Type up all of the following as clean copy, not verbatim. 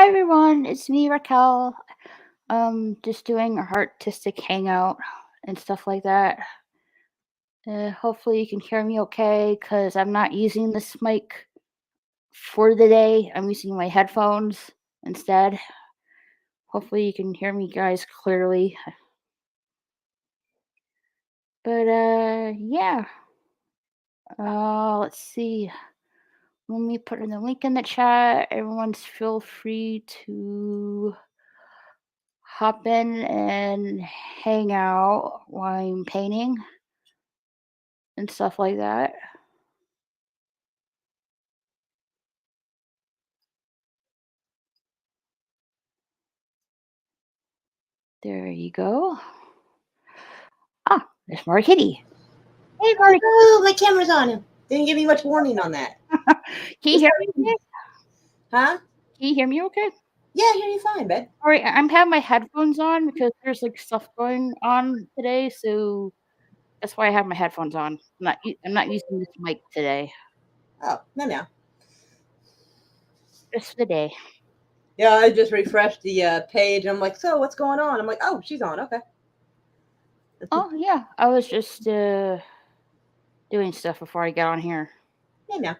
everyone, it's me, Raquel. Just doing a artistic hangout and stuff like that. Hopefully you can hear me okay, cause I'm not using this mic for the day. I'm using my headphones instead. Hopefully you can hear me guys clearly. But yeah. Let's see. Let me put in the link in the chat. Everyone's feel free to hop in and hang out while I'm painting and stuff like that. There you go. Ah, there's Mark Kitty. Hey, Mark. Oh, my camera's on him. Didn't give me much warning on that. Can you hear me okay? Huh? Can you hear me okay? Yeah, I hear you fine, babe. All right, I'm having my headphones on because there's like stuff going on today, so that's why I have my headphones on. I'm not using this mic today. Oh, no. Just for the day. Yeah, I just refreshed the page. And I'm like, so what's going on? I'm like, oh, she's on. Okay. Oh yeah, I was just doing stuff before I got on here. Yeah.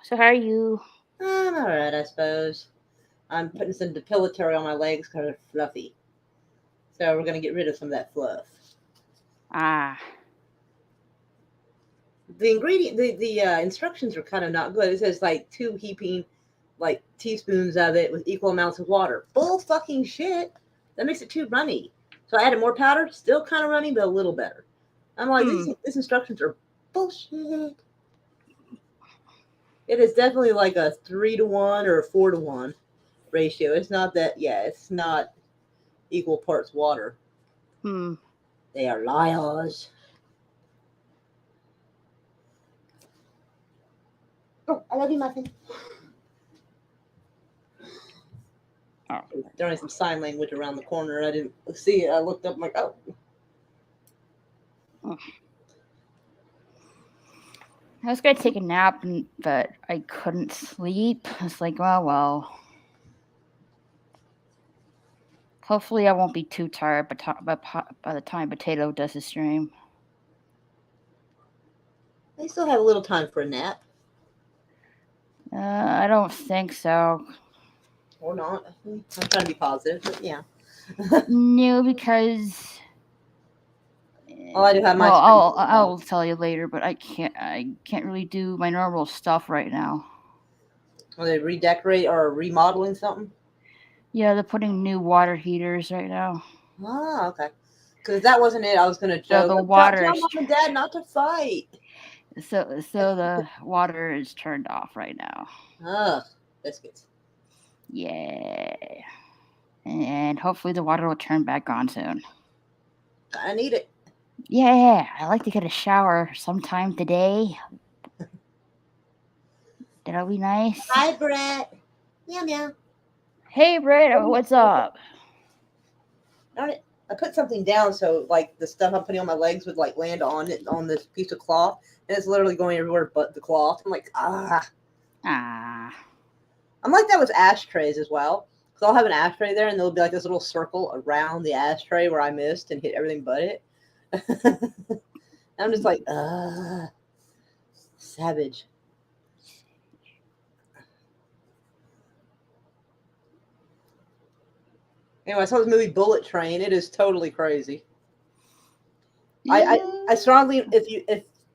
So how are you? I'm all right, I suppose. I'm putting some depilatory on my legs because they're fluffy. So we're gonna get rid of some of that fluff. Ah. The instructions are kind of not good. It says like 2 heaping like teaspoons of it with equal amounts of water. Bull fucking shit. That makes it too runny. So I added more powder, still kind of runny, but a little better. I'm like, these instructions are bullshit. It is definitely like a 3-to-1 or a 4-to-1 ratio. It's not that. Yeah, it's not equal parts water. They are liars. Oh, I love you, muffin. Oh. Throwing some sign language around the corner. I didn't see it. I looked up. I'm like, oh. I was gonna take a nap, but I couldn't sleep. I was like, well. Hopefully, I won't be too tired by the time Potato does his stream. I still have a little time for a nap. I don't think so. Or not. I'm trying to be positive, but yeah. No, because. Oh, I do have my. Well, I'll tell you later, but I can't really do my normal stuff right now. Are they redecorate or remodeling something? Yeah, they're putting new water heaters right now. Ah, okay. Because if that wasn't it, I was gonna joke. So the water tell mom and dad not to fight. So the water is turned off right now. Ugh, biscuits. Yeah. And hopefully the water will turn back on soon. I need it. Yeah, I like to get a shower sometime today. That'll be nice. Hi, Brett. Meow. Hey, Brett, what's up? Darn it. I put something down so like the stuff I'm putting on my legs would like land on it on this piece of cloth, and it's literally going everywhere but the cloth. I'm like, ah. I'm like that with ashtrays as well. So I'll have an ashtray there, and there'll be like this little circle around the ashtray where I missed and hit everything but it. I'm just like, savage. Anyway, I saw this movie Bullet Train. It is totally crazy. I strongly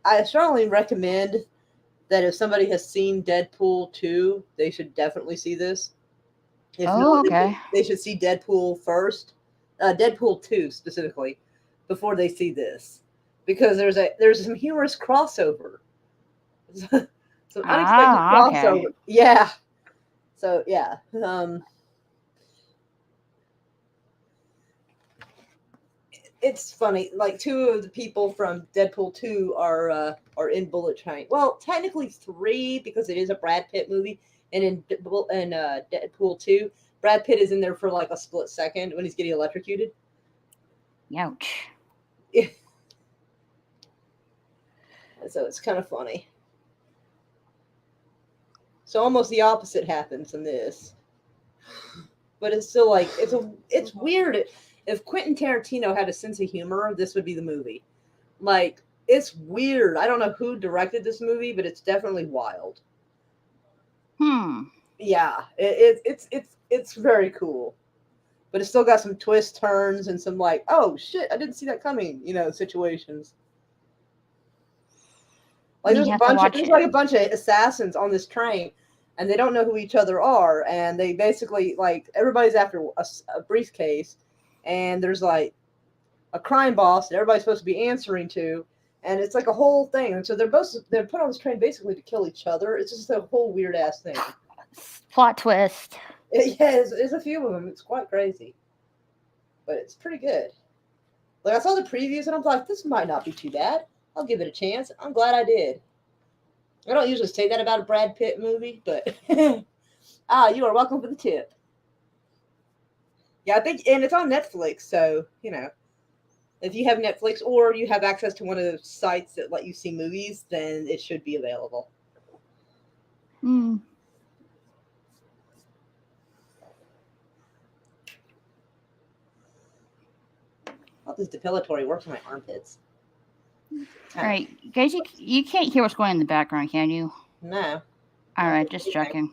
I strongly recommend that if somebody has seen Deadpool 2, they should definitely see this. If not, okay. they should see Deadpool first, Deadpool 2 specifically, before they see this, because there's some humorous crossover, some unexpected crossover. Okay. Yeah. So yeah. It's funny. Like 2 of the people from Deadpool 2 are in Bullet Train. Well, technically 3 because it is a Brad Pitt movie, and in Deadpool 2, Brad Pitt is in there for like a split second when he's getting electrocuted. Ouch. So it's kind of funny. So almost the opposite happens in this. But it's still like it's weird. If Quentin Tarantino had a sense of humor, this would be the movie. Like it's weird. I don't know who directed this movie, but it's definitely wild. Yeah, it's very cool, but it's still got some twist turns and some like, oh shit, I didn't see that coming, situations. Like You have to watch there's it. like a bunch of assassins on this train, and they don't know who each other are, and they basically like everybody's after a briefcase, and there's like a crime boss that everybody's supposed to be answering to, and it's like a whole thing. And so they're put on this train basically to kill each other. It's just a whole weird ass thing. Plot twist. Yeah, there's a few of them. It's quite crazy, but it's pretty good. Like I saw the previews and I'm like, this might not be too bad. I'll give it a chance. I'm glad I did. I don't usually say that about a Brad Pitt movie, but you are welcome for the tip. Yeah, I think, and it's on Netflix, so if you have Netflix or you have access to one of the sites that let you see movies, then it should be available. All this depilatory works on my armpits. All right, guys, you can't hear what's going on in the background, can you? No. All right, just checking.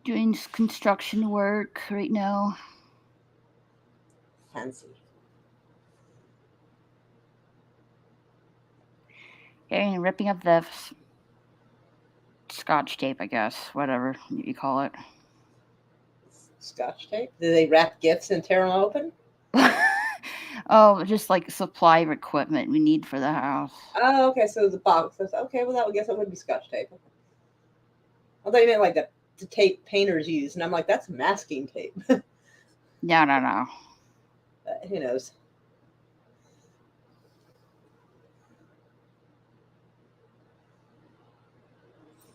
Doing construction work right now. Fancy. And ripping up the scotch tape, I guess, whatever you call it. Scotch tape? Do they wrap gifts and tear them open? Oh, just like supply of equipment we need for the house. Oh, okay. So the box. Okay, well, I guess that would be scotch tape. I thought you meant like the tape painters use, and I'm like, that's masking tape. No. Who knows?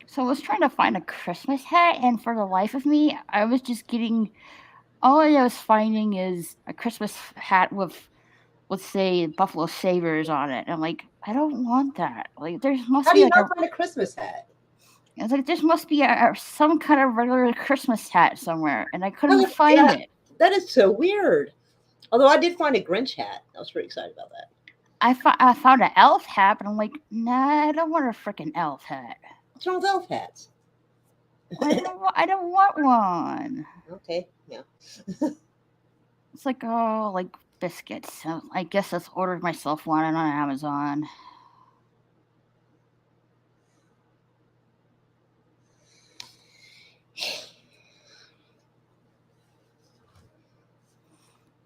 So I was trying to find a Christmas hat, and for the life of me, I was just getting. All I was finding is a Christmas hat with, let's say, Buffalo Sabres on it. And I'm like, I don't want that. Like, there must How be do you like not find a Christmas hat? It's like there must be some kind of regular Christmas hat somewhere, and I couldn't find it. That is so weird. Although I did find a Grinch hat. I was pretty excited about that. I found an elf hat, but I'm like, nah, I don't want a freaking elf hat. What's wrong with elf hats? I don't want one. Okay, yeah. It's like, oh, like biscuits. So I guess I've ordered myself one on Amazon.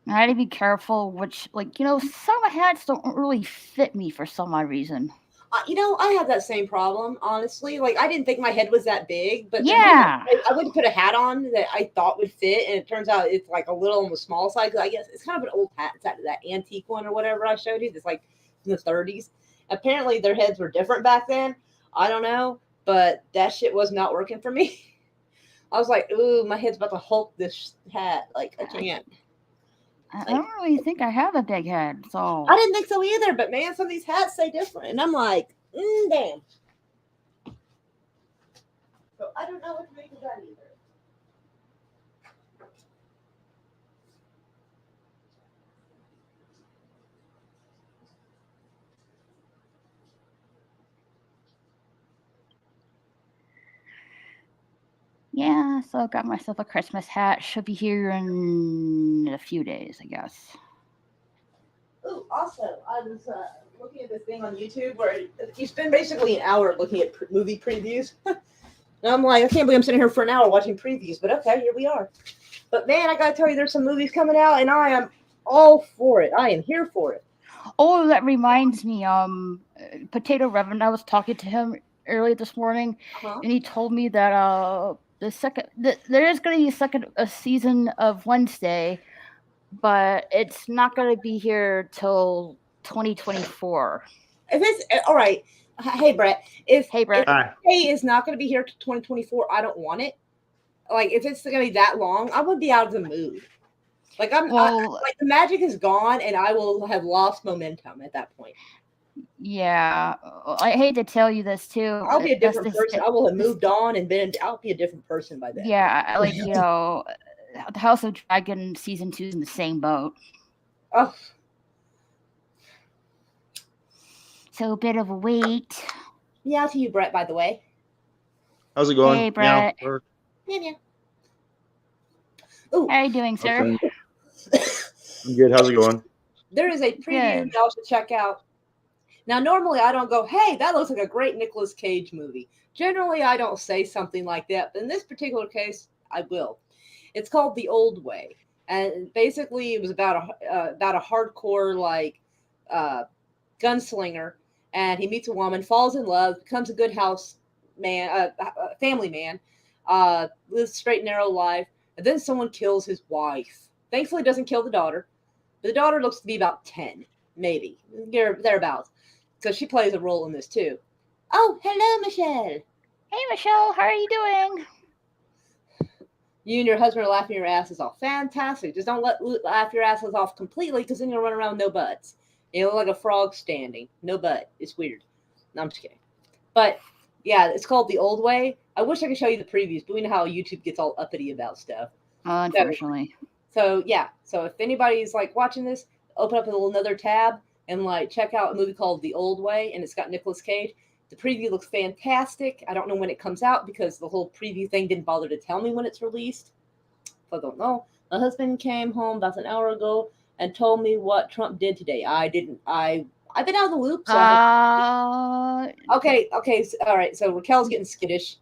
I had to be careful, which, some hats don't really fit me for some odd reason. I have that same problem, honestly. Like, I didn't think my head was that big, but yeah, I went to put a hat on that I thought would fit, and it turns out it's like a little on the small side. Cause I guess it's kind of an old hat. It's that antique one or whatever I showed you. That's like in the 30s. Apparently, their heads were different back then. I don't know, but that shit was not working for me. I was like, ooh, my head's about to Hulk this hat. Like, I can't. I don't really think I have a big head, so I didn't think so either. But man, some of these hats say different, and I'm like, damn. So I don't know what to make of that either. yeah. So I got myself a Christmas hat. Should be here in a few days, I guess. Oh, also, I was looking at this thing on YouTube where you spend basically an hour looking at movie previews. And I'm like, I can't believe I'm sitting here for an hour watching previews, but okay, here we are. But man, I gotta tell you, there's some movies coming out, and I am all for it. I am here for it. Oh, that reminds me. Potato Reverend. I was talking to him earlier this morning, and he told me that there is going to be a season of Wednesday, but it's not going to be here till 2024. If it's all right, hey Brett, if Hi. is not going to be here till 2024, I don't want it. Like if it's going to be that long, I would be out of the mood. Like like the magic is gone, and I will have lost momentum at that point. Yeah, I hate to tell you this too. I'll be a That's different person. I will have this. moved on and been. I'll be a different person by then. Yeah, like the House of Dragon season 2 is in the same boat. Oh, So a bit of a wait. meow to you, Brett. By the way, How's it going? Hey, Meow. Brett. Or- meow meow. Ooh, How you doing, sir? Okay. I'm good. How's it going? there is a preview Good. y'all should check out. Now, normally I don't go, "Hey, that looks like a great Nicolas Cage movie." Generally, I don't say something like that, but in this particular case, I will. It's called The Old Way, and basically, it was about a hardcore like uh, gunslinger, and he meets a woman, falls in love, becomes a good house man, family man, lives a straight and narrow life, and then someone kills his wife. Thankfully, doesn't kill the daughter, but the daughter looks to be about 10, maybe thereabouts, because she plays a role in this too. Oh, hello, Michelle. Hey, Michelle. How are you doing? You and your husband are laughing your asses off. Fantastic. Just don't laugh your asses off completely, because then you'll run around with no butts. You look like a frog standing. No butt. It's weird. No, I'm just kidding. But yeah, it's called The Old Way. I wish I could show you the previews, but we know how YouTube gets all uppity about stuff. Unfortunately. So yeah. So if anybody's like watching this, open up another tab and like check out a movie called The Old Way, and it's got Nicolas Cage. The preview looks fantastic. I don't know when it comes out because the whole preview thing didn't bother to tell me when it's released. So I don't know. My husband came home about an hour ago and told me what Trump did today. I didn't. I've been out of the loop. So okay. So, all right. So Raquel's getting skittish.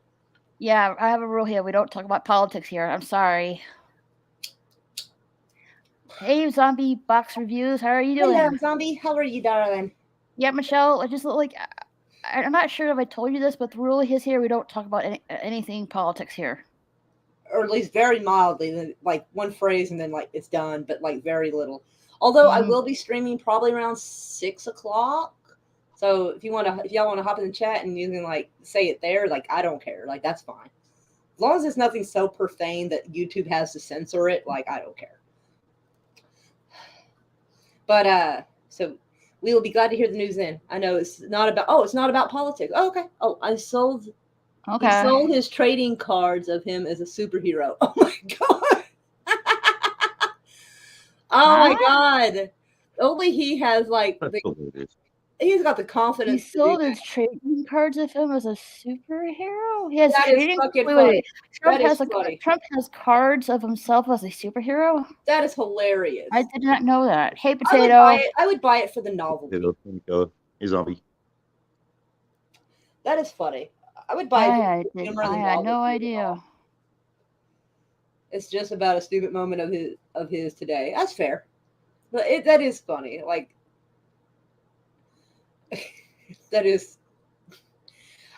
Yeah, I have a rule here. We don't talk about politics here. I'm sorry. Hey, Zombie Box Reviews. How are you doing? Hello, zombie. How are you, darling? Yeah, Michelle. I just look like I'm not sure if I told you this, but the rule is here we don't talk about anything politics here. Or at least very mildly, like one phrase and then like it's done, but like very little. Although I will be streaming probably around 6 o'clock. So if y'all want to hop in the chat and you can like say it there, like I don't care, like that's fine. As long as it's nothing so profane that YouTube has to censor it, like I don't care. But so we will be glad to hear the news then. I know it's not about politics. Oh, okay. Oh, he sold his trading cards of him as a superhero. Oh my god. Oh my god. Only he has like he's got the confidence. He sold his trading cards of him as a superhero. He has That is trading. fucking Wait. funny. Trump has cards of himself as a superhero. That is hilarious. I did not know that. Hey, I potato. would buy it for the novelty. Hey, zombie. That is funny. I would buy it. I had no idea. It's just about a stupid moment of his today. That's fair, but that is funny. Like that is.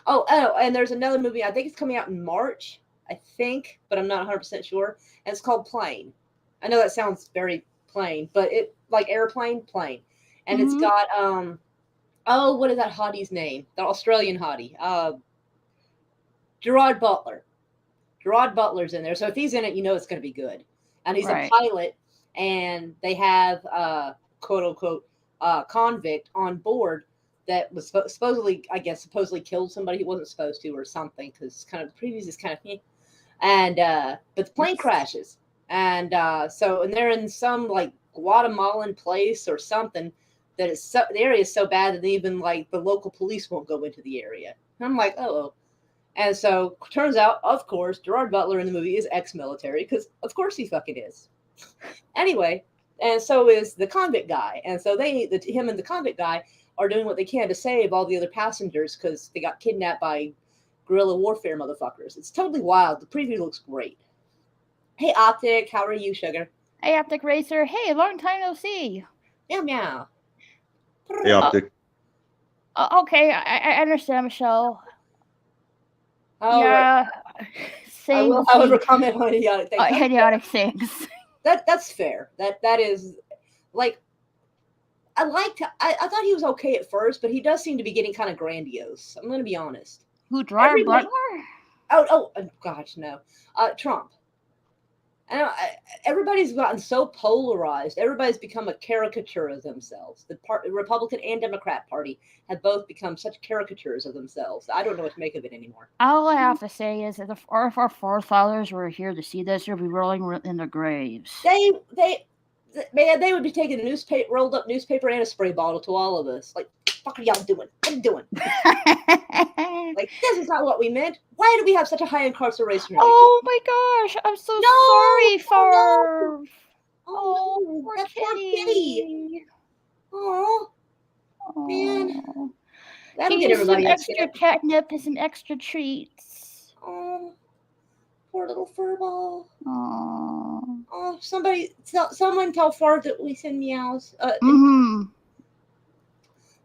Oh, and there's another movie. I think it's coming out in March. I think, but I'm not 100% sure. And it's called Plane. I know that sounds very plain, but it like airplane, plane, and it's got what is that hottie's name? The Australian hottie, Gerard Butler. Gerard Butler's in there, so if he's in it, you know it's going to be good. And he's a pilot, and they have quote unquote convict on board that was supposedly killed somebody he wasn't supposed to or something, because kind of the previews is kind of and but the plane crashes, and they're in some like Guatemalan place or something that is the area is so bad that even like the local police won't go into the area. And I'm like, oh. And so turns out, of course, Gerard Butler in the movie is ex-military, because of course he fucking is. Anyway, and so is the convict guy. And so him and the convict guy are doing what they can to save all the other passengers because they got kidnapped by guerrilla warfare motherfuckers. It's totally wild. The preview looks great. Hey, Optic, how are you, sugar? Hey, Optic Racer. Hey, long time no see. Meow, meow. Hey, Optic. Okay, I understand, Michelle. Oh, yeah. Right. However, comment on idiotic things. Idiotic things. That's fair. That is like I thought he was okay at first, but he does seem to be getting kind of grandiose. I'm going to be honest. Who, Gerard Butler? Oh, gosh, no. Trump. Everybody's gotten so polarized. Everybody's become a caricature of themselves. The Republican and Democrat Party have both become such caricatures of themselves. I don't know what to make of it anymore. All I have to say is that if our forefathers were here to see this, they'd be rolling in their graves. They would be taking a rolled up newspaper and a spray bottle to all of us. Like, what the fuck are y'all doing? What are you doing? Like, this is not what we meant. Why do we have such a high incarceration rate? Oh my gosh, I'm so sorry for. Oh, poor that poor kitty. kitty. Oh, man. Oh. That'll He get needs some everybody extra upset. catnip and some extra treats. Oh, poor little furball. Oh. Oh, someone tell Ford that we send meows.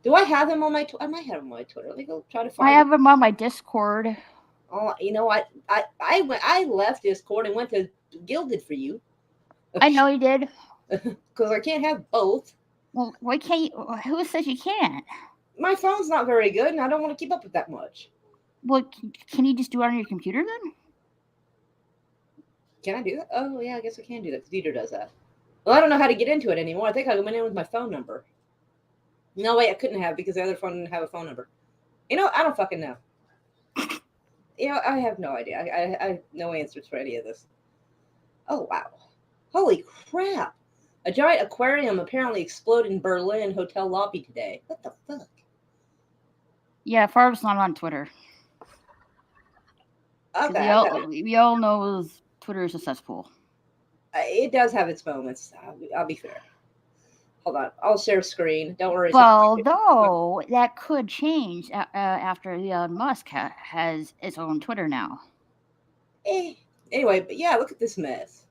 Do I have him on my Twitter? I might have him on my Twitter. Let me go try to find I have him on my Discord. Oh, you know what? I left Discord and went to Gilded for you. I know you did. Because I can't have both. Well, why can't you? Who says you can't? My phone's not very good, and I don't want to keep up with that much. Well, can you just do it on your computer then? Can I do that? Oh, yeah, I guess I can do that. Because Dieter does that. Well, I don't know how to get into it anymore. I think I went in with my phone number. No, wait, I couldn't have because the other phone didn't have a phone number. You know, I don't fucking know. You know, I have no idea. I have no answers for any of this. Oh, wow. Holy crap. A giant aquarium apparently exploded in Berlin hotel lobby today. What the fuck? Yeah, Farb's not on Twitter. Okay. We all know Twitter is a cesspool. It does have its moments. I'll be fair. Hold on. I'll share screen. Don't worry. Well, though, that could change after Elon Musk has its own Twitter now. Anyway, but yeah, look at this mess.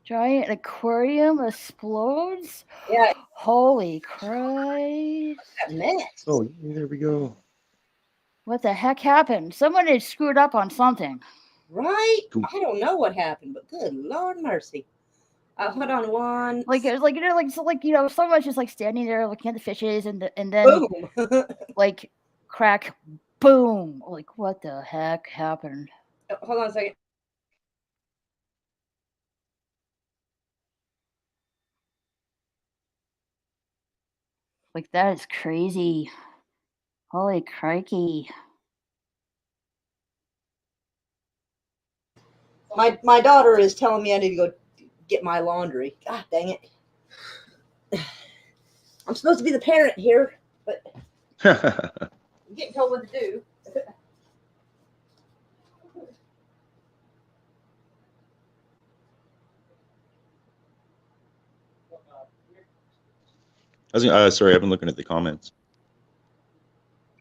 Giant aquarium explodes? Yeah. Holy Christ. That mess. Oh, there we go. What the heck happened? Someone had screwed up on something. Right? Cool. I don't know what happened, but good Lord mercy. Hold on one. Like it was like someone's just like standing there looking at the fishes and then boom. like crack, boom. Like what the heck happened? Hold on a second. Like that is crazy. Holy crikey. My daughter is telling me I need to go get my laundry. God dang it. I'm supposed to be the parent here, but I'm getting told what to do. Sorry, I've been looking at the comments.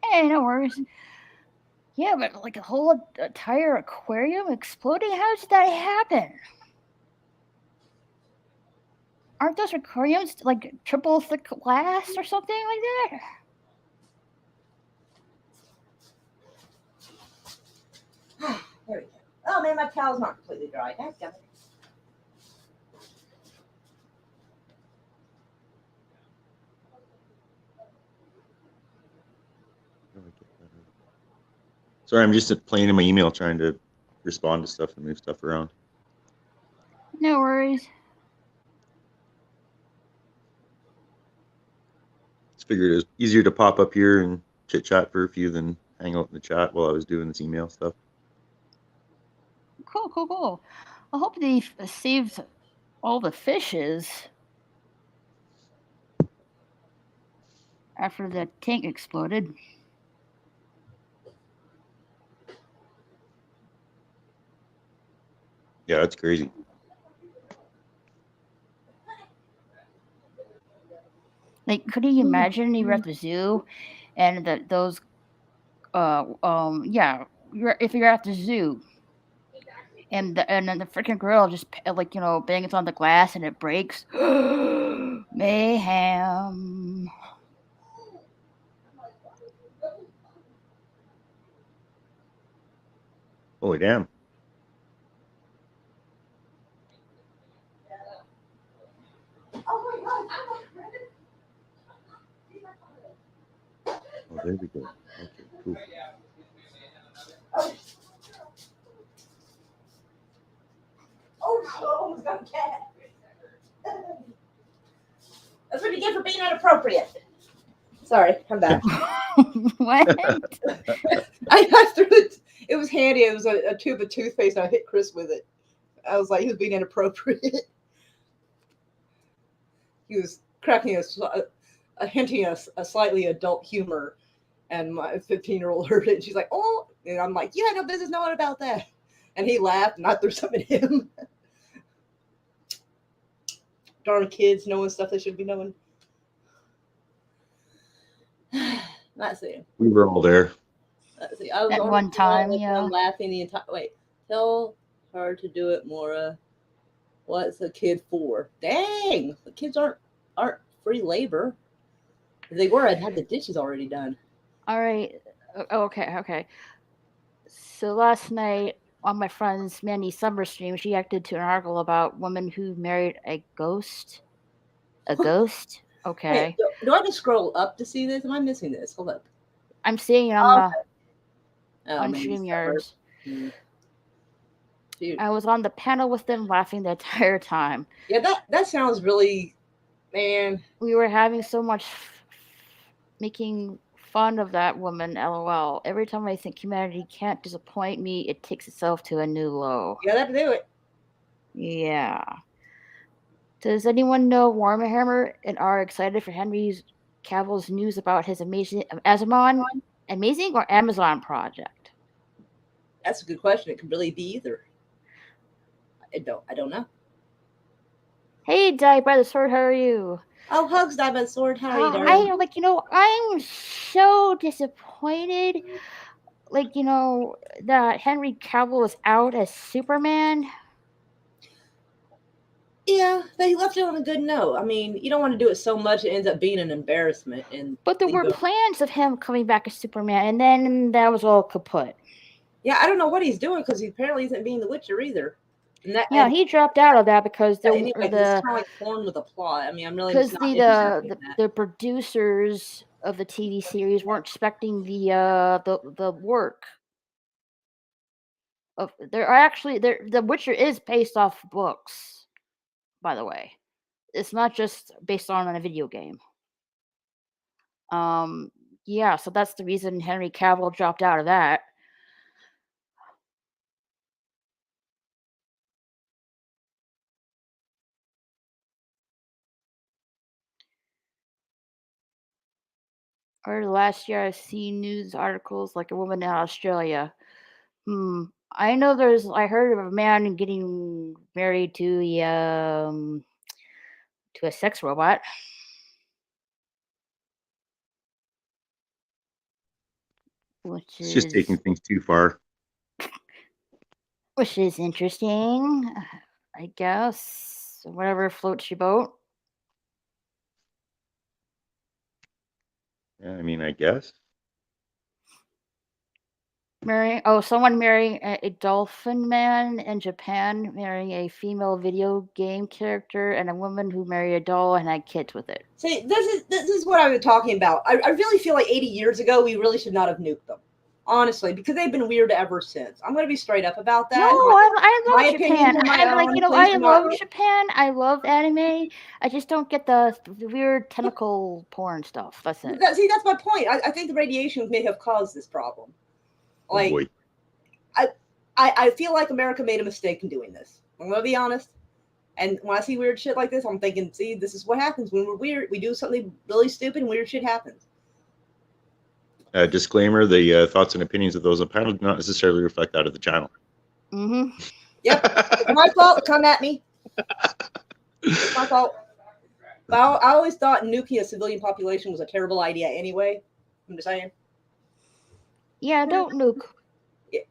Hey, no worries. Yeah, but like a whole entire aquarium exploding? How did that happen? Aren't those aquariums like triple thick glass or something like that? There we go. Oh man, my towel's not completely dry. That's got it. Sorry, I'm just playing in my email trying to respond to stuff and move stuff around. No worries. Just figured it was easier to pop up here and chit chat for a few than hang out in the chat while I was doing this email stuff. Cool. I hope they saved all the fishes after the tank exploded. Yeah, that's crazy. Like, could you imagine you were at the zoo and if you're at the zoo and then the freaking girl just bangs on the glass and it breaks. Mayhem. Holy damn. Oh, there we go. Okay, cool. That's what you get for being inappropriate. Sorry, I'm back. What? I threw it. It was handy. It was a tube of toothpaste, and I hit Chris with it. I was like, he was being inappropriate. He was cracking hinting a slightly adult humor, and my 15-year-old heard it, and she's like, "Oh," and I'm like, "You had no business knowing about that." And he laughed, and I threw something at him. Darn kids knowing stuff they shouldn't be knowing. Let's see. We were all there. Let's see. I was At on one the floor time, with yeah. them laughing the entire. Wait, tell her to do it, Mora. What's a kid for? Dang, the kids aren't free labor. If they were, I'd have the dishes already done. All right. Okay. So last night on my friend's Mandy Summer stream, she acted to an article about women who married a ghost. A ghost? Okay. Wait, do I just scroll up to see this? Am I missing this? Hold up. I'm seeing it on Oh, maybe StreamYard. Dude. I was on the panel with them laughing the entire time. Yeah, that sounds really, man. We were having so much making fun of that woman, LOL. Every time I think humanity can't disappoint me, it takes itself to a new low. You gotta do it. Yeah. Does anyone know Warhammer and are excited for Henry Cavill's news about his amazing or Amazon project? That's a good question. It could really be either. I don't know. Hey, Die by the Sword, how are you? Oh, hugs, Die by the Sword. How are you, darling? I'm so disappointed. That Henry Cavill is out as Superman. Yeah, they left it on a good note. I mean, you don't want to do it so much it ends up being an embarrassment. But there were plans of him coming back as Superman, and then that was all kaput. Yeah, I don't know what he's doing because he apparently isn't being the Witcher either. He dropped out of that because it's kind of like torn with the plot. I mean, I'm really because the producers of the TV series weren't expecting the work. The Witcher is based off books, by the way. It's not just based on a video game. Yeah, so that's the reason Henry Cavill dropped out of that. Or last year, I've seen news articles like a woman in Australia. I know I heard of a man getting married to a sex robot. It's just taking things too far. Which is interesting, I guess. Whatever floats your boat. Yeah, I mean, I guess. Someone marrying a dolphin man in Japan, marrying a female video game character, and a woman who married a doll and had kids with it. See, this is what I was talking about. I really feel like 80 years ago, we really should not have nuked them. Honestly, because they've been weird ever since. I'm going to be straight up about that. No, I love Japan. I love Japan. I love anime. I just don't get the weird tentacle porn stuff. That's it. That's my point. I think the radiation may have caused this problem. Like, I feel like America made a mistake in doing this. I'm going to be honest. And when I see weird shit like this, I'm thinking, see, this is what happens when we're weird. We do something really stupid and weird shit happens. Disclaimer, the thoughts and opinions of those on the panel do not necessarily reflect that of the channel. Mm-hmm. Yep. It's my fault. Come at me. It's my fault. But I always thought nuking a civilian population was a terrible idea anyway. I'm just saying. Yeah, don't nuke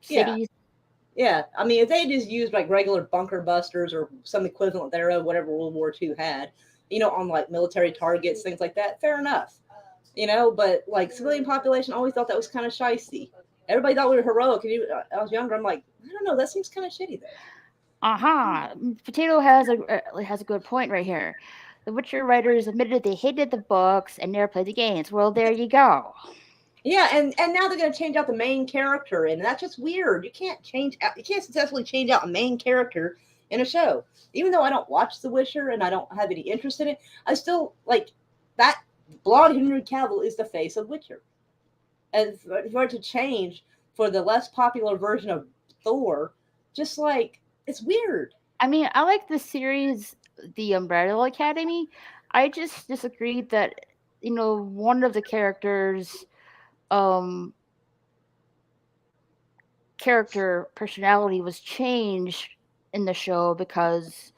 cities. Yeah. I mean, if they just used like regular bunker busters or some equivalent thereof, whatever World War II had, on like military targets, things like that, fair enough. But like civilian population, I always thought that was kind of shysty. Everybody thought we were heroic. I was younger. I'm like, I don't know. That seems kind of shitty though. Potato has a good point right here. The Witcher writers admitted they hated the books and never played the games. Well, there you go. Yeah, and now they're going to change out the main character, and that's just weird. You can't successfully change out a main character in a show. Even though I don't watch The Witcher and I don't have any interest in it, I still like that blonde Henry Cavill is the face of Witcher. And for it to change for the less popular version of Thor, just like it's weird. I mean, I like the series, The Umbrella Academy. I just disagreed that one of the characters, um, character personality was changed in the show because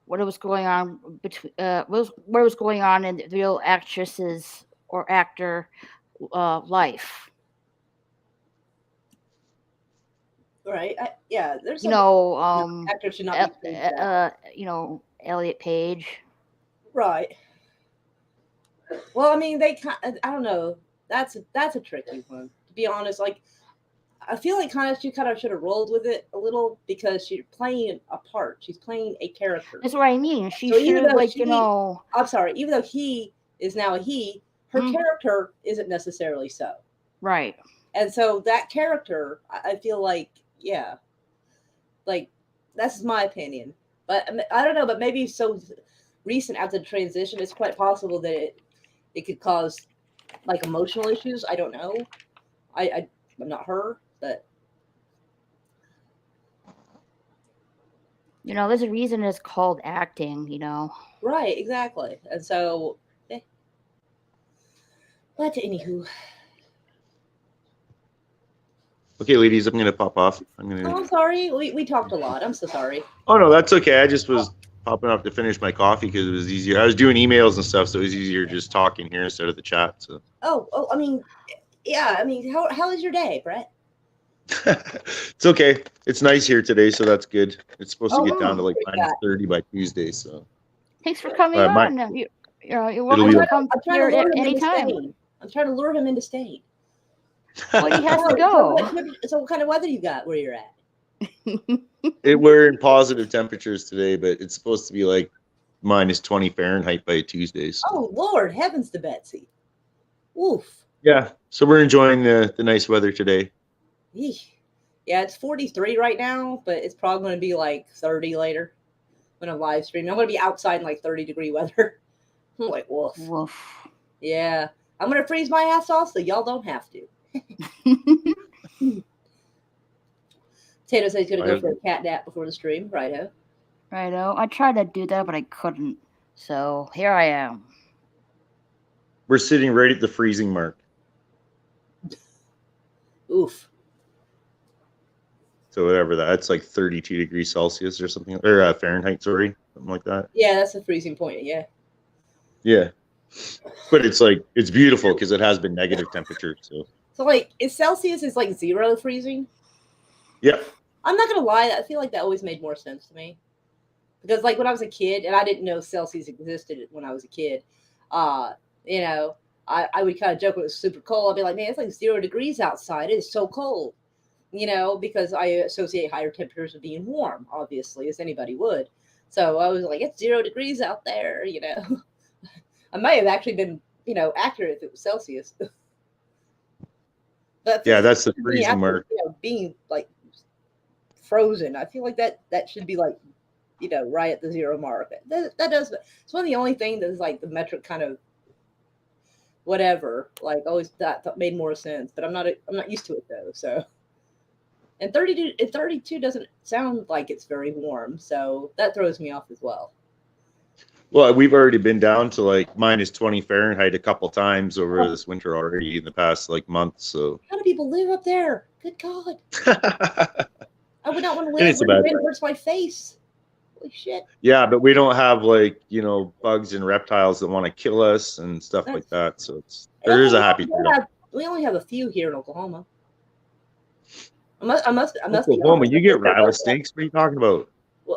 what was going on between what was going on in the real actress's or actor life. Right? Yeah, there's You some know, actors should not be changed out. Elliot Page. Right. Well, I mean, I don't know. That's a tricky one. To be honest, like I feel like she kind of should have rolled with it a little because she's playing a part. She's playing a character. That's what I mean. She So should even have, though I'm sorry, even though he is now a he, her character isn't necessarily so. Right. And so that character, I feel like, yeah, like that's my opinion. But I don't know, but maybe so recent after the transition, it's quite possible that it could cause like emotional issues. I don't know. I'm not her, but there's a reason it's called acting. Right, exactly. And so, but anywho. Okay, ladies, I'm gonna pop off. Oh, I'm sorry. We talked a lot. I'm so sorry. Oh no, that's okay. I just was popping off to finish my coffee because it was easier. I was doing emails and stuff, so it was easier just talking here instead of the chat. So. Oh, I mean, yeah. I mean, how is your day, Brett? It's okay. It's nice here today, so that's good. It's supposed to get down to like -30 by Tuesday. So. Thanks for coming on. You're welcome to come here at any time. I'm trying to lure him into staying. Well, he has to go. So what kind of weather you got where you're at? We're in positive temperatures today, but it's supposed to be like -20 Fahrenheit by Tuesday. So. Oh, Lord, heavens to Betsy. Oof. Yeah, so we're enjoying the nice weather today. Yeah, it's 43 right now, but it's probably going to be like 30 later when I'm live streaming. I'm going to be outside in like 30-degree weather. I'm like, woof. Woof. Yeah, I'm going to freeze my ass off so y'all don't have to. Tato says he's going to go for a cat nap before the stream. Righto. I tried to do that, but I couldn't. So here I am. We're sitting right at the freezing mark. Oof. So whatever that's like 32 degrees Celsius or something, or Fahrenheit, sorry, something like that. Yeah, that's the freezing point. Yeah. Yeah, but it's beautiful because it has been negative temperature. So like, is Celsius is like 0 freezing? Yeah. I'm not gonna lie, I feel like that always made more sense to me because like when I was a kid and I didn't know Celsius existed when I was a kid, I would kind of joke when it was super cold. I'd be like, man, it's like 0 degrees outside. It is so cold. Because I associate higher temperatures with being warm, obviously, as anybody would. So I was like, it's 0 degrees out there, I might have actually been, accurate if it was Celsius. But yeah, that's the freezing mark. Being like frozen, I feel like that should be like, right at the 0 mark. That does. It's one of the only things that's like the metric kind of whatever. Like always that made more sense, but I'm not used to it though. So. And 32 doesn't sound like it's very warm, so that throws me off as well. Well, we've already been down to like -20 Fahrenheit a couple times over this winter already in the past like month. So how do people live up there? Good God! I would not want to live where the wind hurts my face. Holy shit! Yeah, but we don't have like bugs and reptiles that want to kill us and stuff like that. So there is a happy. We only have a few here in Oklahoma. I must Oklahoma, you get rattlesnakes. What are you talking about?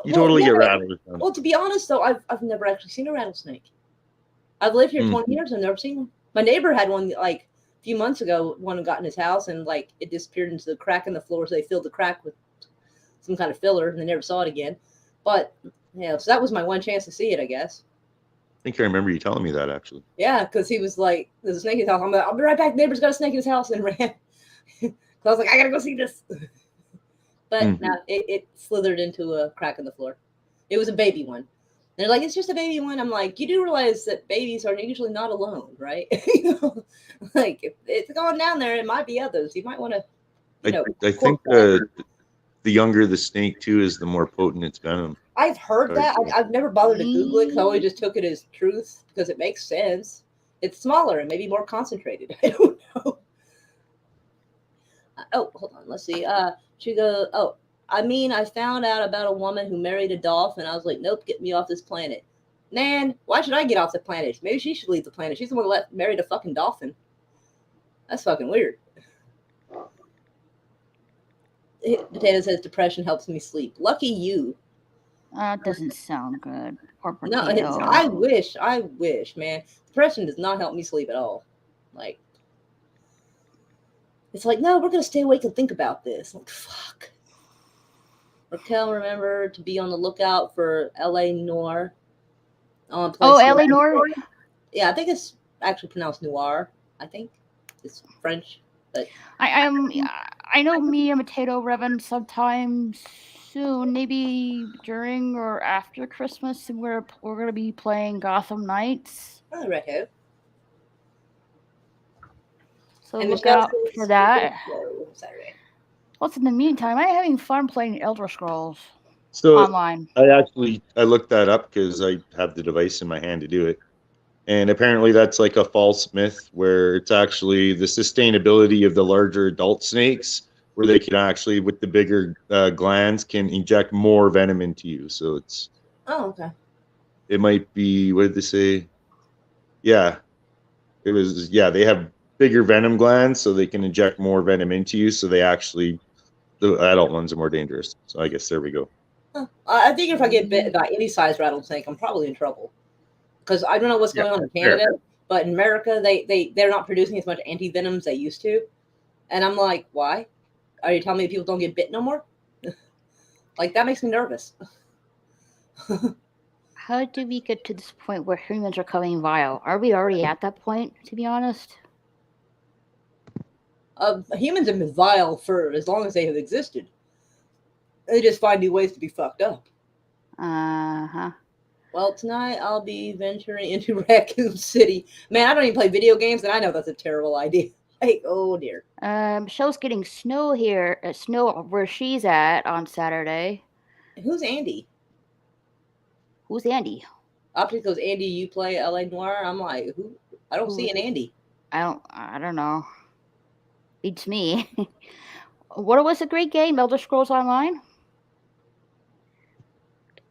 You totally get rattled. Well, to be honest, though, I've never actually seen a rattlesnake. I've lived here 20 years and never seen one. My neighbor had one like a few months ago. One got in his house and like it disappeared into the crack in the floor. So they filled the crack with some kind of filler and they never saw it again. But yeah, so that was my one chance to see it, I guess. I think I remember you telling me that actually. Yeah, because he was like, "There's a snake in his house." I'm like, "I'll be right back." Neighbor's got a snake in his house and ran. I was like, I gotta go see this. But no, it slithered into a crack in the floor. It was a baby one. And they're like, it's just a baby one. I'm like, you do realize that babies are usually not alone, right? Like if it's going down there, it might be others. You might want to, I think the younger the snake too is the more potent its venom. I've heard that. I've never bothered to Google it because I always just took it as truth because it makes sense. It's smaller and maybe more concentrated. I don't know. Oh, hold on. Let's see. She goes, oh, I found out about a woman who married a dolphin. I was like, nope, get me off this planet. Nan, why should I get off the planet? Maybe she should leave the planet. She's the one who married a fucking dolphin. That's fucking weird. Potato says depression helps me sleep. Lucky you. That doesn't sound good. Poor No, potato. I wish, man. Depression does not help me sleep at all. Like, it's like, no, we're going to stay awake and think about this. Like, fuck. Raquel, remember to be on the lookout for L.A. Noir. Oh, L.A. Noir? Yeah, I think it's actually pronounced Noir. I think it's French. But I know me and Potato Revan sometime soon, maybe during or after Christmas, and we're going to be playing Gotham Knights. Oh, right. So and look out for that. What's in the meantime? I'm having fun playing Elder Scrolls online. I looked that up because I have the device in my hand to do it. And apparently that's like a false myth where it's actually the sustainability of the larger adult snakes where they can actually, with the bigger glands, can inject more venom into you. So it's... Oh, okay. It might be, what did they say? Yeah. It was, yeah, they have bigger venom glands so they can inject more venom into you. So they actually, the adult ones are more dangerous. So I guess there we go. Huh. I think if I get bit by any size rattlesnake, I'm probably in trouble. Because I don't know what's going on in Canada, but in America, they're not producing as much anti-venom as they used to. And I'm like, why? Are you telling me people don't get bit no more? Like, that makes me nervous. How did we get to this point where humans are coming vile? Are we already at that point, to be honest? Humans have been vile for as long as they have existed. They just find new ways to be fucked up. Uh-huh. Well, tonight I'll be venturing into Raccoon City. Man, I don't even play video games, and I know that's a terrible idea. Like, oh dear. Michelle's getting snow here. Snow where she's at on Saturday. Who's Andy? Who's Andy? Optic goes, Andy, you play L.A. Noir? I'm like, who? I don't see an Andy. I don't know. Beats me. What was a great game? Elder Scrolls Online?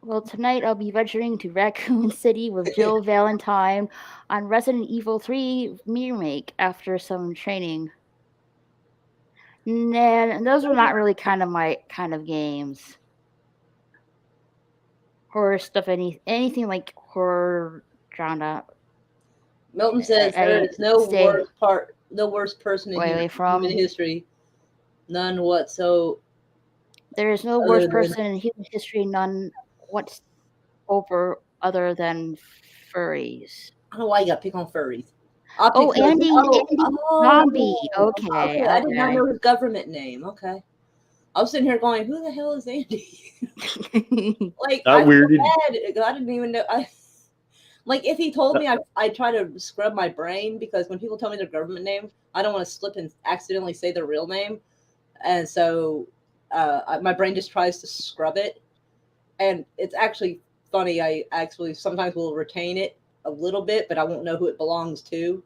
Well, tonight I'll be venturing to Raccoon City with Jill Valentine on Resident Evil 3 remake after some training. Nah, those are not really kind of my kind of games. Horror stuff, anything like horror genre. Milton says there is no worst person in human history. None whatsoever. There is no worse person in human history, none whatsoever other than furries. I don't know why you got to pick on furries. Andy Zombie. Okay. I did not know his government name. Okay. I was sitting here going, who the hell is Andy? Like, I didn't even know. Like, if he told me, I try to scrub my brain because when people tell me their government name, I don't want to slip and accidentally say their real name. And so my brain just tries to scrub it. And it's actually funny. I actually sometimes will retain it a little bit, but I won't know who it belongs to.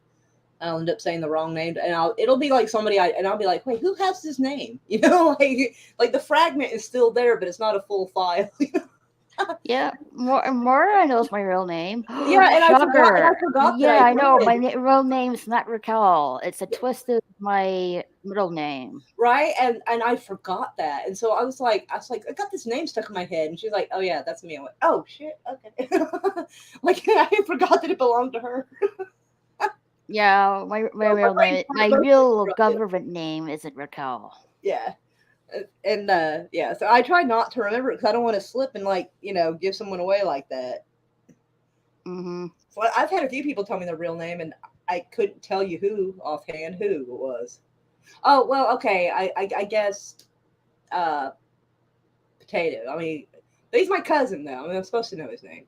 I'll end up saying the wrong name, and it'll be like somebody I'll be like, wait, who has this name? You know, like the fragment is still there, but it's not a full file. Yeah, Mora knows my real name. Yeah, and I forgot. Yeah, I know my real name's not Raquel. It's a twist of my middle name. Right, and I forgot that, and so I was like, I got this name stuck in my head, and she's like, oh yeah, that's me. I went, oh shit, okay. Like I forgot that it belonged to her. Yeah, my real name, my real government name isn't Raquel. Yeah. And yeah, so I try not to remember it because I don't want to slip and give someone away like that. Mm-hmm. So I've had a few people tell me their real name, and I couldn't tell you who offhand who it was. Oh well, okay. I guess potato. I mean, He's my cousin, though. I mean, I'm supposed to know his name.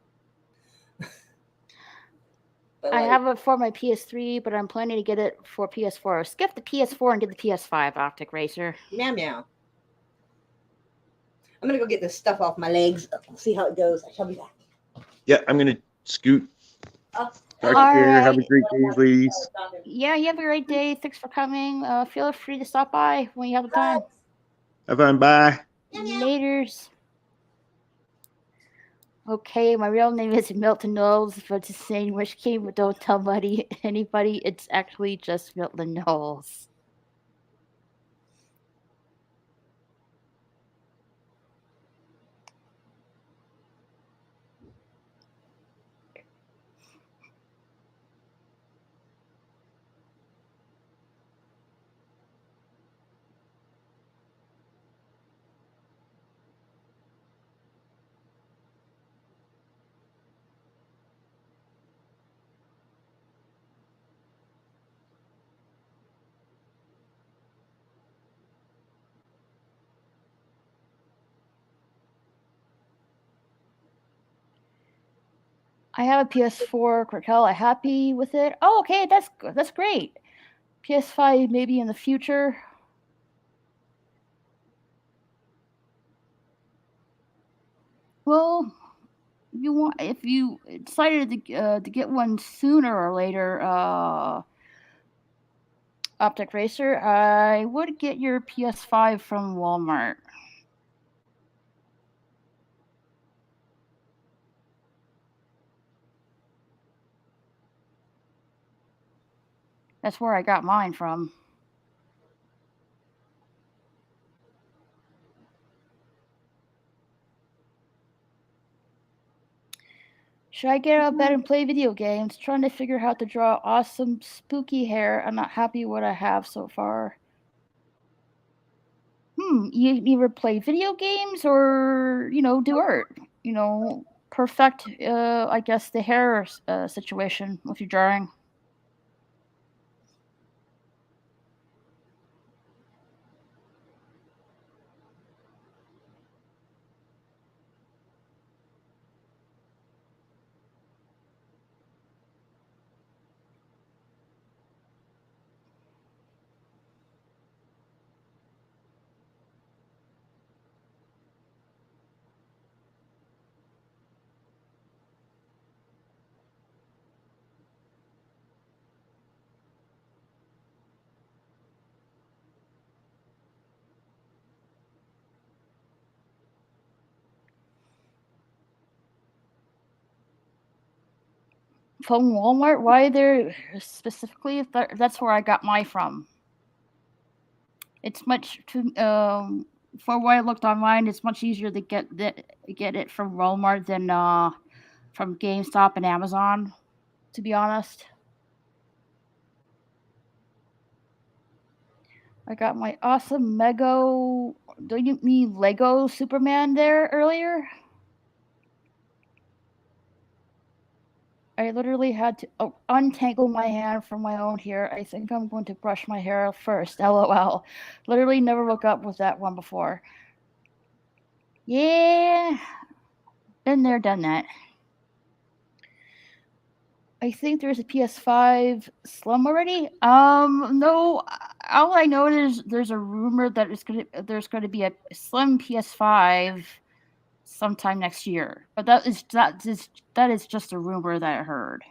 But, I like, have it for my PS3, but I'm planning to get it for PS4. Skip the PS4 and get the PS5 Optic Racer. meow meow. I'm gonna go get this stuff off my legs. We'll see how it goes. I shall be back. Yeah, I'm gonna scoot back All here. Have a right. great day, ladies. Yeah, you have a great day. Thanks for coming. Feel free to stop by when you have the time. Have fun. Bye. Laters. Okay, my real name is Milton Knowles, but it's a sandwich king, but don't tell anybody. It's actually just Milton Knowles. I have a PS4, Raquel. I'm happy with it. Oh, okay, that's good. That's great. PS5 maybe in the future. Well, if you decided to get one sooner or later, Optic Racer, I would get your PS5 from Walmart. That's where I got mine from. Should I get out of bed and play video games? Trying to figure out how to draw awesome spooky hair. I'm not happy with what I have so far. You either play video games or, do art. Perfect, I guess, the hair situation with your drawing. From Walmart? Why there specifically? If that's where I got mine from. It's much for what I looked online. It's much easier to get it from Walmart than from GameStop and Amazon. To be honest, I got my awesome Mego. Do you mean Lego Superman there earlier? I literally had to untangle my hand from my own hair. I think I'm going to brush my hair first. LOL. Literally never woke up with that one before. Yeah. Been there, done that. I think there's a PS5 Slim already. No. All I know is there's a rumor that there's going to be a Slim PS5 sometime next year. But that is just a rumor that I heard.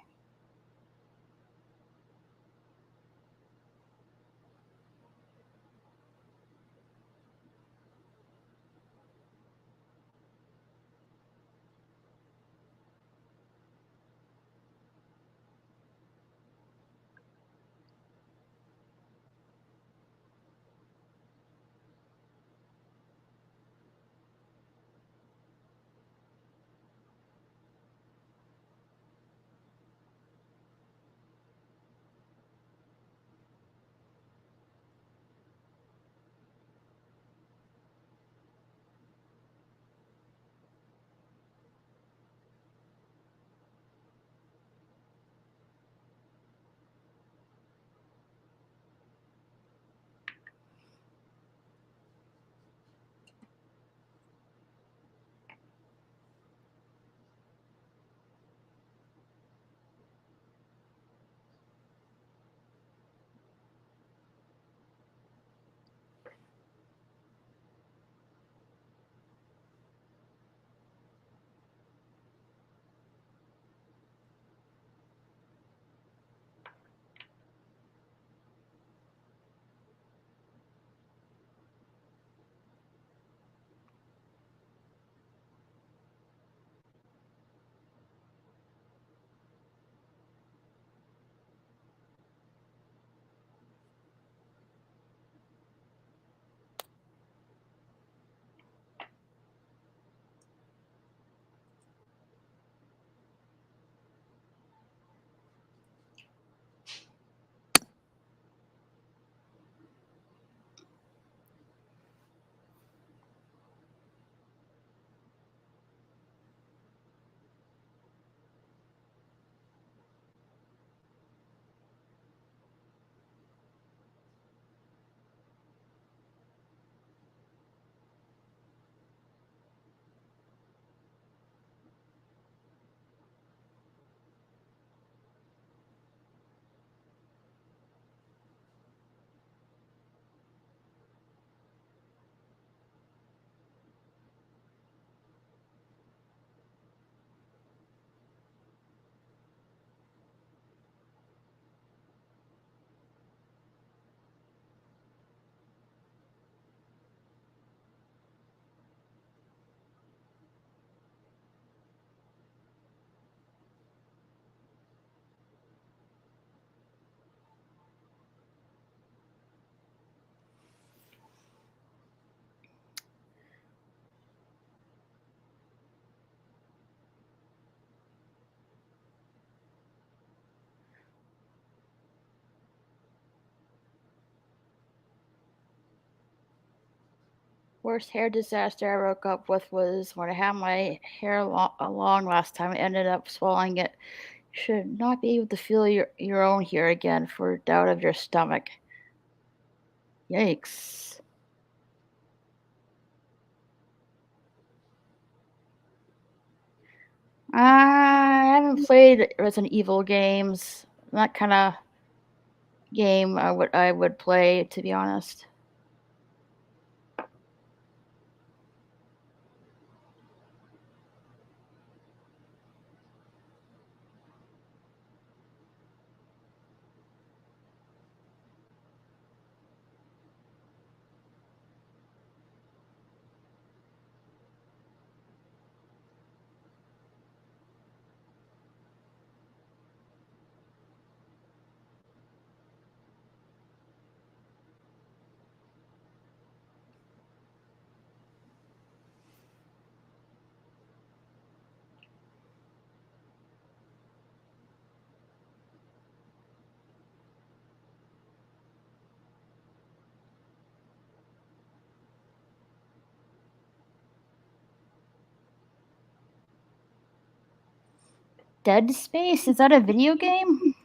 Worst hair disaster I woke up with was when I had my hair long last time. I ended up swallowing it. You should not be able to feel your own hair again for doubt of your stomach. Yikes. I haven't played Resident Evil games. That kind of game I would play, to be honest. Dead Space? Is that a video game?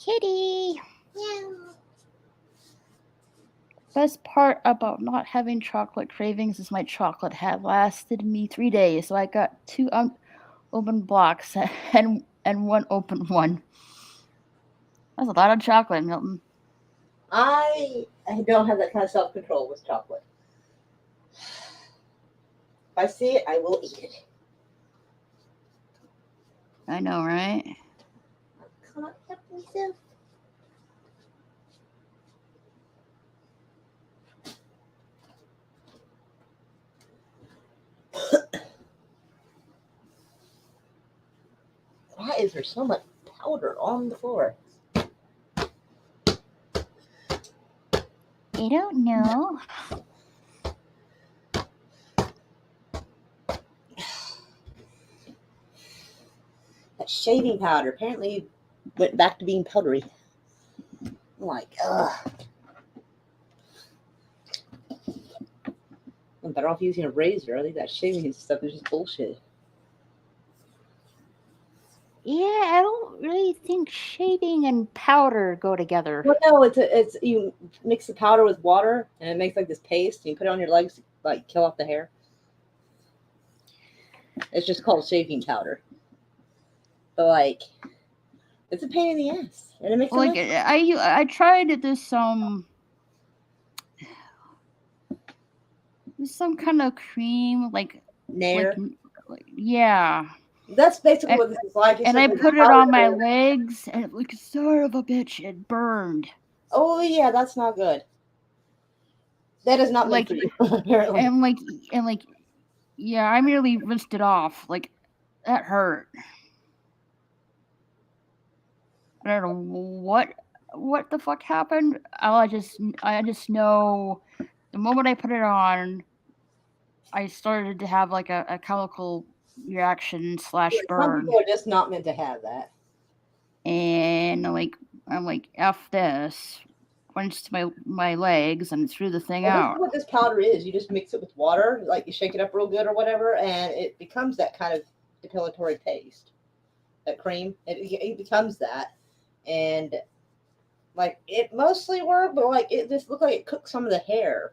Kitty! Yeah. Best part about not having chocolate cravings is my chocolate had lasted me 3 days, so I got 2 open blocks and one open one. That's a lot of chocolate, Milton. I don't have that kind of self-control with chocolate. If I see it, I will eat it. I know, right? I can't help myself. Why is there so much powder on the floor? I don't know. That shaving powder apparently went back to being powdery. I'm like, ugh. I'm better off using a razor. I think that shaving stuff is just bullshit. Yeah, I don't really think shaving and powder go together. Well, no, it's you mix the powder with water and it makes like this paste. And you put it on your legs to like kill off the hair. It's just called shaving powder. But like, it's a pain in the ass, and it makes Like I tried this some kind of cream like nair. yeah. That's basically And, what this is like. and I put it on my legs, and like son of a bitch, it burned. Oh yeah, that's not good. That is not meant Like for you, apparently. and like yeah, I merely rinsed it off. Like that hurt. I don't know what the fuck happened. I just know the moment I put it on, I started to have like a chemical reaction slash Some burn, people are just not meant to have that. and I'm like f this, rinsed my legs and threw the thing Well, this is out. what this powder is. You just mix it with water, like you shake it up real good or whatever, and it becomes that kind of depilatory paste. That cream, it becomes that, and like it mostly worked, but like it just looked like it cooked some of the hair.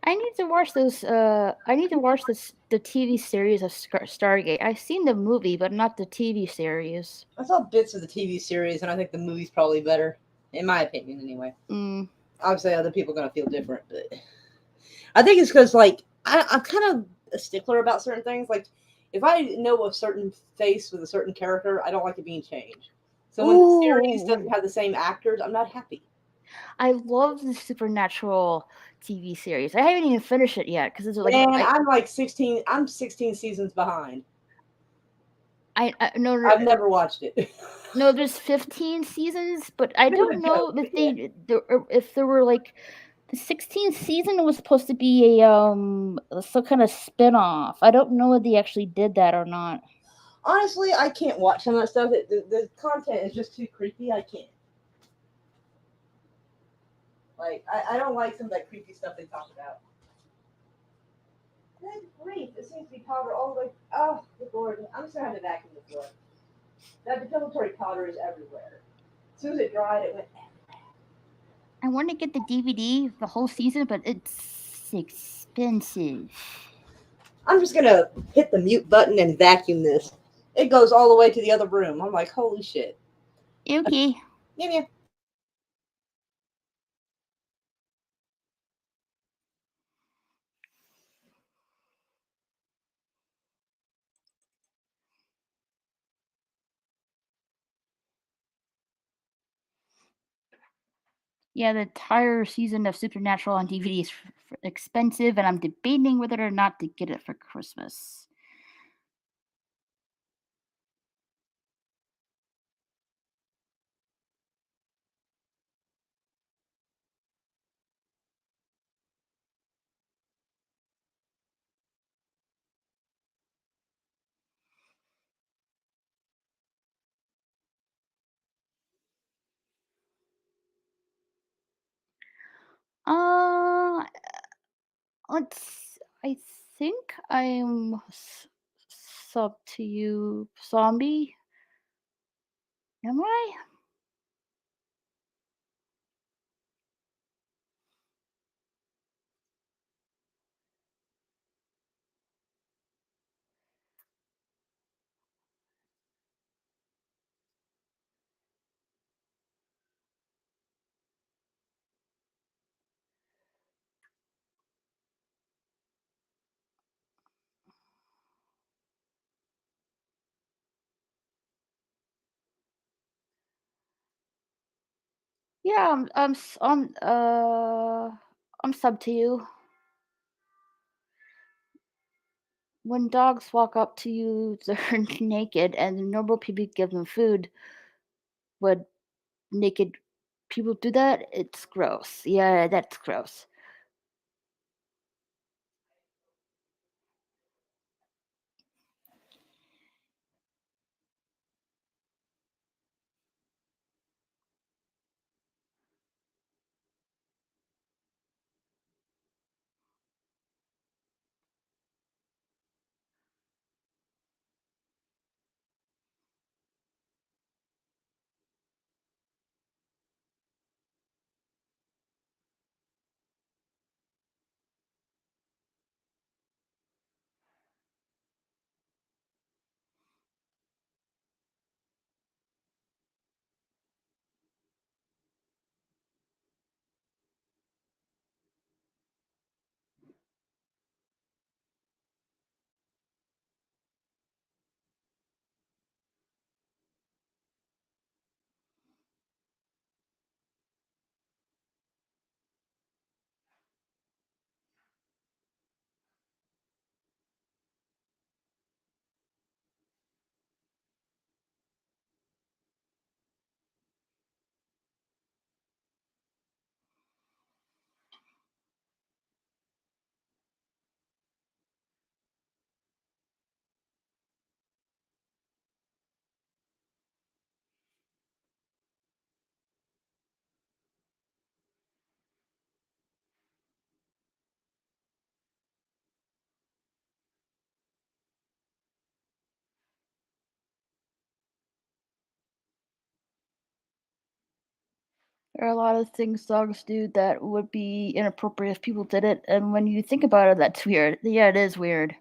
I need to watch those. I need to watch the TV series of Stargate. I've seen the movie, but not the TV series. I saw bits of the TV series, and I think the movie's probably better, in my opinion, anyway. Mm. Obviously, other people are gonna feel different, but I think it's because like I'm kind of a stickler about certain things. Like if I know a certain face with a certain character, I don't like it being changed. So when the series doesn't Ooh, have the same actors, I'm not happy. I love the Supernatural TV series. I haven't even finished it yet because it's like And I'm like 16. I'm 16 seasons behind. I no I've never watched it. no there's 15 seasons, but I Bit of a don't know joke, but if yeah. if there were like the 16th season was supposed to be a some kind of spin-off. I don't know if they actually did that or not. Honestly, I can't watch some of that stuff. The content is just too creepy. I can't. Like I don't like some of that creepy stuff they talk about. Good grief! It seems to be powder all the way. Oh, good lord! I'm just gonna have to vacuum the floor. That depilatory powder is everywhere. As soon as it dried, it went. I want to get the DVD the whole season, but it's expensive. I'm just gonna hit the mute button and vacuum this. It goes all the way to the other room. I'm like, holy shit. Okay. Yeah. Yeah, the entire season of Supernatural on DVD is expensive, and I'm debating whether or not to get it for Christmas. Uh, let's. I think I'm sub to you, zombie. Am I? Yeah, I'm sub to you. When dogs walk up to you, they're naked, and normal people give them food. Would naked people do that? It's gross. Yeah, that's gross. There are a lot of things dogs do that would be inappropriate if people did it, and when you think about it, that's weird. Yeah, it is weird.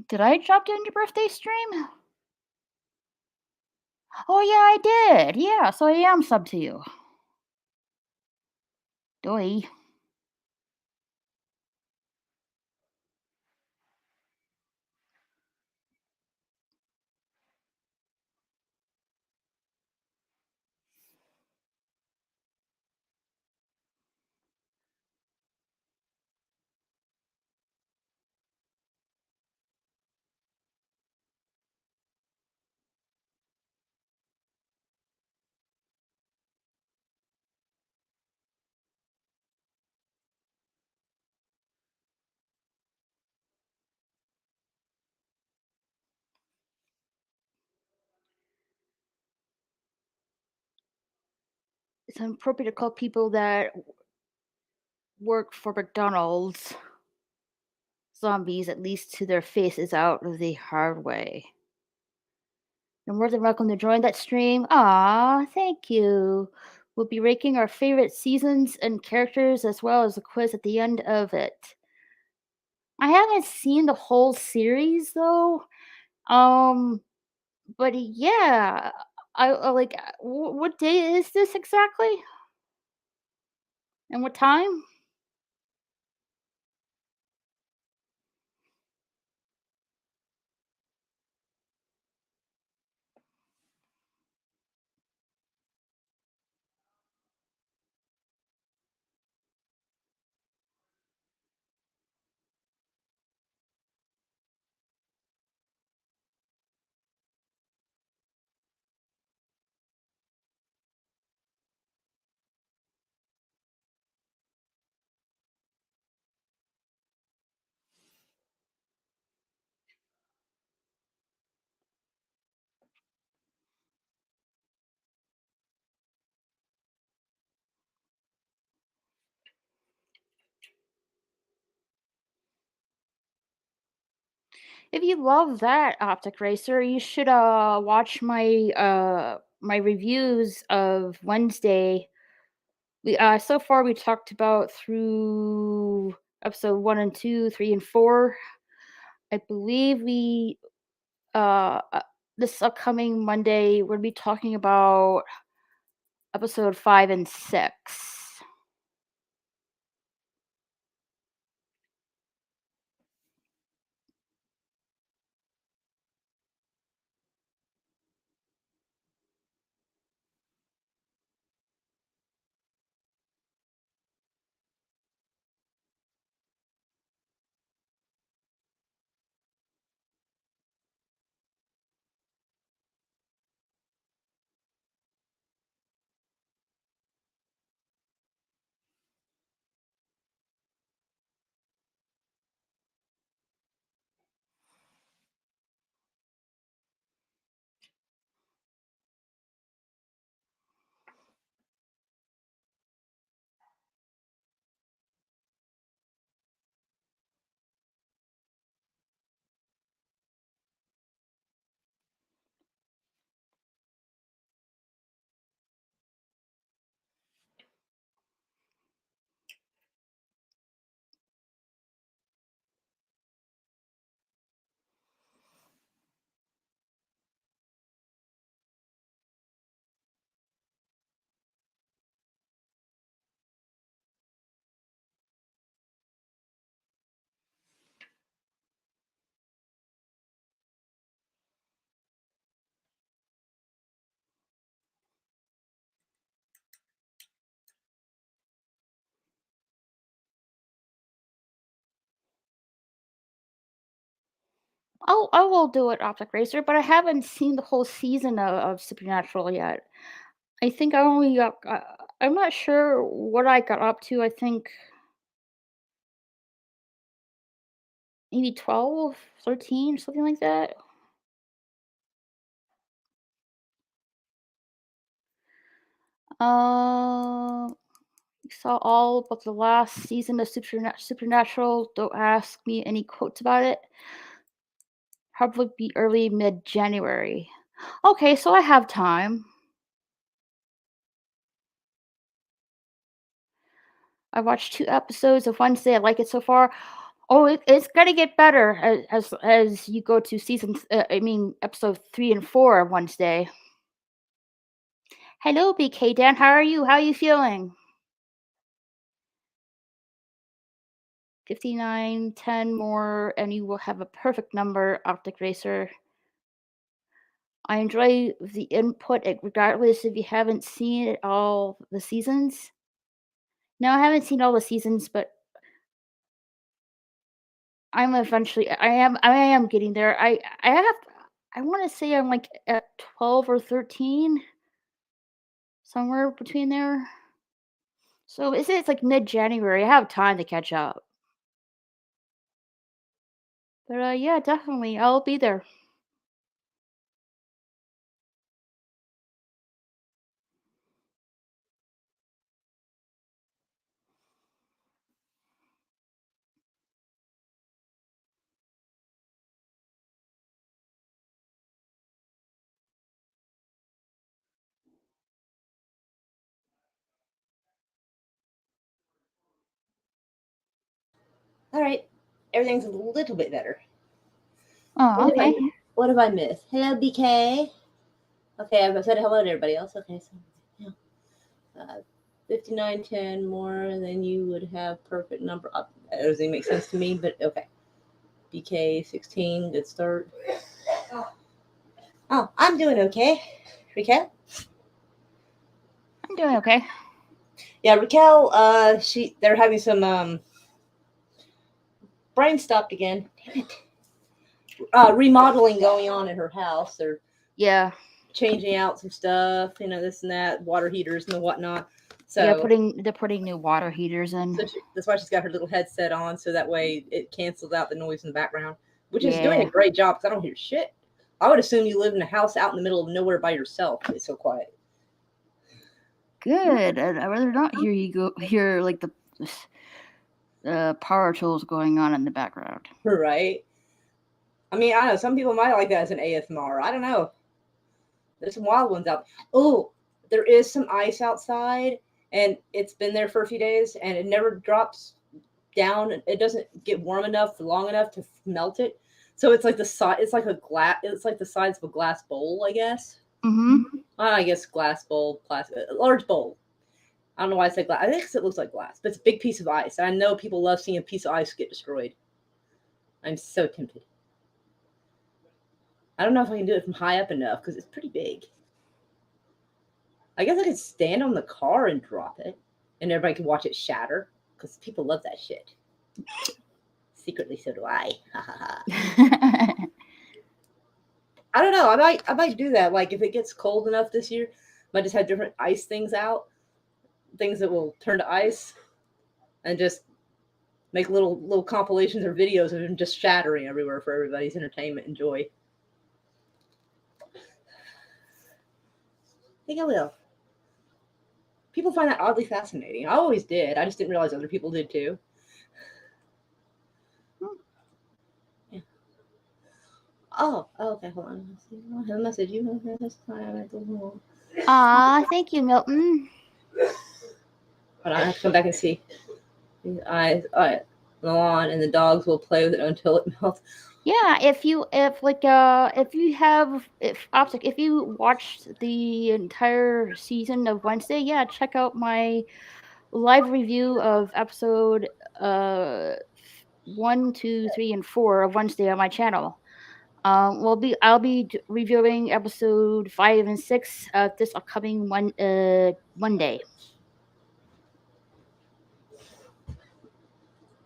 Did I drop in your birthday stream? Oh yeah, I did. Yeah, so I am sub to you. Doy. It's inappropriate to call people that work for McDonald's zombies, at least to their faces out the hard way. You're more than welcome to join that stream. Ah, thank you. We'll be ranking our favorite seasons and characters as well as a quiz at the end of it. I haven't seen the whole series though. Um, but yeah, I like. What day is this exactly? And what time? If you love that Optic Racer, you should watch my reviews of Wednesday. We so far we talked about through episode 1 and 2, 3 and 4. I believe we this upcoming Monday we're going to be talking about episode 5 and 6. Oh, I will do it, Optic Racer, but I haven't seen the whole season of Supernatural yet. I think I only got. I'm not sure what I got up to. I think maybe 12, 13, something like that. Uh, saw all but the last season of Supernatural. Don't ask me any quotes about it. Probably be early mid-January. Okay, so I have time. I watched 2 episodes of Wednesday. I like it so far. Oh, it's gonna get better as you go to episode 3 and 4 of Wednesday. Hello, BK Dan. How are you? How are you feeling? 59, 10 more, and you will have a perfect number, Optic Racer. I enjoy the input, regardless if you haven't seen all the seasons. No, I haven't seen all the seasons, but I am getting there. I want to say I'm like at 12 or 13, somewhere between there. So it's like mid-January. I have time to catch up. But yeah, definitely, I'll be there. All right, everything's a little bit better. Oh, okay. What have I missed? Hello, BK. Okay, I've said hello to everybody else. Okay, so yeah. 59, 10 more than you would have perfect number. That doesn't make sense to me, but okay. BK 16, good start. Oh, I'm doing okay. Raquel? I'm doing okay. Yeah, Raquel, they're having some brain stopped again. Damn it. Remodeling going on in her house. They're changing out some stuff, this and that, water heaters and whatnot. So they're putting new water heaters in. So that's why she's got her little headset on, so that way it cancels out the noise in the background, which is doing a great job because I don't hear shit. I would assume you live in a house out in the middle of nowhere by yourself. It's so quiet. Good. I'd rather not hear like the power tools going on in the background. Right. I mean, I don't know. Some people might like that as an ASMR. I don't know. There's some wild ones out. Oh, there is some ice outside, and it's been there for a few days, and it never drops down. It doesn't get warm enough for long enough to melt it. So it's like it's like a glass. It's like the size of a glass bowl, I guess. Mm-hmm. I guess glass bowl, plastic, a large bowl. I don't know why I said glass. I think because it looks like glass, but it's a big piece of ice. I know people love seeing a piece of ice get destroyed. I'm so tempted. I don't know if I can do it from high up enough because it's pretty big. I guess I could stand on the car and drop it, and everybody could watch it shatter because people love that shit. Secretly, so do I. I don't know. I might do that. Like if it gets cold enough this year, I might just have different ice things out, things that will turn to ice, and just make little compilations or videos of them just shattering everywhere for everybody's entertainment and joy. I think I will. People find that oddly fascinating. I always did. I just didn't realize other people did too. Yeah. Oh, okay. Hold on. I have a message. You have this time. Thank you, Milton. But I have to come back and see. Eyes, the lawn, and the dogs will play with it until it melts. Yeah, if you watched the entire season of Wednesday, yeah, check out my live review of episode 1, 2, 3, and 4 of Wednesday on my channel. I'll be reviewing episode 5 and 6 this upcoming Monday.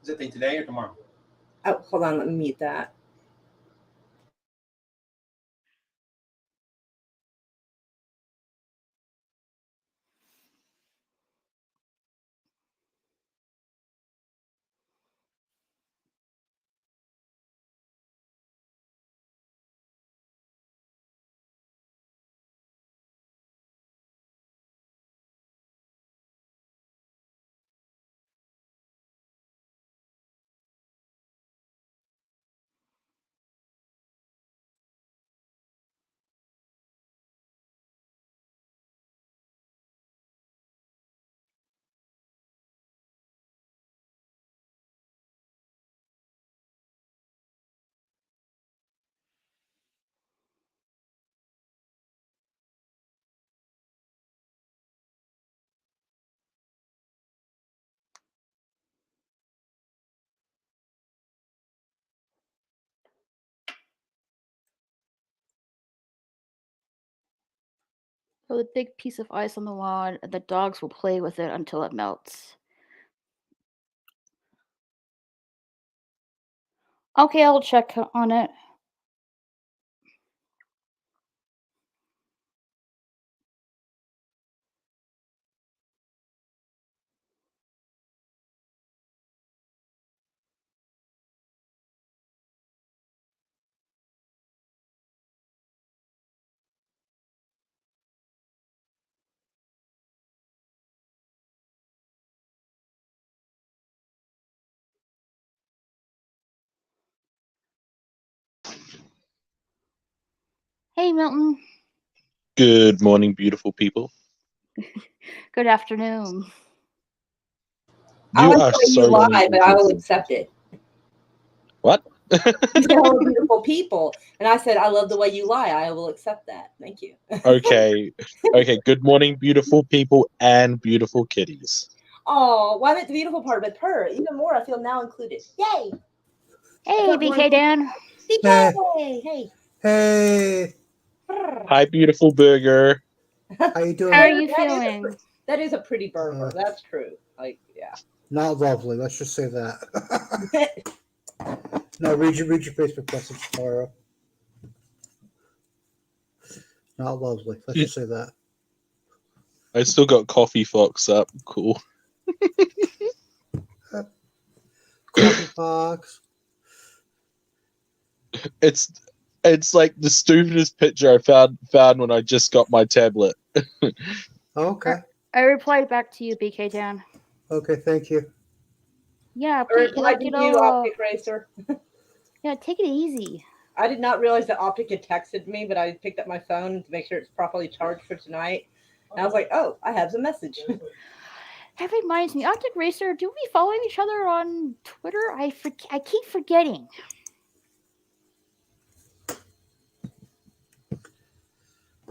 Is it today or tomorrow? Oh, hold on, let me mute that. Put a big piece of ice on the lawn, and the dogs will play with it until it melts. Okay, I'll check on it. Hey, Milton. Good morning, beautiful people. Good afternoon. I You like are the way you so lie, but I will beautiful. accept it. What? You said hello, beautiful people, and I said I love the way you lie. I will accept that. Thank you. Okay. Good morning, beautiful people and beautiful kitties. Oh, why not the beautiful part with her? Even more, I feel now included. Yay! Hey, felt more BK Dan. BK, hey. Hey, Hi, beautiful burger. how you doing? How are you That is feeling? That is a pretty burger. That's true. Like, yeah. Not lovely. Let's just say that. No, read your Facebook message tomorrow. Not lovely. Let's just say that. I still got Coffee Fox up. Cool. Coffee Fox. It's like the stupidest picture I found when I just got my tablet. Okay. I replied back to you, BK Dan. Okay. Thank you. Yeah, I please, replied to you, Optic Racer. yeah, take it easy. I did not realize that Optic had texted me, but I picked up my phone to make sure it's properly charged for tonight. And I was like, oh, I have the message. That reminds me, Optic Racer, do we follow each other on Twitter? I keep forgetting.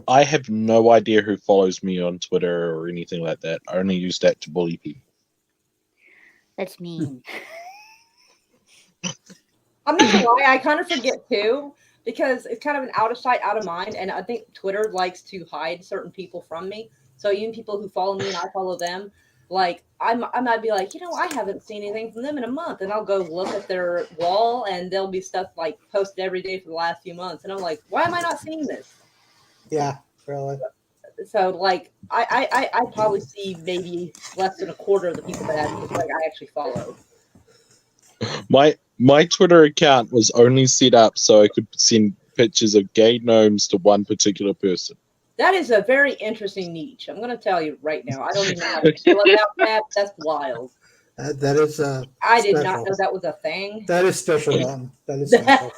I have no idea who follows me on Twitter or anything like that. I only use that to bully people. That's mean. I'm not gonna lie, I kind of forget too, because it's kind of an out of sight, out of mind, and I think Twitter likes to hide certain people from me. So even people who follow me and I follow them, like I might be like, I haven't seen anything from them in a month, and I'll go look at their wall, and there'll be stuff like posted every day for the last few months, and I'm like, why am I not seeing this? Yeah, really. So like I probably see maybe less than a quarter of the people that I actually follow. My Twitter account was only set up so I could send pictures of gay gnomes to one particular person. That is a very interesting niche. I'm going to tell you right now. I don't even know how to feel about that. That's wild. That is I did special. not know that was a thing. That is special, Mom. That is special.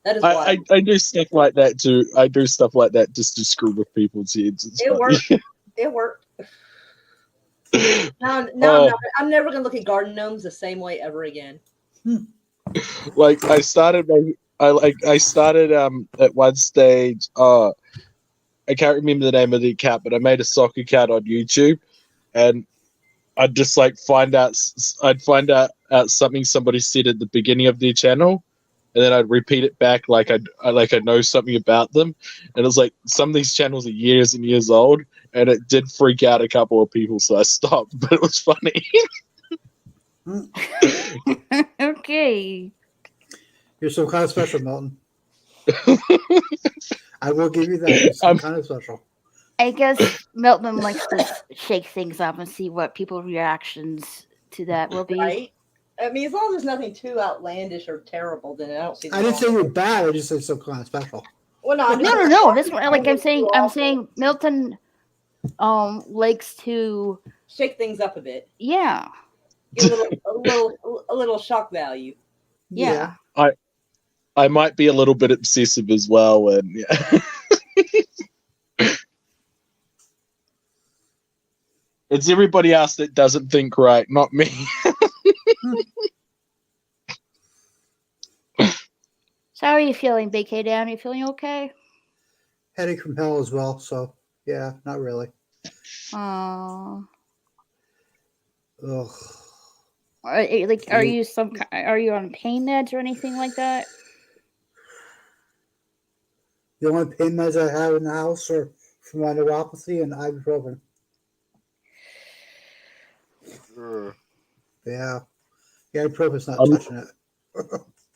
That is wild. I do stuff like that too. I do stuff like that just to screw with people's heads. It's It funny. worked. It worked. Now I'm never going to look at garden gnomes the same way ever again. Like I started at one stage. I can't remember the name of the account, but I made a soccer account on YouTube, and I'd just like find out something somebody said at the beginning of their channel, and then I'd repeat it back like I know something about them. And it was like some of these channels are years and years old, and it did freak out a couple of people, so I stopped. But it was funny. Okay. You're some kind of special, Milton. I will give you that. You're some kind of special. I guess Milton likes to shake things up and see what people's reactions to that will be. Right? I mean, as long as there's nothing too outlandish or terrible, then I don't see. I didn't say you were bad. I just said some kind of special. Well, no, No. This one, like I'm saying, Milton, likes to shake things up a bit. Yeah. Get a little shock value. Yeah. I might be a little bit obsessive as well, and yeah. It's everybody else that doesn't think right, not me. So how are you feeling, BK Dan? Are you feeling okay? Headache from hell as well. So yeah, not really. Oh. Ugh. Are you on pain meds or anything like that? The only pain meds I have in the house are for my neuropathy and ibuprofen. Yeah. Ibuprofen's not touching it.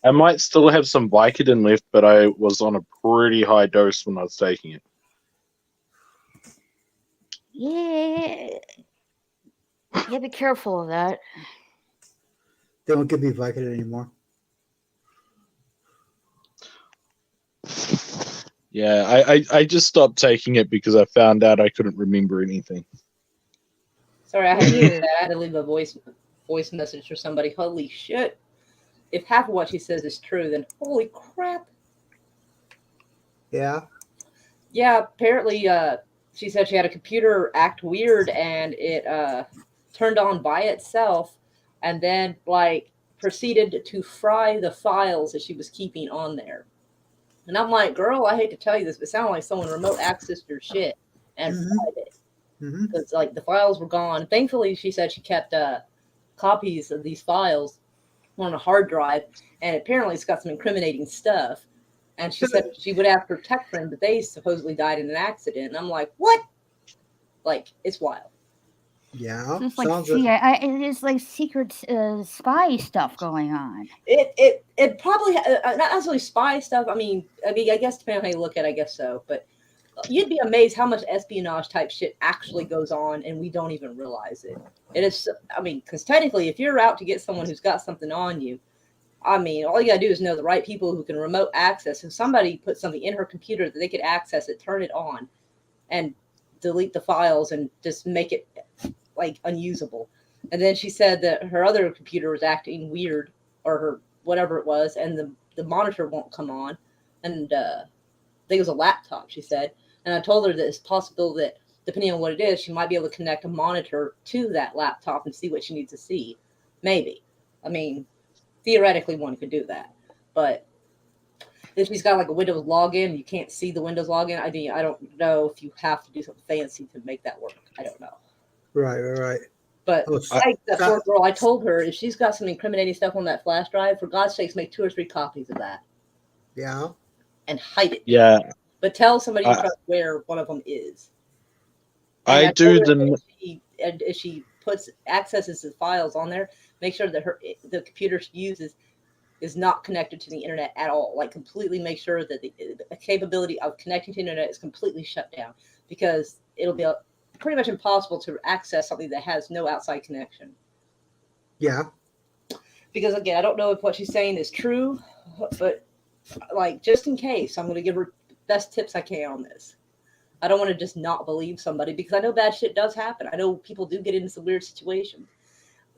I might still have some Vicodin left, but I was on a pretty high dose when I was taking it. Yeah. Yeah, be careful of that. They don't give me Vicodin anymore. Yeah, I just stopped taking it because I found out I couldn't remember anything. Sorry, I had to leave a voice message for somebody. Holy shit. If half of what she says is true, then holy crap. Yeah. Yeah, apparently she said she had a computer act weird and it turned on by itself and then like proceeded to fry the files that she was keeping on there. And I'm like, girl, I hate to tell you this, but it sounded like someone remote accessed your shit and fried it. Because like the files were gone. Thankfully, she said she kept copies of these files on a hard drive, and apparently it's got some incriminating stuff. And she said she would ask her tech friend, but they supposedly died in an accident. And I'm like, what? Like, it's wild. Yeah. It's like Sounds it is like secret spy stuff going on. It probably not necessarily spy stuff. I mean, I guess depending on how you look at it, I guess so. But you'd be amazed how much espionage type shit actually goes on, and we don't even realize it. It is, I mean, because technically, if you're out to get someone who's got something on you, I mean, all you gotta do is know the right people who can remote access. If somebody put something in her computer that they could access it, turn it on, and delete the files and just make it like unusable. And then she said that her other computer was acting weird, or her whatever it was, and the monitor won't come on. And I think it was a laptop, she said. And I told her that it's possible that depending on what it is, she might be able to connect a monitor to that laptop and see what she needs to see. Maybe. I mean, theoretically one could do that. But if she's got like a Windows login, you can't see the Windows login. I mean, I don't know if you have to do something fancy to make that work. I don't know. Right. But like that poor girl, I told her if she's got some incriminating stuff on that flash drive, for God's sakes, make 2 or 3 copies of that. Yeah. And hide it. Yeah. But tell somebody you trust where one of them is. And I do them. If she accesses the files on there, make sure that the computer she uses is not connected to the internet at all. Like completely make sure that the capability of connecting to the internet is completely shut down, because it'll be pretty much impossible to access something that has no outside connection. Yeah. Because again, I don't know if what she's saying is true, but like just in case, I'm going to give her the best tips I can on this. I don't want to just not believe somebody, because I know bad shit does happen. I know people do get into some weird situations.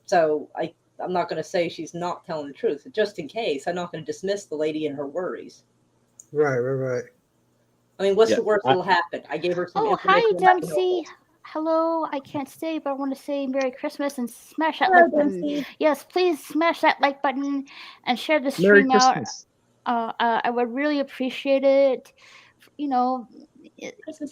So I'm not going to say she's not telling the truth. Just in case, I'm not going to dismiss the lady and her worries. Right. I mean, what's the worst that'll happen? I gave her some information. Hi, Dempsey. Hello, I can't stay, but I want to say Merry Christmas and smash that like button. Yes, please smash that like button and share the stream out. I would really appreciate it. You know,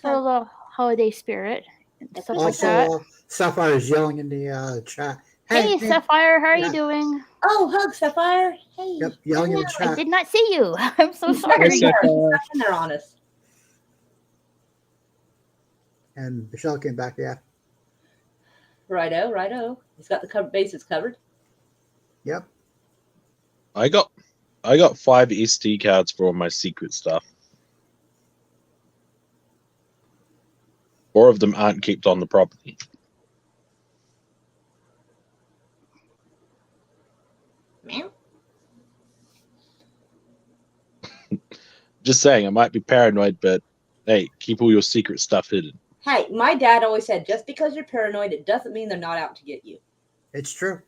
for the holiday spirit and stuff like that. Sapphire is yelling in the chat. Hey, Sapphire, how are you doing? Oh, hug, Sapphire. Hey. Yep, yelling in the chat. I did not see you. I'm so sorry. She's not in there on us. And Michelle came back, yeah. Righto. He's got the bases covered. Yep. I got 5 SD cards for all my secret stuff. 4 of them aren't kept on the property. Meow. Just saying, I might be paranoid, but hey, keep all your secret stuff hidden. Hey, my dad always said, just because you're paranoid, it doesn't mean they're not out to get you. It's true.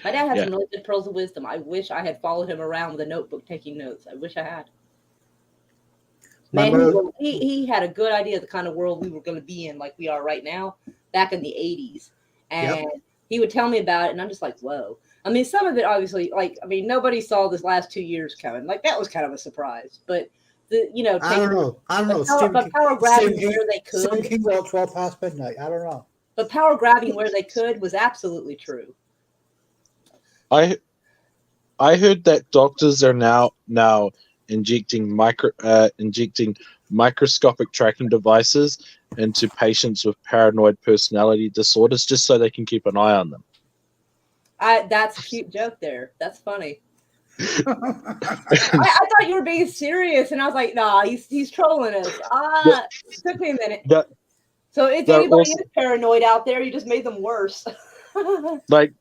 My dad had some really good pearls of wisdom. I wish I had followed him around with a notebook taking notes. I wish I had. Man, he had a good idea of the kind of world we were going to be in, like we are right now, back in the 80s. And he would tell me about it, and I'm just like, whoa. I mean, some of it, obviously, like, I mean, nobody saw this last 2 years coming. Like, that was kind of a surprise. But, I don't know. But power grabbing where they could. Stephen King wrote 12 past midnight. I don't know. But power grabbing where they could was absolutely true. I heard that doctors are now injecting microscopic tracking devices into patients with paranoid personality disorders, just so they can keep an eye on them. That's a cute joke there. That's funny. I thought you were being serious, and I was like, nah, he's trolling us. It took me a minute. So if anybody is paranoid out there, you just made them worse. like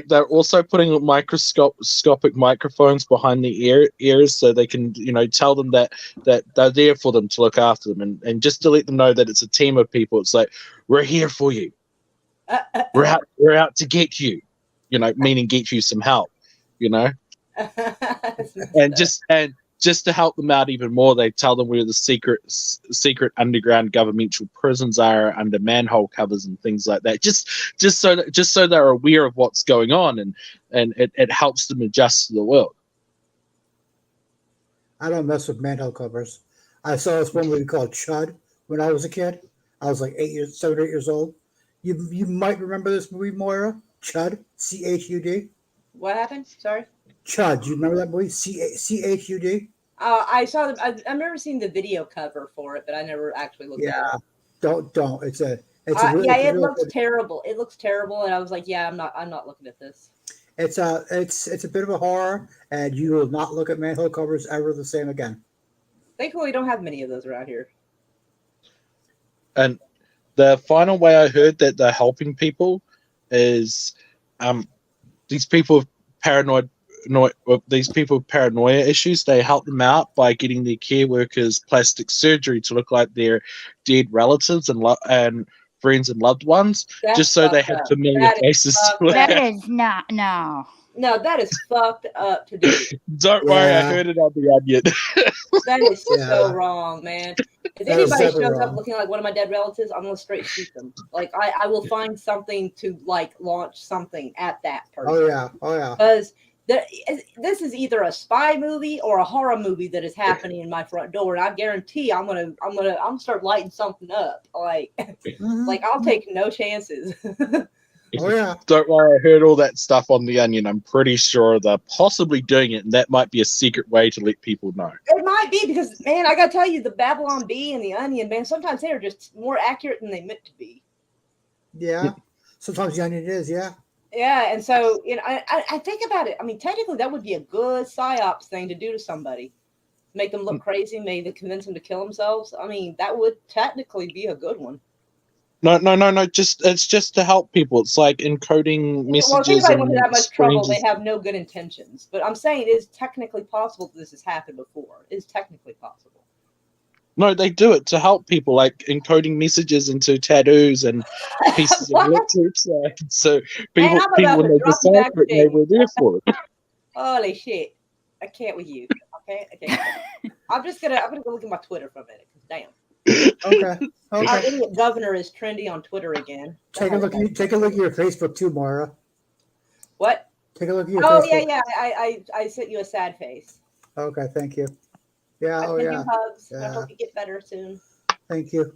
they're also putting microscopic microphones behind the ears so they can, tell them that they're there for them to look after them, and just to let them know that it's a team of people. It's like, we're here for you. We're out to get you, meaning get you some help, and just to help them out even more, they tell them where the secret underground governmental prisons are under manhole covers and things like that. Just so they're aware of what's going on, and it helps them adjust to the world. I don't mess with manhole covers. I saw this one movie called Chud when I was a kid. I was like 7 or 8 years old. You might remember this movie, Moira. Chud, C-H-U-D. What happened? Sorry. Chud, do you remember that movie? C-H-U-D. I saw I remember seeing the video cover for it, but I never actually looked at it. Don't. It's a it looks terrible. It looks terrible, and I was like, yeah, I'm not looking at this. It's a bit of a horror, and you will not look at manhole covers ever the same again. Thankfully, we don't have many of those around here. And the final way I heard that they're helping people is these people with paranoia issues. They help them out by getting their care workers plastic surgery to look like their dead relatives and friends and loved ones, just so they have familiar faces. That is not No, that is fucked up to do. Don't worry, I heard it on the Onion. That is so wrong, man. If anybody shows up looking like one of my dead relatives, I'm gonna straight shoot them. Like I will find something to launch something at that person. Oh yeah. Because this is either a spy movie or a horror movie that is happening in my front door, and I guarantee I'm gonna start lighting something up. Like I'll take no chances. Oh yeah. Don't worry, I heard all that stuff on the Onion. I'm pretty sure they're possibly doing it, and that might be a secret way to let people know. It might be, because man, I gotta tell you, the Babylon Bee and the Onion, man, sometimes they are just more accurate than they meant to be. Yeah. Sometimes the Onion is, yeah. Yeah, and so I think about it. I mean, technically, that would be a good psyops thing to do to somebody, make them look crazy, maybe convince them to kill themselves. I mean, that would technically be a good one. No. It's just to help people. It's like encoding messages. Well, if anybody went to that much trouble, they have no good intentions. But I'm saying it is technically possible that this has happened before. It is technically possible. No, they do it to help people, like encoding messages into tattoos and pieces of electric. So people when they decide it, they were there for it. Holy shit! I can't with you. Okay. I'm gonna go look at my Twitter for a minute. Damn. Okay. Our idiot governor is trendy on Twitter again. Take a look at your Facebook too, Moira. What? Take a look at your Facebook. Yeah. I sent you a sad face. Okay, thank you. Yeah, I send you hugs. Yeah. I hope you get better soon. Thank you.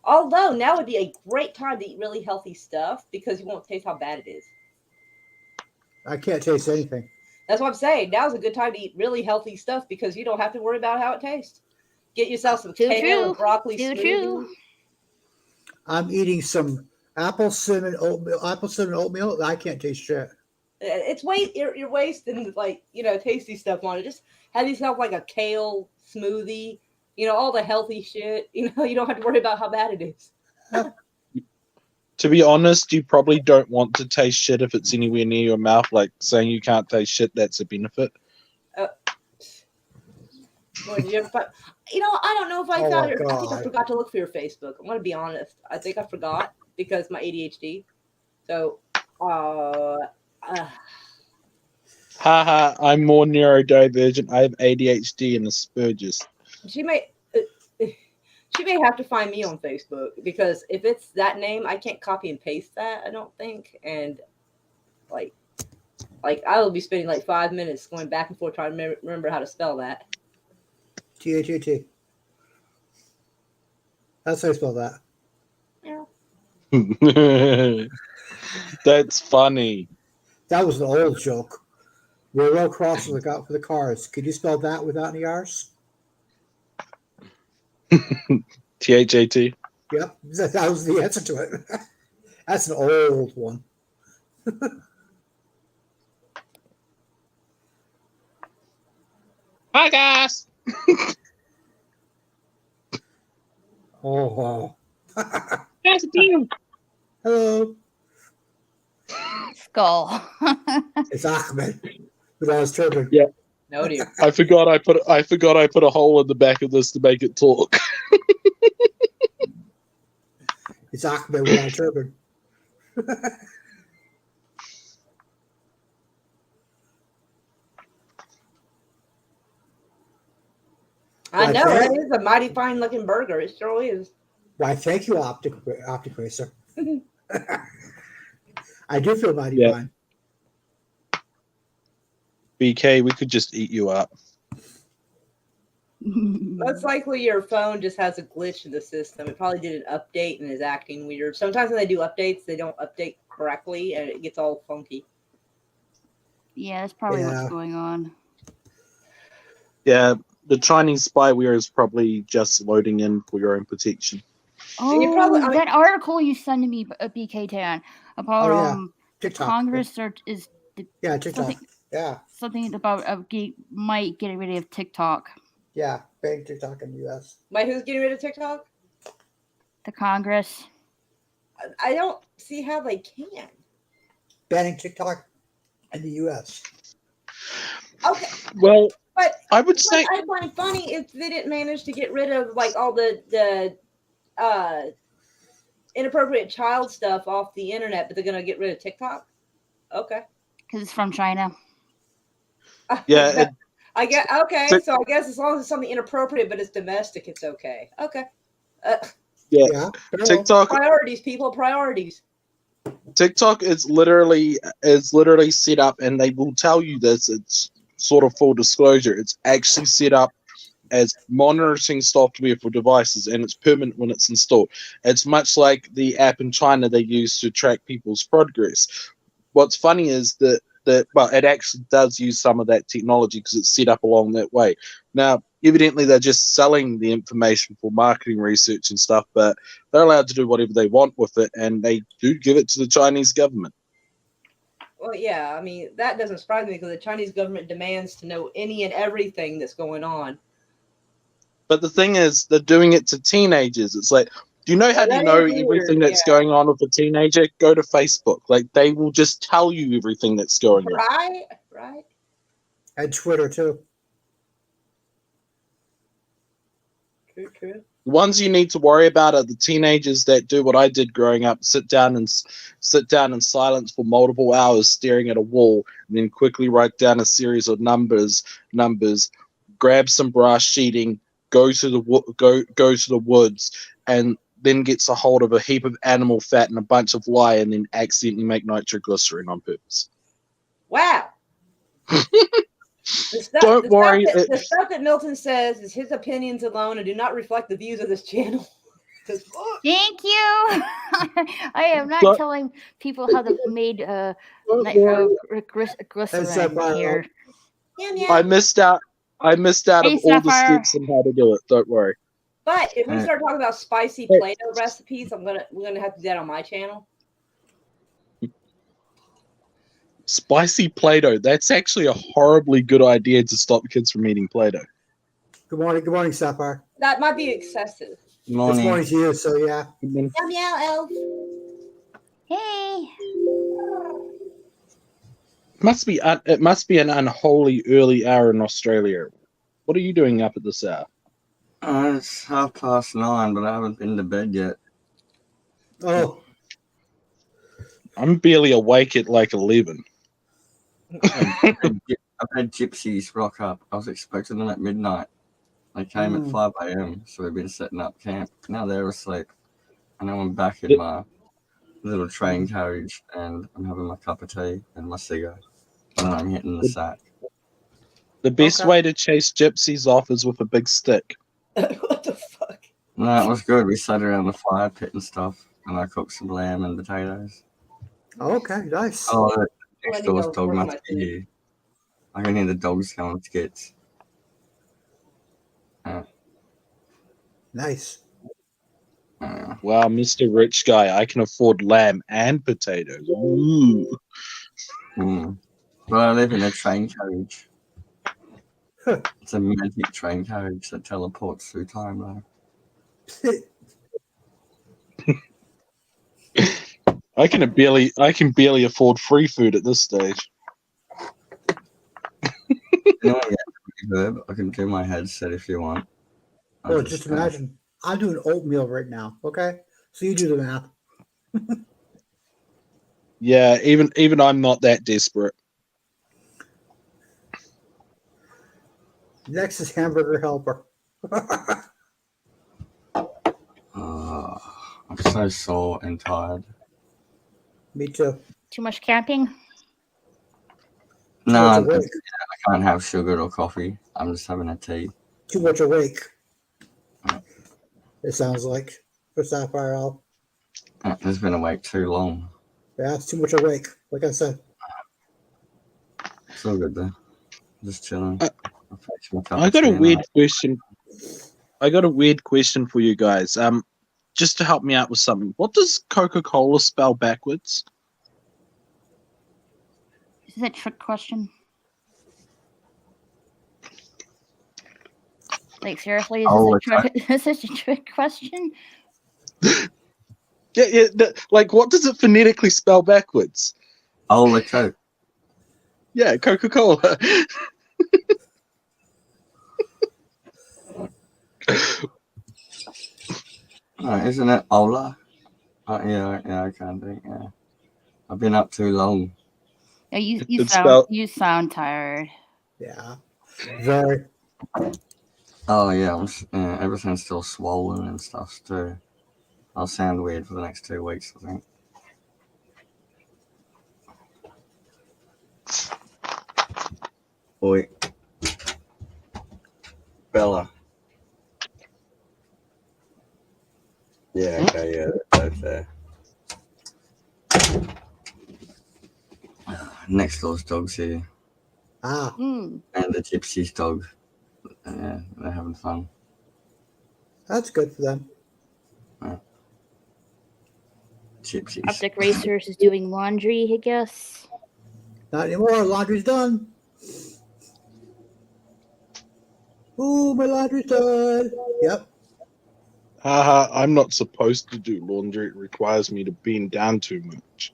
Although now would be a great time to eat really healthy stuff because you won't taste how bad it is. I can't taste anything. That's what I'm saying. Now's a good time to eat really healthy stuff because you don't have to worry about how it tastes. Get yourself some kale and broccoli smoothie. I'm eating some apple cinnamon oatmeal. I can't taste shit. It's you're wasting tasty stuff on it. Just have yourself like a kale smoothie. All the healthy shit. You don't have to worry about how bad it is. To be honest, you probably don't want to taste shit if it's anywhere near your mouth. Like saying you can't taste shit, that's a benefit. Did you ever find, I don't know if I thought it. I think I forgot to look for your Facebook. I'm going to be honest. I think I forgot because my ADHD. So, Haha, I'm more neurodivergent. I have ADHD and Asperger's. She may have to find me on Facebook because if it's that name, I can't copy and paste that, I don't think. And like I will be spending like 5 minutes going back and forth trying to remember how to spell that. T-H-A-T. That's how I spell that. Yeah. That's funny. That was an old joke. Railroad crossing look out for the cars. Could you spell that without any R's? THAT. Yep, that was the answer to it. That's an old one. Hi guys. Oh, wow. How's it been? Hello, Skull. it's Ahmed without his turban. Yeah. No, dear. I forgot I put a hole in the back of this to make it talk. It's Ahmed without a turban. I know, Okay. that is a mighty fine looking burger. It sure is. Why, thank you, Optic Racer. I do feel mighty Yeah. fine. BK, we could just eat you up. Most likely your phone just has a glitch in the system. It probably did an update and is acting weird. Sometimes when they do updates, they don't update correctly and it gets all funky. Yeah, that's probably Yeah. what's going on. Yeah, the Chinese spyware is probably just loading in for your own protection. Oh, You probably- I mean- that article you sent to me, BK Tan, about Oh, yeah. the TikTok. Congress is Yeah, TikTok. something Yeah, something about might get rid of TikTok. yeah. Big TikTok in the U.S. Wait, who's getting rid of TikTok? The Congress. I don't see how they can. Banning TikTok in the U.S. Okay, Well, but I would what say I find funny is they didn't manage to get rid of like all the inappropriate child stuff off the internet, but they're gonna get rid of TikTok. Okay. Because it's from China. yeah, I get okay. Tik- So I guess as long as it's something inappropriate, but it's domestic, it's okay. Okay. Yeah. TikTok Priorities, people. Priorities. TikTok is literally set up, and they will tell you this. It's sort of full disclosure. It's actually set up as monitoring software for devices, and it's permanent when it's installed. It's much like the app in China they use to track people's progress. What's funny is that well, it actually does use some of that technology because it's set up along that way. Now, evidently, they're just selling the information for marketing research and stuff, but they're allowed to do whatever they want with it, and they do give it to the Chinese government. Well, yeah. I mean, that doesn't surprise me because the Chinese government demands to know any and everything that's going on. But the thing is, they're doing it to teenagers. It's like, do you know how to That know is weird, everything that's yeah. going on with a teenager? Go to Facebook. Like, they will just tell you everything that's going on. Right. Right. And Twitter, too. True. True. The ones you need to worry about are the teenagers that do what I did growing up: sit down in silence for multiple hours, staring at a wall, and then quickly write down a series of numbers. Grab some brass sheeting, go to the woods, and then gets a hold of a heap of animal fat and a bunch of lye, and then accidentally make nitroglycerin on purpose. Wow. Don't worry, The stuff that Milton says is his opinions alone and do not reflect the views of this channel. Thank you. I am not Don't- telling people how they made Don't worry. nitroglycerin here. I missed out. Hey, of all the Sapphire. steps on how to do it. Don't worry. But if we start talking about spicy Play-Doh recipes, we're gonna have to do that on my channel. Spicy Play-Doh. That's actually a horribly good idea to stop kids from eating Play-Doh. Good morning, Sapphire. That might be excessive. It's morning to you, so yeah. Meow meow elf. Hey. It must be an unholy early hour in Australia. What are you doing up at this hour? It's 9:30, but I haven't been to bed yet. Oh, I'm barely awake at like 11. I've had gypsies rock up. I was expecting them at midnight. They came at 5 a.m., so we've been setting up camp. Now they're asleep. And now I'm back in my little train carriage, and I'm having my cup of tea and my cigar. And I'm hitting the sack. The best way to chase gypsies off is with a big stick. What the fuck? No, it was good. We sat around the fire pit and stuff, and I cooked some lamb and potatoes. okay, nice. Oh, next Letting door's go dog for must my be here. I can hear the dogs going skits. Nice. Wow, Mr. Rich Guy, I can afford lamb and potatoes. Ooh. Well, I live in a train carriage. Huh. It's a magic train carriage that teleports through time, though. I can barely afford free food at this stage. You know what, Herb? I can do my headset if you want. Well, just imagine. I'm doing oatmeal right now. Okay, so you do the math. Yeah, even I'm not that desperate. Next is hamburger helper. I'm so sore and tired. Me too. Too much camping? Too No, much I awake. can't have sugar or coffee. I'm just having a tea. Too much awake. It sounds like for Sapphire Owl. It's been awake too long. Yeah, it's too much awake. Like I said. It's all good though. Just chilling. I got a weird question. I got a weird question for you guys. Just to help me out with something. What does Coca-Cola spell backwards? Is that a trick question? Like, seriously, is this a trick question? Yeah. Like, what does it phonetically spell backwards? Oh, the Coke. Yeah, Coca-Cola. Isn't it Ola? Yeah, I can think. Yeah, I've been up too long. Yeah, you It's sound tired. Yeah. Very. Oh yeah, everything's still swollen and stuff too. I'll sound weird for the next 2 weeks, I think. Oi, Bella. Yeah, okay, yeah, they're both there. Next door's dog's here. Ah. Mm. And the gypsy's dog. Yeah, they're having fun. That's good for them. Gypsies. Optic Racers is doing laundry, I guess. Not anymore. Laundry's done. Ooh, my laundry's done. Yep. Haha, I'm not supposed to do laundry. It requires me to bend down too much.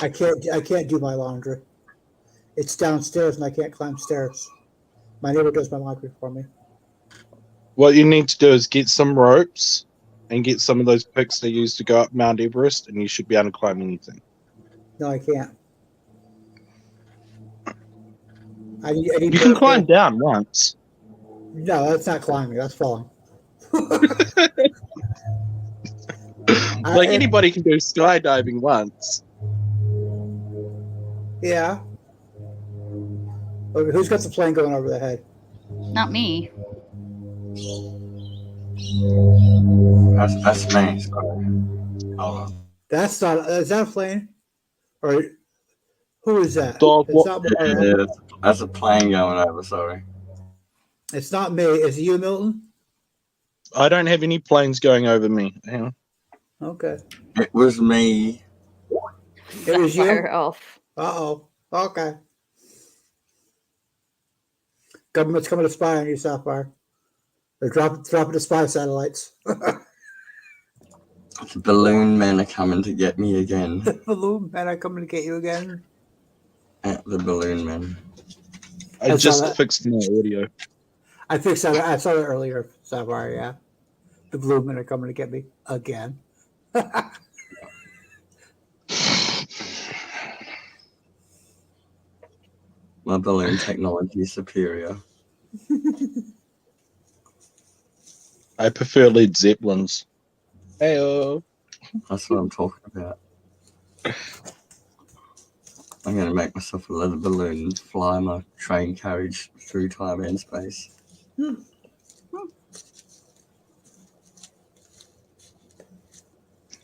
I can't do my laundry. It's downstairs and I can't climb stairs. My neighbor does my laundry for me. What you need to do is get some ropes and get some of those picks they use to go up Mount Everest, and you should be able to climb anything. No, I can't. I need You can climb down once. No, that's not climbing. That's falling. Like anybody can do skydiving once. Yeah. Okay, who's got the plane going over the head? Not me. That's me. Sorry. Hold on. That's not. Is that a plane? Or who is that? Dog, It's not. Yeah, that's a plane going over. Sorry. It's not me. Is it you, Milton? I don't have any planes going over me. Hang on. Okay. It was me. It was you? Sapphire Elf. Uh-oh. Okay. Government's coming to spy on you, Sapphire. They're dropping the spy satellites. The balloon men are coming to get me again. The balloon men are coming to get you again. The balloon men. I just fixed my audio. I fixed that. I saw that earlier, Sapphire, yeah. The balloon men are coming to get me again. My balloon technology is superior. I prefer Led Zeppelins. Heyo. That's what I'm talking about. I'm going to make myself a leather balloon and fly my train carriage through time and space.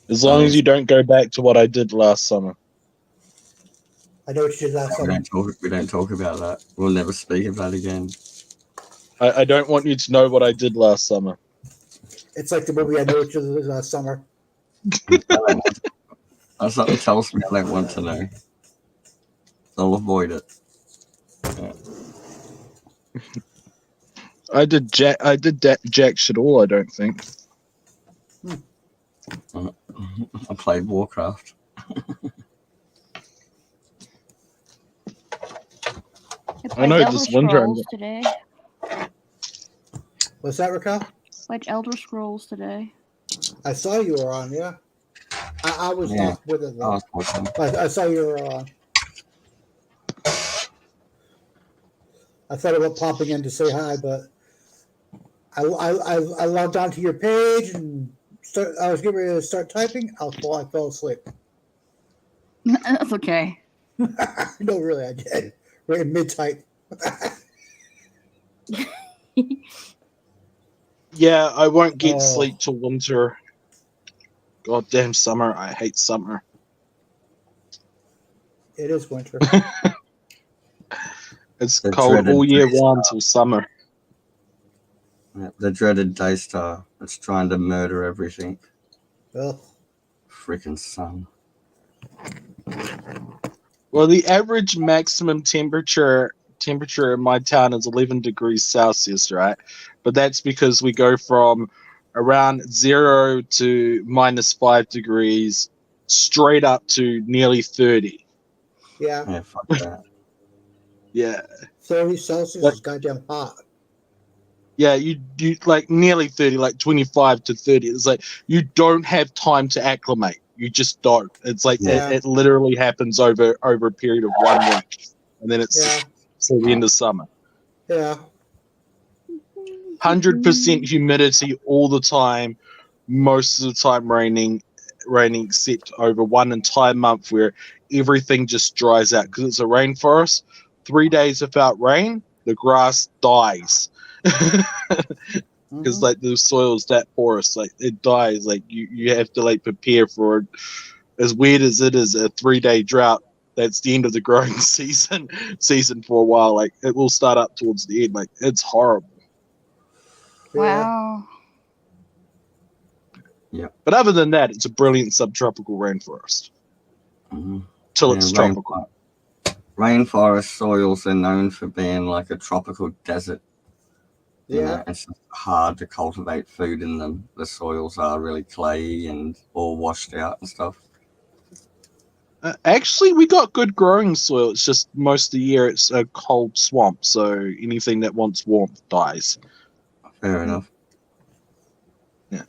As long as you don't go back to what I did last summer. I know what you did last We summer. don't talk about that. We'll never speak about it again. I don't want you to know what I did last summer. It's like the movie I know what you did last summer. That's something tells me I don't want to know. I'll avoid it. Yeah. I did jack shit all. I don't think. I played Warcraft. I know played this Elder winter I'm Scrolls today. What's that, Raquel? Played Elder Scrolls today. I saw you were on, yeah. I was Yeah. not with it I though. was watching. I saw you were on. I thought about popping in to say hi, but I logged onto your page and I was getting ready to start typing. I fell asleep. That's okay. No, really, I did. Right in mid-type. Yeah, I won't get Oh. sleep till winter. Goddamn summer! I hate summer. It is winter. It's The cold dreaded all year day round till summer. Yeah, the dreaded Daystar. It's trying to murder everything. Ugh. Freaking sun. Well, the average maximum temperature in my town is 11 degrees Celsius, right? But that's because we go from around 0 to -5 degrees straight up to nearly 30. Yeah. Yeah, fuck that. Yeah. 30 Celsius What? is goddamn hot. Yeah, you like nearly 30, like 25 to 30. It's like you don't have time to acclimate. You just don't. It's like Yeah. it literally happens over a period of 1 week, and then it's Yeah. till the end of summer. Yeah. 100% humidity all the time, most of the time raining except over one entire month where everything just dries out because it's a rainforest. 3 days without rain, the grass dies. Because like the soil is that porous, like it dies. Like you have to like prepare for it. As weird as it is, a 3-day drought. That's the end of the growing season for a while. Like it will start up towards the end. Like it's horrible. Wow. But other than that, it's a brilliant subtropical rainforest. Till it's tropical. Rainforest soils are known for being like a tropical desert. You know, it's hard to cultivate food in them. The soils are really clayey and all washed out and stuff. Actually, we got good growing soil. It's just most of the year it's a cold swamp, so anything that wants warmth dies. Fair enough. Yeah.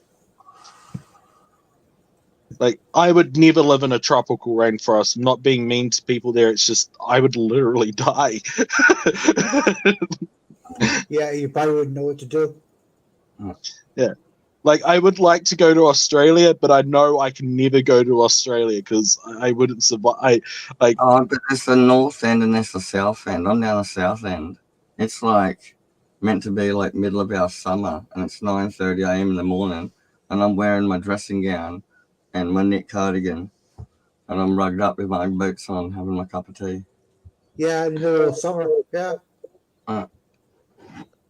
Like, I would never live in a tropical rainforest. I'm not being mean to people there. It's just, I would literally die. Yeah, you probably wouldn't know what to do. Yeah. Like, I would like to go to Australia, but I know I can never go to Australia because I wouldn't survive. But there's the north end and there's the south end. I'm down the south end. It's like meant to be like middle of our summer, and it's 9:30 a.m. in the morning, and I'm wearing my dressing gown and my knit cardigan, and I'm rugged up with my boots on, having my cup of tea. Yeah, in the middle of summer. Yeah.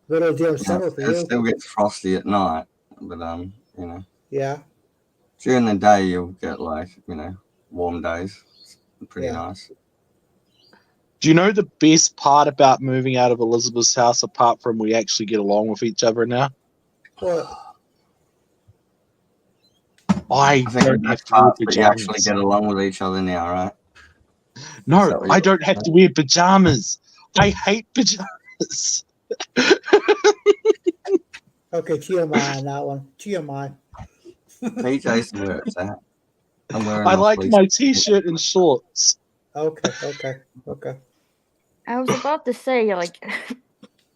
Middle of damn summer for you. It still gets frosty at night, but you know. Yeah. During the day, you'll get like, you know, warm days. It's pretty nice. Do you know the best part about moving out of Elizabeth's house, apart from we actually get along with each other now? What? I don't have to wear pajamas. You actually pajamas. get along with each other now, right? No, I don't have to wear pajamas. I hate pajamas. Okay, TMI on that one. TMI. PJ's where it's at. I like my t-shirt and shorts. Okay. I was about to say, like,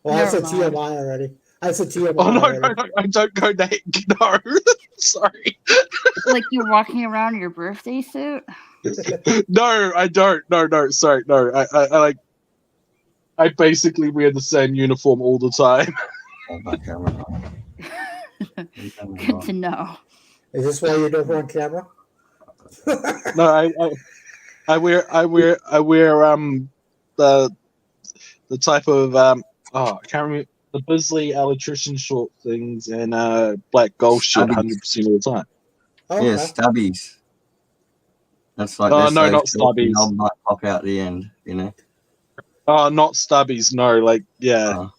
Well, I said never mind. TMI already. I said TMI Oh, no, already. I don't go that. No, sorry. Like you're walking around in your birthday suit. No, I don't. No, sorry. No, I basically wear the same uniform all the time. Good to know. Is this why you're never on camera? No, I wear the type of I can't remember the Bisley electrician short things and black golf shit Stubbies. 100% of the time. Okay. Yeah, stubbies. That's like Oh, they're no, so not short, the stubbies. knob might pop out the end, you know. Oh, not stubbies. No, like Oh,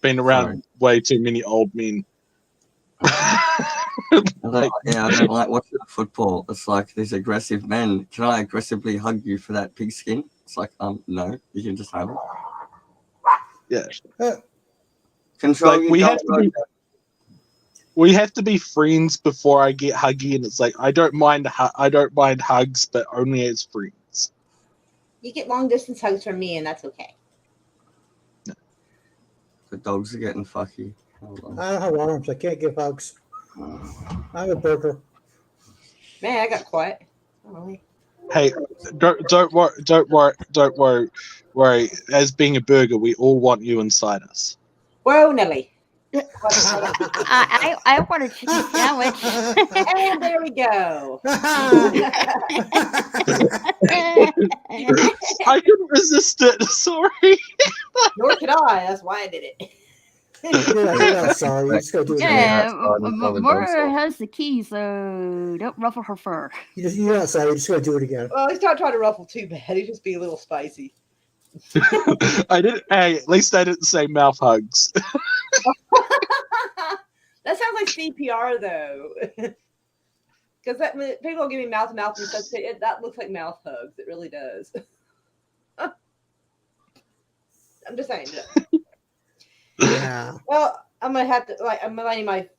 been around sorry. way too many old men. Like, I don't like watching football. It's like these aggressive men. Can I aggressively hug you for that pigskin? It's like, no, you can just have it. yeah, Control like your we dog, have to be. We have to be friends before I get huggy, and it's like I don't mind hugs, but only as friends. You get long distance hugs from me, and that's okay. The dogs are getting fucky. Hold on. I don't have arms. I can't give hugs. I'm a burger. Man, I got quiet. Oh, Hey, don't worry. As being a burger, we all want you inside us. whoa, Nelly. I want a chicken sandwich. And there we go. I couldn't resist it. Sorry. Nor could I. That's why I did it. You're not sorry. You just gotta do it. Yeah, Outside, probably Mora dogs. has the key, so don't ruffle her fur. You're not sorry. You just gotta do it again. Well, he's not trying to ruffle too bad. He's just being a little spicy. I didn't. Hey, at least I didn't say mouth hugs. That sounds like CPR though, because that people give me mouth to mouth and stuff. That looks like mouth hugs. It really does. I'm just saying. Yeah. Well, I'm gonna have to I'm letting my.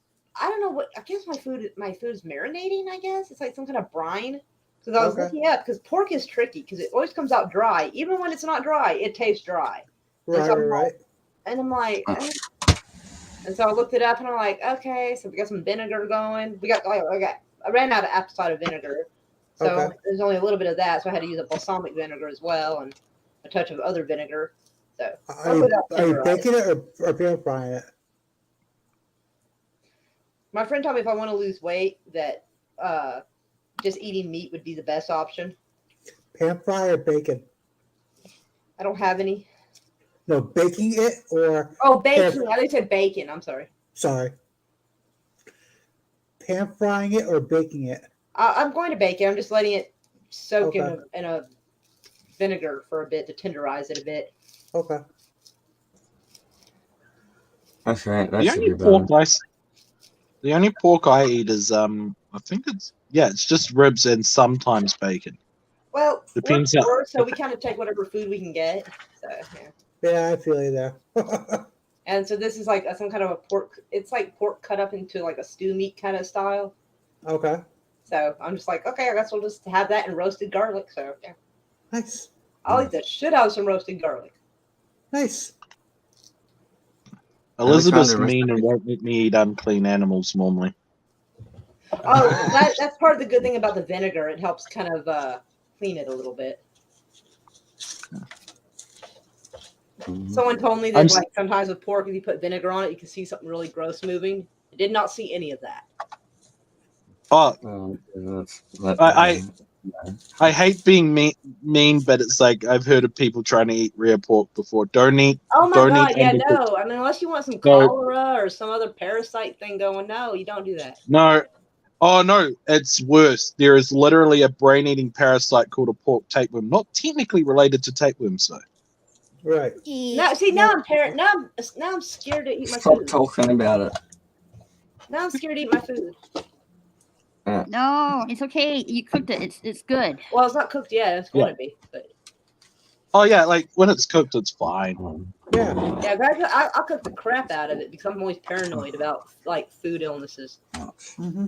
I don't know what. I guess my food's marinating. I guess it's like some kind of brine. Because I was looking up because pork is tricky because it always comes out dry. Even when it's not dry, it tastes dry. Right. And I'm like, and so I looked it up and I'm like, okay, so we got some vinegar going. I ran out of apple cider vinegar, so there's only a little bit of that. So I had to use a balsamic vinegar as well and a touch of other vinegar. So Are you baking it or pan frying it? My friend told me if I want to lose weight, that just eating meat would be the best option. Pan fry or bacon? I don't have any. No, baking it or baking. I said bacon. I'm sorry. Sorry. Pan frying it or baking it? I'm going to bake it. I'm just letting it soak in a vinegar for a bit to tenderize it a bit. Okay. That's right. The only pork I eat is I think it's just ribs and sometimes bacon. Well, depends. So we kind of take whatever food we can get. So yeah. Yeah, I feel you there. And so this is like some kind of a pork. It's like pork cut up into like a stew meat kind of style. Okay. So I'm just like, okay, I guess we'll just have that and roasted garlic. So yeah. Nice. I'll eat the shit out of some roasted garlic. Nice. Elizabeth's mean and won't let me eat unclean animals normally. Oh, that's part of the good thing about the vinegar. It helps kind of clean it a little bit. Someone told me that like sometimes with pork, if you put vinegar on it, you can see something really gross moving. I did not see any of that. I hate being mean, but it's like I've heard of people trying to eat rear pork before. Don't eat. Oh my god! Yeah, no. I mean, unless you want some cholera or some other parasite thing going, no, you don't do that. No. Oh no, it's worse. There is literally a brain-eating parasite called a pork tapeworm, not technically related to tapeworms though. Right. Now, see, now I'm scared to eat my food. Stop talking about it. Now I'm scared to eat my food. No, it's okay. You cooked it. It's good. Well, it's not cooked yet. It's going to be. But... Oh yeah, like when it's cooked, it's fine. Yeah. Yeah, I'll cook the crap out of it because I'm always paranoid about like food illnesses. Mm-hmm.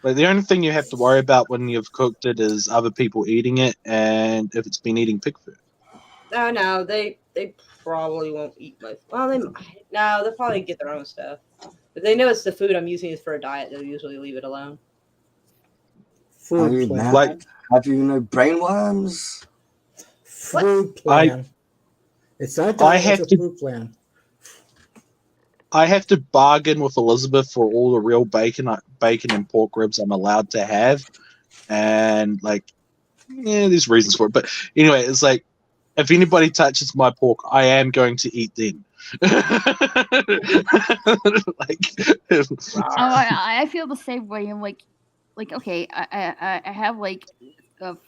But the only thing you have to worry about when you've cooked it is other people eating it, and if it's been eating pig food. Oh no, they probably won't eat my. Well, they'll probably get their own stuff. If they know it's the food I'm using is for a diet, they'll usually leave it alone. Food plan. Like, have you brainworms? Food plan. It's not diet, it's a food plan. I have to bargain with Elizabeth for all the real bacon and pork ribs I'm allowed to have, and like, yeah, there's reasons for it. But anyway, it's like, if anybody touches my pork, I am going to eat them. Like, I feel the same way. I'm like okay, I have like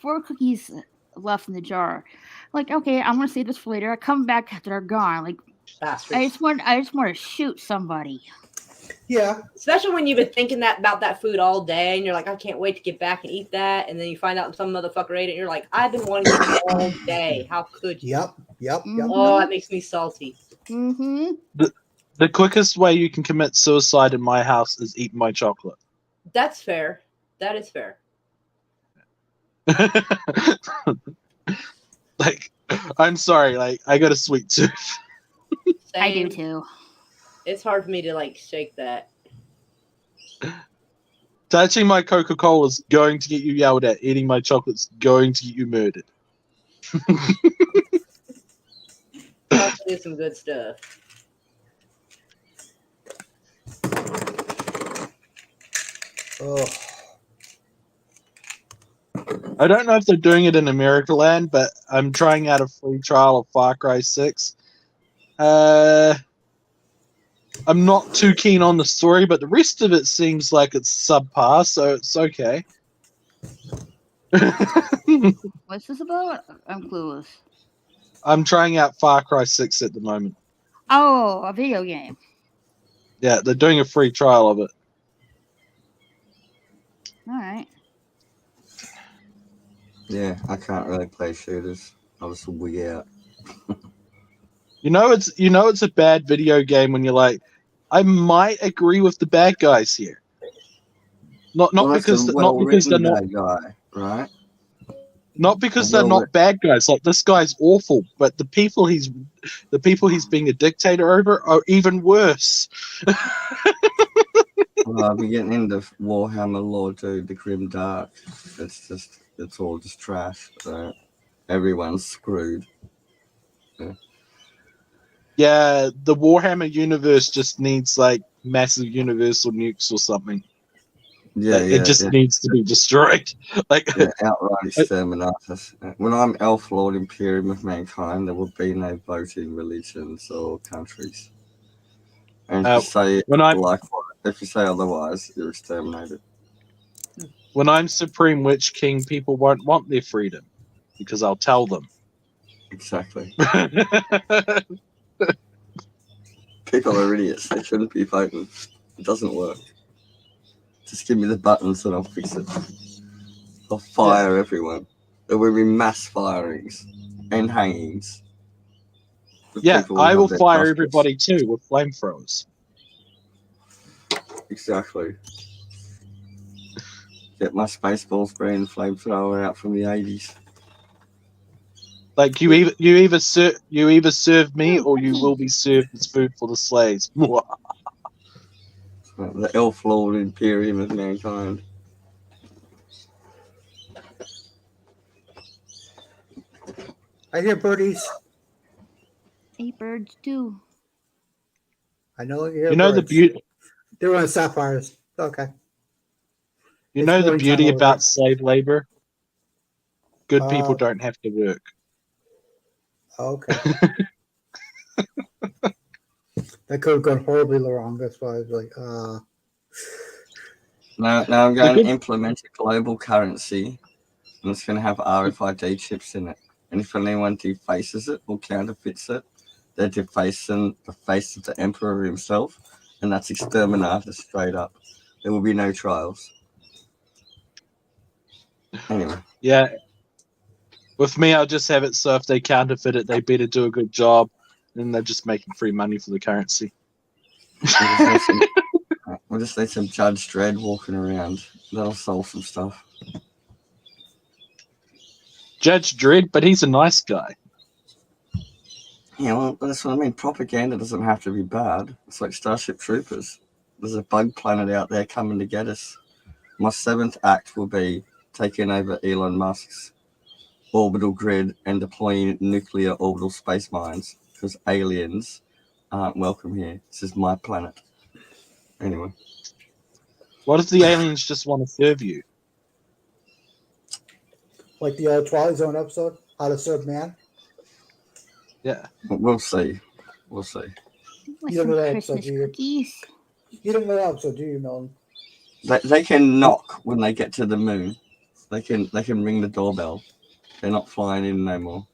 4 cookies left in the jar. Like, okay, I'm gonna save this for later. I come back after they're gone. Like, Bastards. I just want to shoot somebody. Yeah. Especially when you've been thinking about that food all day, and you're like, I can't wait to get back and eat that, and then you find out some motherfucker ate it, and you're like, I've been wanting to eat all day. How could you? Yep. Oh, that makes me salty. Mm-hmm. the quickest way you can commit suicide in my house is eat my chocolate. That's fair. That is fair. Like, I'm sorry, like, I got a sweet tooth. Same. I do too. It's hard for me to like shake that. Touching my Coca-Cola is going to get you yelled at. Eating my chocolate's going to get you murdered. Chocolate is some good stuff. Oh. I don't know if they're doing it in America Land, but I'm trying out a free trial of Far Cry 6. I'm not too keen on the story, but the rest of it seems like it's subpar, so it's okay. What's this about? I'm clueless. I'm trying out Far Cry 6 at the moment. Oh, a video game. Yeah, they're doing a free trial of it. All right. Yeah, I can't really play shooters. I was wig out. You know it's a bad video game when you're like, I might agree with the bad guys here. Not because they're not bad guy, right? Not because they're not bad guys. Like, this guy's awful, but the people he's being a dictator over are even worse. Well, I've been getting into Warhammer lore too, the Grim Dark. It's all just trash. So everyone's screwed. Yeah, the Warhammer universe just needs like massive universal nukes or something. Yeah, Like, it just needs to be destroyed. Like, outright exterminators. When I'm Elf Lord Imperium of Mankind, there will be no voting religions or countries. And if you say otherwise, you're exterminated. When I'm Supreme Witch King, people won't want their freedom because I'll tell them. Exactly. People are idiots. They shouldn't be voting. It doesn't work. Just give me the buttons and I'll fix it. I'll fire everyone. There will be mass firings and hangings. Yeah, I will fire everybody too with flamethrowers. Exactly. Get my Spaceballs brand flamethrower out from the 80s. Like, you either serve me or you will be served as food for the slaves. The Elf Lord Imperium of Mankind. I hear birdies. 8 birds do. I know you hear You know birds. the beauty. They're on sapphires. Okay. You It's know the morning beauty time over about there. slave labor. Good people don't have to work. Okay. That could have gone horribly wrong. That's why I was like, Now I'm going to implement a global currency, and it's going to have RFID chips in it. And if anyone defaces it or counterfeits it, they're defacing the face of the emperor himself, and that's exterminated straight up. There will be no trials. Anyway. Yeah. With me, I'll just have it so if they counterfeit it, they better do a good job, and they're just making free money for the currency. We'll just need some Judge Dredd walking around. That'll solve some stuff. Judge Dredd, but he's a nice guy. Yeah, well, that's what I mean. Propaganda doesn't have to be bad. It's like Starship Troopers. There's a bug planet out there coming to get us. My 7th act will be taking over Elon Musk's orbital grid and deploying nuclear orbital space mines because aliens aren't welcome here. This is my planet. Anyway. What if the aliens just want to serve you? Like the Twilight Zone episode, How to Serve Man. Yeah. We'll see. We'll see. With You don't some know that Christmas episode, do you? cookies. You don't know that episode, do you, Milton? They can knock when they get to the moon. They can ring the doorbell. They're not flying in no more.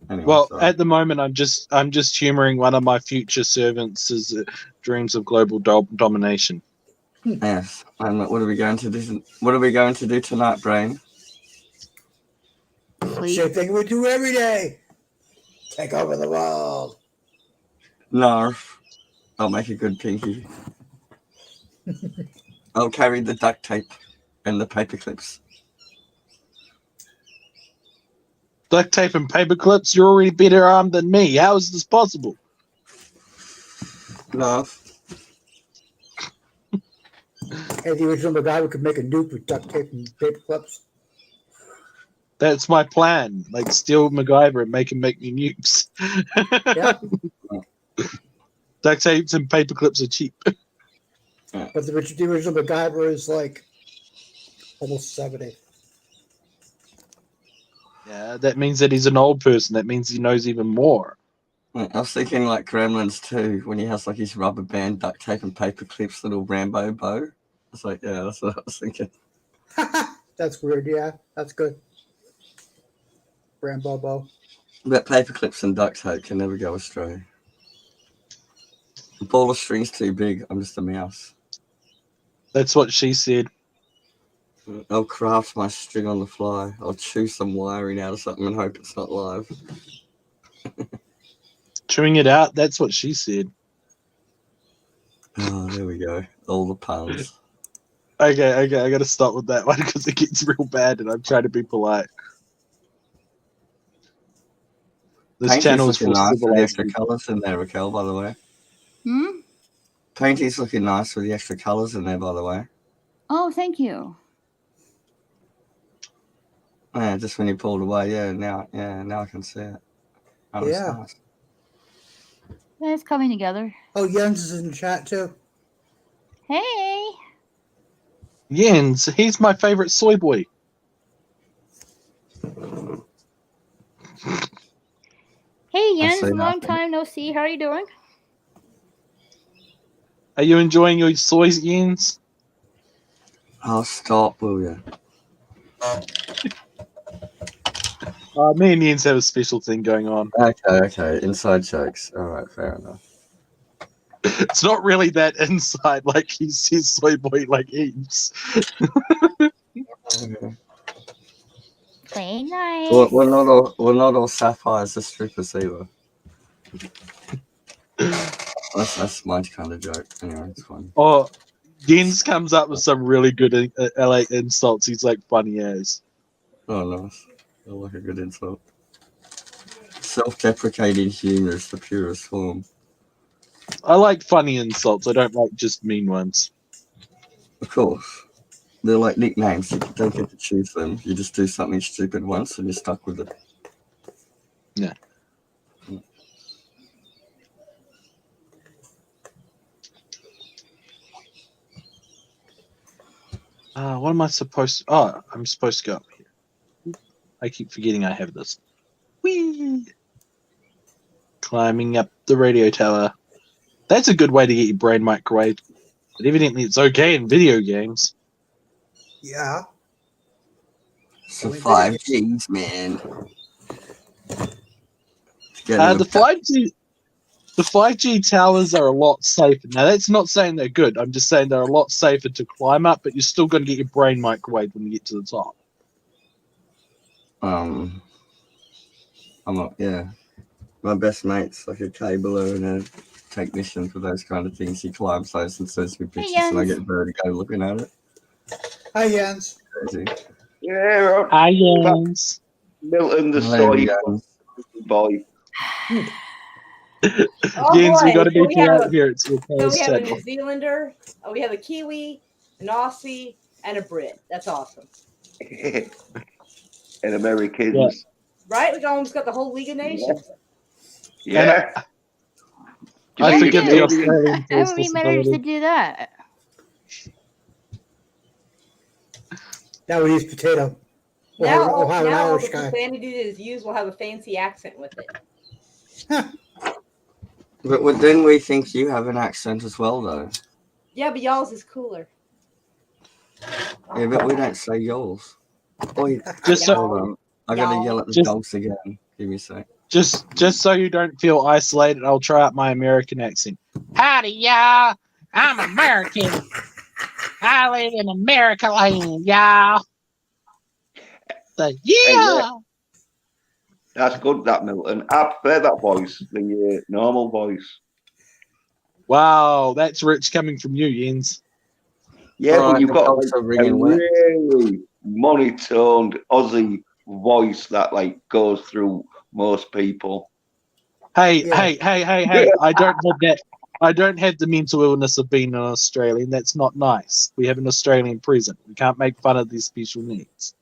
Anyway, Well, sorry. at the moment, I'm just humoring one of my future servants' dreams of global domination. Yes. And what are we going to do? What are we going to do tonight, Brain? Sleep. Same thing we do every day. Take over the world. Narf. I'll make a good pinky. I'll carry the duct tape and the paper clips. Duct tape and paper clips. You're already better armed than me. How is this possible? Narf. And the original MacGyver could make a nuke with duct tape and paper clips. That's my plan. Like steal MacGyver and make him make me nukes. Yeah. Duct tapes and paper clips are cheap. But the original MacGyver is like almost 70. Yeah, that means that he's an old person. That means he knows even more. I was thinking like Gremlins too, when he has like his rubber band, duct tape, and paper clips, little Rambo bow. It's like, yeah, that's what I was thinking. That's weird, yeah. That's good. Rambo bow. But paper clips and duct tape can never go astray. A ball of string's too big. I'm just a mouse. That's what she said. I'll craft my string on the fly. I'll chew some wiring out of something and hope it's not live. Chewing it out. That's what she said. Oh, there we go. All the puns. Okay. I got to stop with that one because it gets real bad, and I'm trying to be polite. This Painting's channel is looking for nice with the extra civilization. colours in there, Raquel, by the way. Hmm? Painting's looking nice with the extra colours in there, by the way. Oh, thank you. Yeah, just when you pulled away, now I can see it. Oh, it's Yeah. nice. Yeah, it's coming together. Oh, Jens is in the chat too. Hey. Jens, he's my favorite soy boy. Hey, I Jens, say long nothing. time no see. How are you doing? Are you enjoying your soys, Jens? Oh, stop, will you? Me and Jens have a special thing going on. Okay. Inside jokes. All right, fair enough. It's not really that inside, like he says soy boy like heaps. Okay. Play nice. Well, we're not all sapphires as strippers either. That's my kind of joke. Anyway, it's fun. Oh, Jens comes up with some really good LA insults. He's like funny as. Oh, nice. I like a good insult. Self-deprecating humor is the purest form. I like funny insults. I don't like just mean ones. Of course. They're like nicknames. You don't get to choose them. You just do something stupid once and you're stuck with it. Yeah. What am I supposed to... Oh, I'm supposed to go up here. I keep forgetting I have this. Whee! Climbing up the radio tower. That's a good way to get your brain microwaved. But evidently it's okay in video games. Yeah. So 5Gs, man. The 5G towers are a lot safer. Now, that's not saying they're good. I'm just saying they're a lot safer to climb up, but you're still going to get your brain microwaved when you get to the top. My best mate's like a cabler and a technician for those kind of things. He climbs those and sends me pictures, and I get vertigo looking at it. Hi, Jens. Crazy. Yeah, Hi, Jens. Milton the There we soy go. boy. Oh, Jens, we boy. got to So beat you out here. It's your So we have a channel. New Zealander, we have a Kiwi, an Aussie, and a Brit. That's awesome. And Americans. Yeah. Right? We almost got the whole League of Nations. Yeah. I Yeah, forget you the do. Australian How have we managed to possibility. do that? Now we use potato. We'll have an now all Irish the guy. profanity that is used will have a fancy accent with it. But then we think you have an accent as well, though. Yeah, but y'all's is cooler. Yeah, but we don't say yours. Oi, Just so, hold on. I gotta Y'all. yell at the Just- dogs again. Give me a sec. just so you don't feel isolated, I'll try out my American accent. Howdy, y'all. I'm American. I live in America land, y'all. yeah. That's good, that Milton. I prefer that voice, the normal voice. Wow, that's rich coming from you, Jens. Yeah, All but right, you've the got dogs like, are a ringing wet. really monotoned Aussie voice that like goes through most people. Hey, Yeah. hey! I don't have the mental illness of being an Australian. That's not nice. We have an Australian president. We can't make fun of these special needs.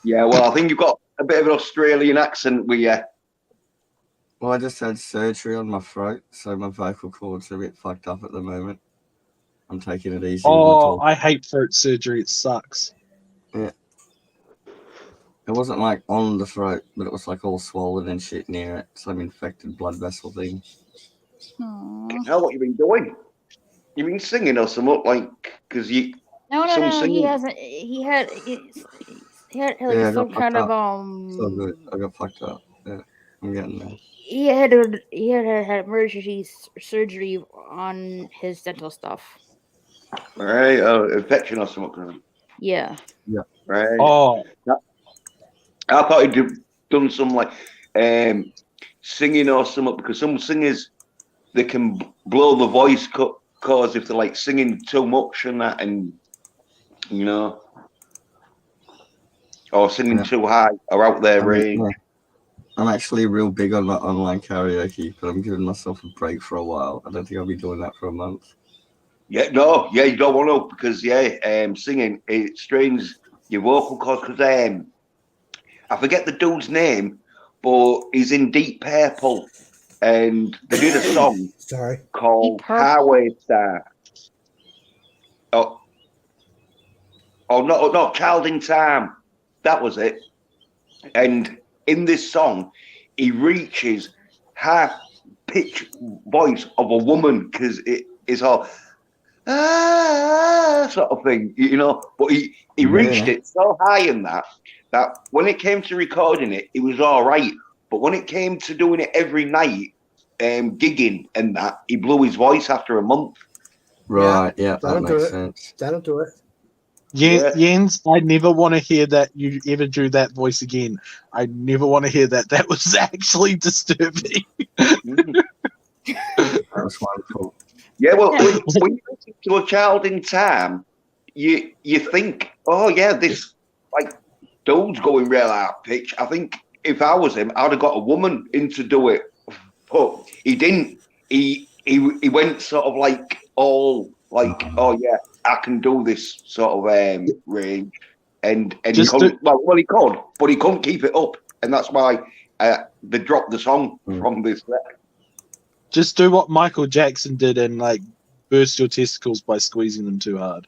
Yeah, well, I think you've got a bit of an Australian accent with you. Well, I just had surgery on my throat, so my vocal cords are a bit fucked up at the moment. I'm taking it easy with my Oh, talk. I hate throat surgery. It sucks. It wasn't like on the throat, but it was like all swollen and shit near it. Some infected blood vessel thing. Aw. How what you been doing? You been singing or something like? Because you No, some he singing. hasn't. He had like Yeah, I some got kind fucked of up. So good. I got fucked up. Yeah, I'm getting there. He had emergency surgery on his dental stuff. Right, infection or something. Yeah. Right. Oh, I thought he'd done some like singing or something because some singers they can blow the voice cause if they're like singing too much and that, and you know, or singing Yeah. too high or out their I mean, range. yeah. I'm actually real big on my online karaoke, but I'm giving myself a break for a while. I don't think I'll be doing that for a month. Yeah, no, yeah, you don't want to because singing it strains your vocal cords. Because I forget the dude's name, but he's in Deep Purple, and they did a song Sorry. called Purple? Highway Star. Oh, not Child in Time. That was it. And in this song, he reaches high pitch voice of a woman because it is all sort of thing, you know. But he reached it so high in that when it came to recording it, it was all right. But when it came to doing it every night, gigging and that, he blew his voice after a month. Right, yeah, that That'll do makes it. sense. That'll do it. Yeah. Jens, I never want to hear that you ever do that voice again. I never want to hear that. That was actually disturbing. Mm. That was wonderful. Yeah, well, when you listen to A Child in Time, you think, oh yeah, this like dude's going real high pitch. I think if I was him, I'd have got a woman in to do it, but he didn't. He went sort of like all like, oh yeah, I can do this sort of range, and he Just couldn't. Well, he could, but he couldn't keep it up, and that's why they dropped the song from this. Just do what Michael Jackson did and like burst your testicles by squeezing them too hard.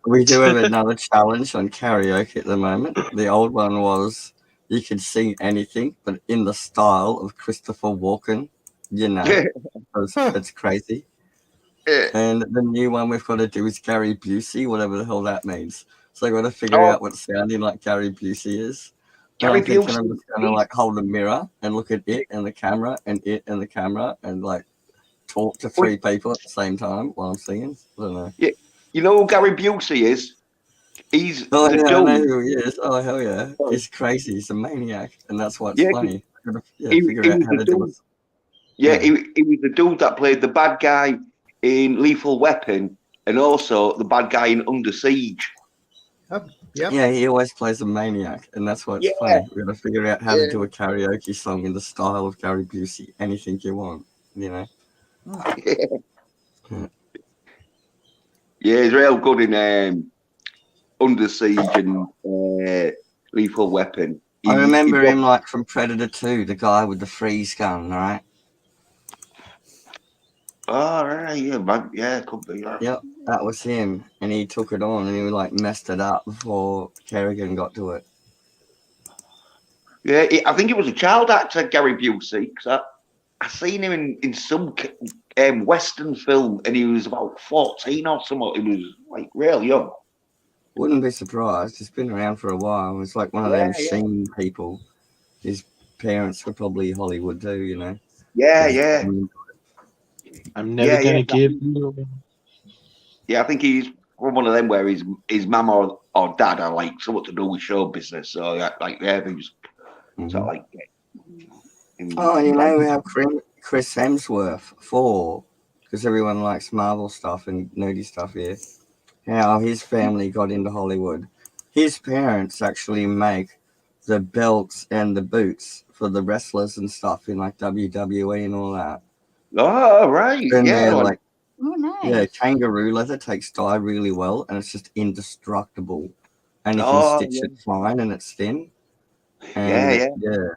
We do have another challenge on karaoke at the moment. The old one was you could sing anything, but in the style of Christopher Walken. You know, it's crazy. And the new one we've got to do is Gary Busey, whatever the hell that means. So I've got to figure out what sounding like Gary Busey is. Gary I'm thinking Busey. I'm just going to like hold a mirror and look at it and the camera and it and the camera and like talk to three people at the same time while I'm singing. I don't know. Yeah, you know who Gary Busey is? He's Oh the yeah, I dude. know who he is. Oh hell yeah, he's crazy. He's a maniac, and that's why it's funny. I gotta figure out how to do it. Yeah, he was the dude that played the bad guy in Lethal Weapon and also the bad guy in Under Siege. Yep. Yeah, he always plays a maniac, and that's why it's funny. We gotta figure out how to do a karaoke song in the style of Gary Busey. Anything you want, you know. Yeah, he's real good in Under Siege and Lethal Weapon. I remember him like from Predator 2, the guy with the freeze gun, right? Oh, right, yeah, man. Yeah, could be. Yeah. Yep, that was him, and he took it on, and he like messed it up before Kerrigan got to it. Yeah, I think it was a child actor, Gary Busey, because I seen him in some Western film, and he was about 14 or something. He was like real young. Wouldn't be surprised. It's been around for a while. It's like one of them Sheen people. His parents were probably Hollywood too, you know. Yeah, yeah. I'm never gonna give you. Yeah, I think he's one of them where his mum or dad are like something to do with show business. So like things sort of like. Oh, you know, we have Chris Hemsworth because everyone likes Marvel stuff and nerdy stuff here. How his family got into Hollywood. His parents actually make the belts and the boots for the wrestlers and stuff in like WWE and all that. Oh, right. And yeah. they're like, Oh, nice. yeah, kangaroo leather takes dye really well and it's just indestructible. And you can Oh, stitch yeah. it fine and it's thin. Yeah. Yeah.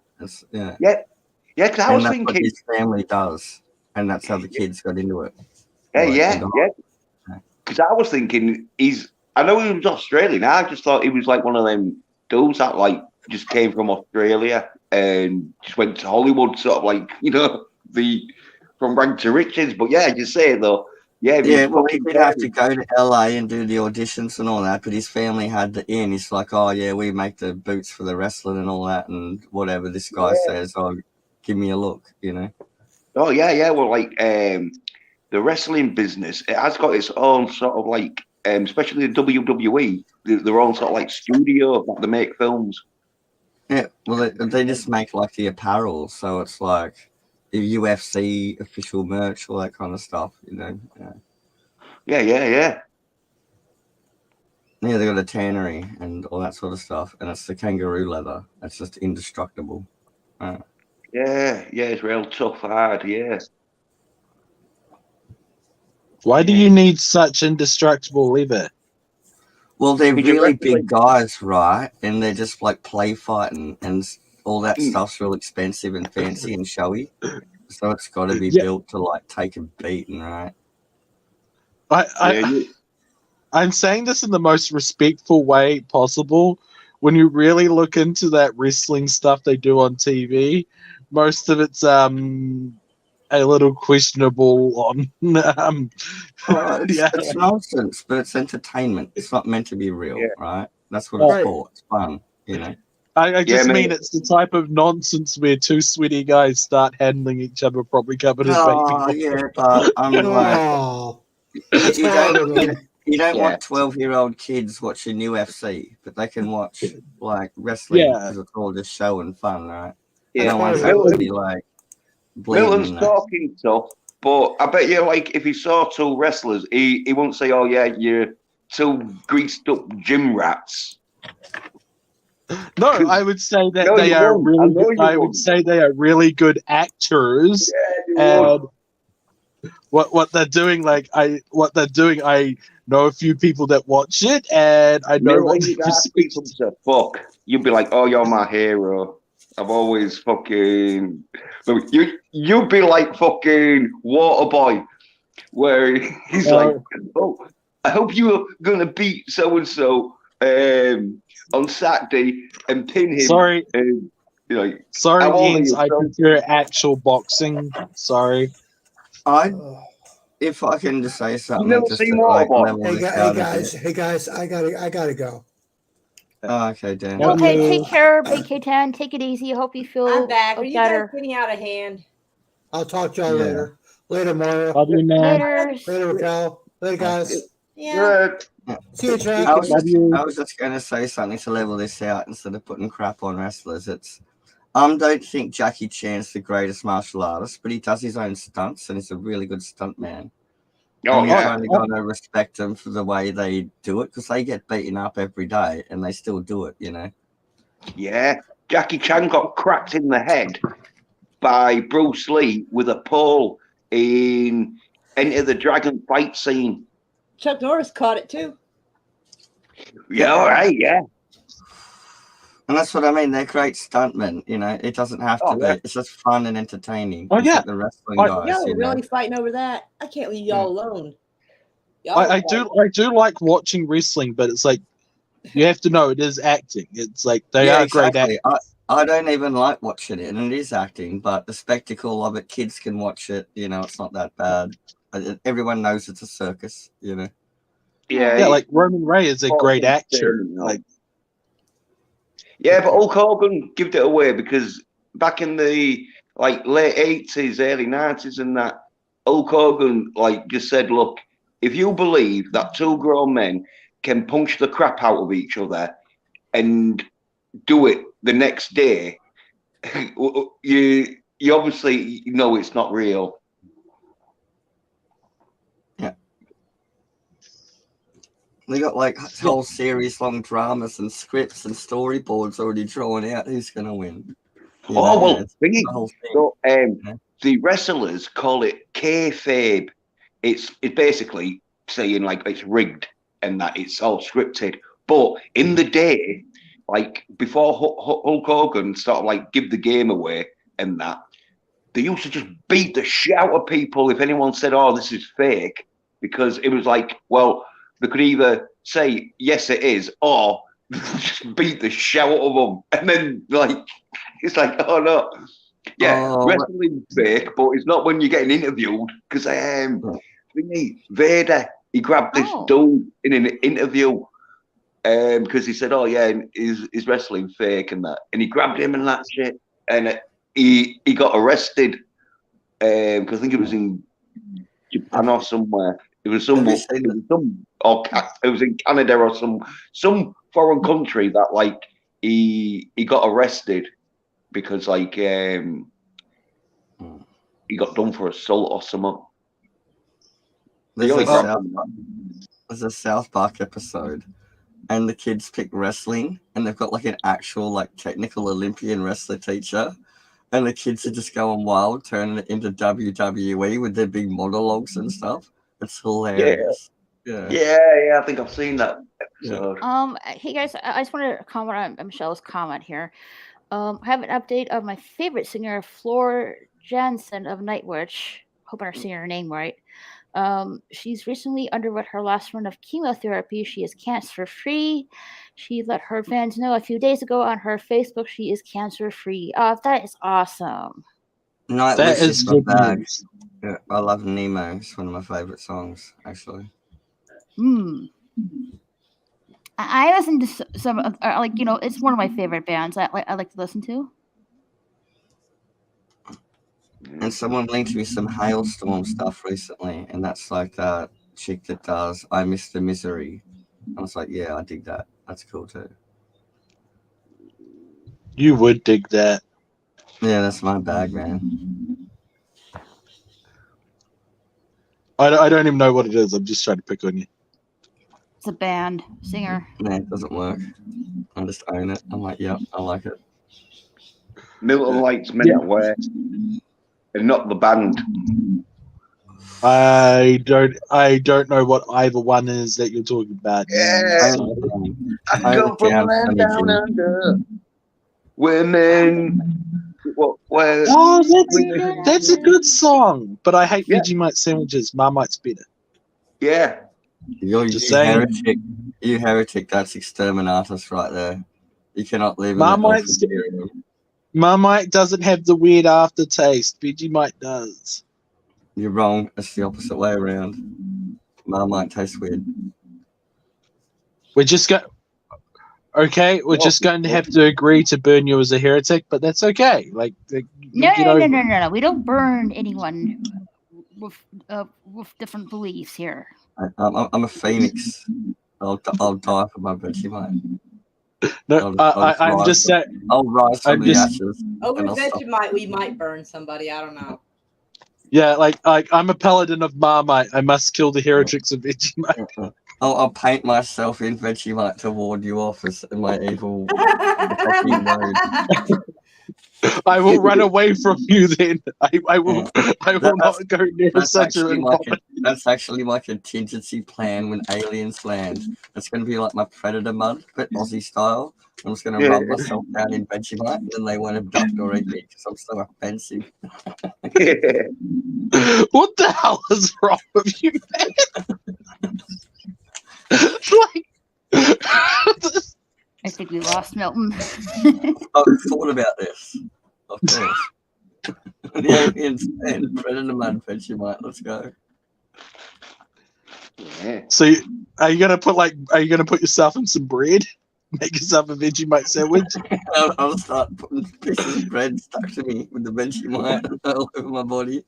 Because I And was that's what thinking. his family does. And that's how the kids got into it. Yeah. Because I was thinking I know he was Australian. I just thought he was like one of them dudes that like just came from Australia and just went to Hollywood, sort of like, you know, from rank to riches. But yeah, you say though, yeah, well, he did have to go to LA and do the auditions and all that, but his family had the in. He's like, oh yeah, we make the boots for the wrestling and all that, and whatever this guy says, oh, give me a look, you know. Oh yeah. Well, like the wrestling business, it has got its own sort of like, especially the WWE, their own sort of like studio that they make films. Yeah, well, they just make like the apparel, so it's like the UFC official merch, all that kind of stuff, you know. Yeah. Yeah, they got a tannery and all that sort of stuff, and it's the kangaroo leather. It's just indestructible. Yeah, it's real tough, hard, yeah. Why do you need such indestructible leather? Well, they're really big guys, right? And they're just like play fighting, and all that stuff's real expensive and fancy and showy. So it's got to be built to like take a beating, right? I'm saying this in the most respectful way possible. When you really look into that wrestling stuff they do on TV, most of it's a little questionable on. It's nonsense, but it's entertainment. It's not meant to be real, right? That's what it's for. It's fun, you know. I just mean it's the type of nonsense where two sweaty guys start handling each other, probably covered in baby. Yeah, but I'm like, you don't want 12-year-old kids watching UFC, but they can watch like wrestling because it's all just show and fun, right? Yeah, I don't want that to be like Milton's talking tough, but I bet you, like, if he saw two wrestlers, he won't say, "Oh yeah, you're two greased up gym rats." No, I would say that they are really good. I would say they are really good actors, and what they're doing, I know a few people that watch it, and I know what they fuck. You'd be like, "Oh, you're my hero. I've always fucking." You'd be like fucking Waterboy, where he's like, "Oh, I hope you're gonna beat so and so on Saturday and pin him." Sorry, Jens, I prefer actual boxing. Sorry. If I can just say something, never seen Waterboy. Hey guys, I gotta go. Oh, okay, Dan. Okay, take care, K10. Take it easy. Hope you feel I'm back. Are you guys better. getting out of hand? I'll talk to y'all later. Later, Mario. Later. Later, Raquel. Later, guys. Yeah. See you, Jack. I was just going to say something to level this out instead of putting crap on wrestlers. It's don't think Jackie Chan's the greatest martial artist, but he does his own stunts and he's a really good stunt man. Oh, and you kind of got to respect them for the way they do it because they get beaten up every day and they still do it, you know. Yeah, Jackie Chan got cracked in the head by Bruce Lee with a pole in Enter the Dragon fight scene. Chuck Norris caught it too. Yeah, all right, yeah. And that's what I mean. They're great stuntmen. You know, it doesn't have to be. It's just fun and entertaining. Oh, It's yeah. like the wrestling I- guys. Y'all You are know? really fighting over that. I can't leave y'all alone. Y'all I do like watching wrestling, but it's like you have to know it is acting. It's like they are great actors. I don't even like watching it, and it is acting, but the spectacle of it, kids can watch it. You know, it's not that bad. Everyone knows it's a circus. You know. Yeah, like Roman Reigns is a great actor. Like, yeah, but Hulk Hogan gave it away because back in the like late 80s, early 90s, and that Hulk Hogan like just said, "Look, if you believe that two grown men can punch the crap out of each other and do it the next day, you obviously know it's not real." Yeah. They got like whole series long dramas and scripts and storyboards already drawn out. Who's going to win? Well, the wrestlers call it kayfabe. It's basically saying like it's rigged and that it's all scripted. But in the day, like before Hulk Hogan sort of like give the game away and that, they used to just beat the shit out of people if anyone said, "Oh, this is fake," because it was like, well, they could either say yes, it is, or just beat the shit out of them, and then like it's like, oh no, yeah, wrestling's fake, but it's not when you're getting interviewed because Vader, he grabbed this dude in an interview because he said, "Oh yeah, is wrestling fake and that," and he grabbed him and that shit, and he got arrested because I think it was in Japan or somewhere. It was somewhere. It was in Canada or some foreign country that like he got arrested because like he got done for assault or something. There's a South Park episode, and the kids pick wrestling, and they've got like an actual like technical Olympian wrestler teacher, and the kids are just going wild, turning it into WWE with their big monologues and stuff. It's hilarious. Yeah. I think I've seen that episode. Hey guys, I just want to comment on Michelle's comment here. I have an update of my favorite singer, Floor Jansen of Nightwish. Hope I'm saying her name right. She's recently underwent her last run of chemotherapy. She is cancer-free. She let her fans know a few days ago on her Facebook she is cancer-free. That is awesome. Nightwish is good bag. Yeah, I love Nemo. It's one of my favorite songs, actually. I listen to some it's one of my favorite bands I like to listen to. And someone linked me some Hailstorm stuff recently, and that's like that chick that does I Miss the Misery. I was like, yeah, I dig that. That's cool too. You would dig that. Yeah, that's my bag, man. I don't even know what it is. I'm just trying to pick on you. It's a band, singer. No, it doesn't work. I just own it. I'm like, yep, I like it. Milton likes Men at Work, and not the band. I don't know what either one is that you're talking about. Yeah, I come from the land down under. Women. That's a good song, but I hate Vegemite sandwiches. Marmite's better. Yeah. You heretic. You heretic. That's exterminatus right there. You cannot live in Marmite doesn't have the weird aftertaste. Vegemite does. You're wrong. It's the opposite way around. Marmite tastes weird. We're just going to have to agree to burn you as a heretic, but that's okay. No. We don't burn anyone with different beliefs here. I'm a phoenix. I'll die for my Vegemite. No, I'm just saying. I'll rise from the ashes. Over Vegemite, we might burn somebody. I don't know. Yeah, like I'm a paladin of Marmite. I must kill the heretics of Vegemite. I'll paint myself in Vegemite to ward you off as my evil attacking mode. I will run away from you then. I will not go near such an That's actually my contingency plan when aliens land. It's going to be like my Predator mud, but Aussie style. I'm just going to rub myself down in Vegemite, and then they won't abduct or eat me because I'm so offensive. What the hell is wrong with you, man? I think we lost Milton. I've thought about this, of course. The aliens and Predator mud, Vegemite. Let's go. Yeah. So, are you gonna put yourself in some bread? Make yourself a Vegemite sandwich? I'll start putting pieces of bread stuck to me with the Vegemite all over my body.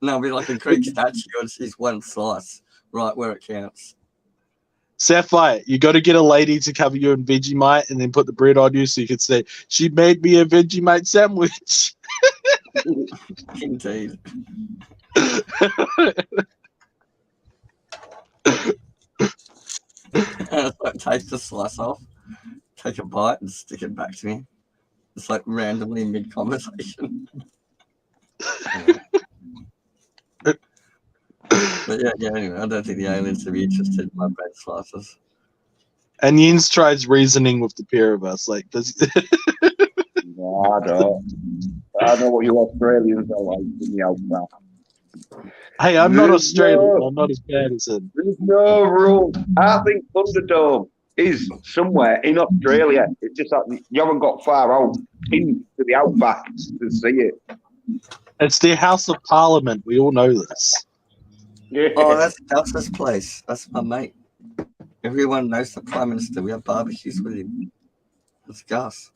And I'll be like a Greek statue. It's just one slice right where it counts. Sapphire, you got to get a lady to cover you in Vegemite and then put the bread on you so you can say, she made me a Vegemite sandwich. Indeed. Like, take the slice off, take a bite, and stick it back to me. It's like randomly mid conversation. But yeah. Anyway, I don't think the aliens would be interested in my bread slices. And Jens tries reasoning with the pair of us. Like, does No, I don't. I know what you Australians are like in the outback. Hey, I'm not There's Australian. no- I'm not as bad as him. There's no rule. I think Thunderdome is somewhere in Australia. It's just that you haven't got far out into the outback to see it. It's their House of Parliament. We all know this. Yeah. Oh, that's Gus's place. That's my mate. Everyone knows the Prime Minister. We have barbecues with him. That's Gus.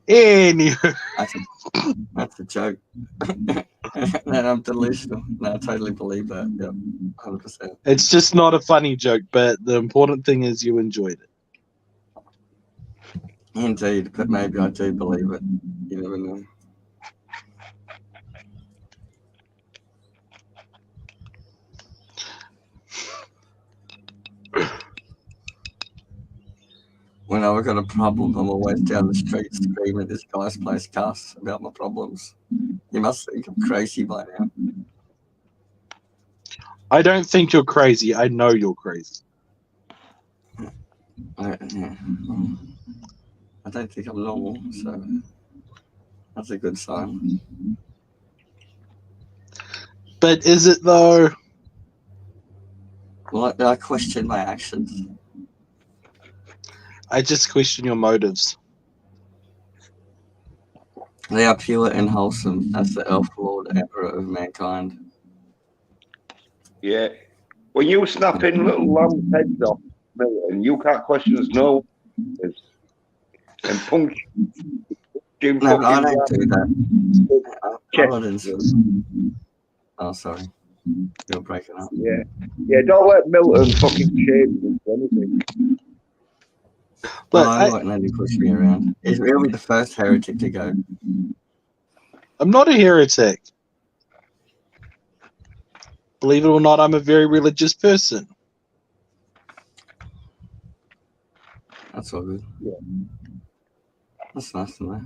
Anywho, That's a joke. And I'm delusional. No, I totally believe that. Yep, 100%. it's just not a funny joke, but the important thing is you enjoyed it. Indeed, but maybe I do believe it. You never know. When I've got a problem, I'm always down the street screaming at this guy's place, Gus, about my problems. You must think I'm crazy by now. I don't think you're crazy. I know you're crazy. I don't think I'm normal, so that's a good sign. But is it though? Well, I question my actions. I just question your motives. They are pure and wholesome as the elf lord emperor of mankind. Yeah. When you snapping little lamb heads off, Milton, you can't question us no. And punch. No, I don't do that. Oh, sorry. You're breaking up. Yeah. Yeah, don't let Milton fucking shame you for anything. But I won't let him push me around. He'll be the first heretic to go. I'm not a heretic. Believe it or not, I'm a very religious person. That's all good. Yeah. That's nice to know.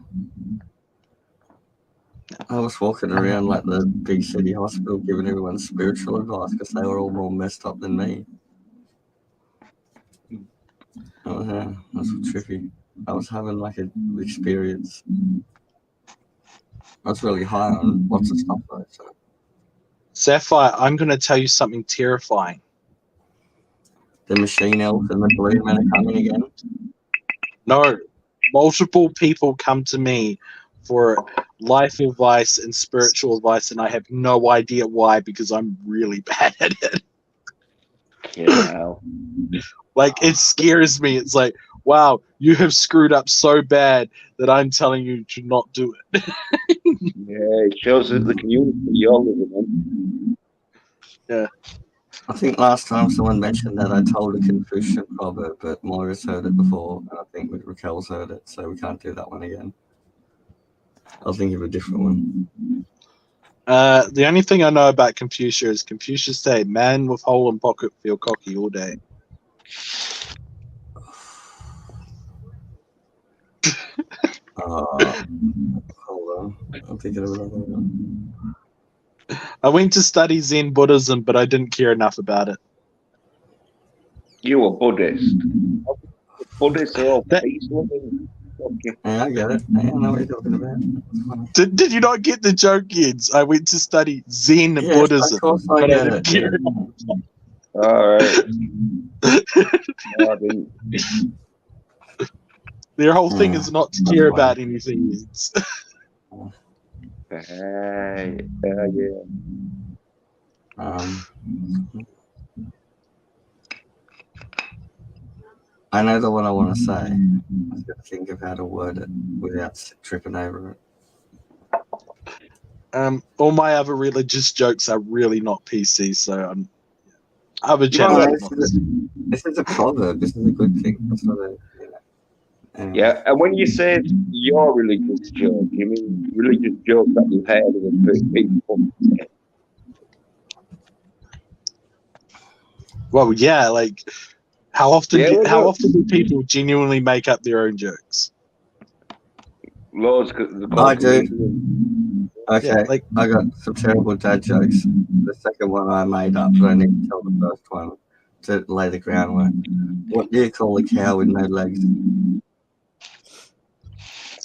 I was walking around like the big city hospital giving everyone spiritual advice because they were all more messed up than me. Oh, yeah, that's trippy. I was having like an experience. I was really high on lots of stuff though. So. Sapphire, I'm going to tell you something terrifying. The machine elf and the blue man are coming again? No, multiple people come to me for life advice and spiritual advice, and I have no idea why because I'm really bad at it. Yeah. Like, it scares me. It's like, wow, you have screwed up so bad that I'm telling you to not do it. Yeah, it shows that the community you're living in. Yeah. I think last time someone mentioned that I told a Confucian proverb, but Moira's heard it before, and I think Raquel's heard it, so we can't do that one again. I'll think of a different one. The only thing I know about Confucius is Confucius say, man with hole in pocket feel cocky all day. Hold on. I'm thinking of another one. I went to study Zen Buddhism, but I didn't care enough about it. You a Buddhist. Buddhists are all That- peaceful. Yeah, I get it. Yeah, I know what you're talking about. It's funny. Did you not get the joke, kids? I went to study Zen Yes, Buddhism, of course I but I get didn't it. care. All right. No, I didn't. Their whole thing Yeah, is not to that's care fine. about anything. It's- Hey, yeah. I know the one I want to say. I was going to think of how to word it without tripping over it. all my other religious jokes are really not PC, so other You channels. might- This is a proverb. This is a good thing. That's what anyway. Yeah, and when you say your religious joke, you mean religious joke that you've heard of people. Well, yeah, like how often Yeah, well, how look. often do people genuinely make up their own jokes? Loads. I do. Okay, Yeah, like I got some terrible dad jokes. The second one I made up, but I need to tell the first one to lay the groundwork. What do you call a cow with no legs?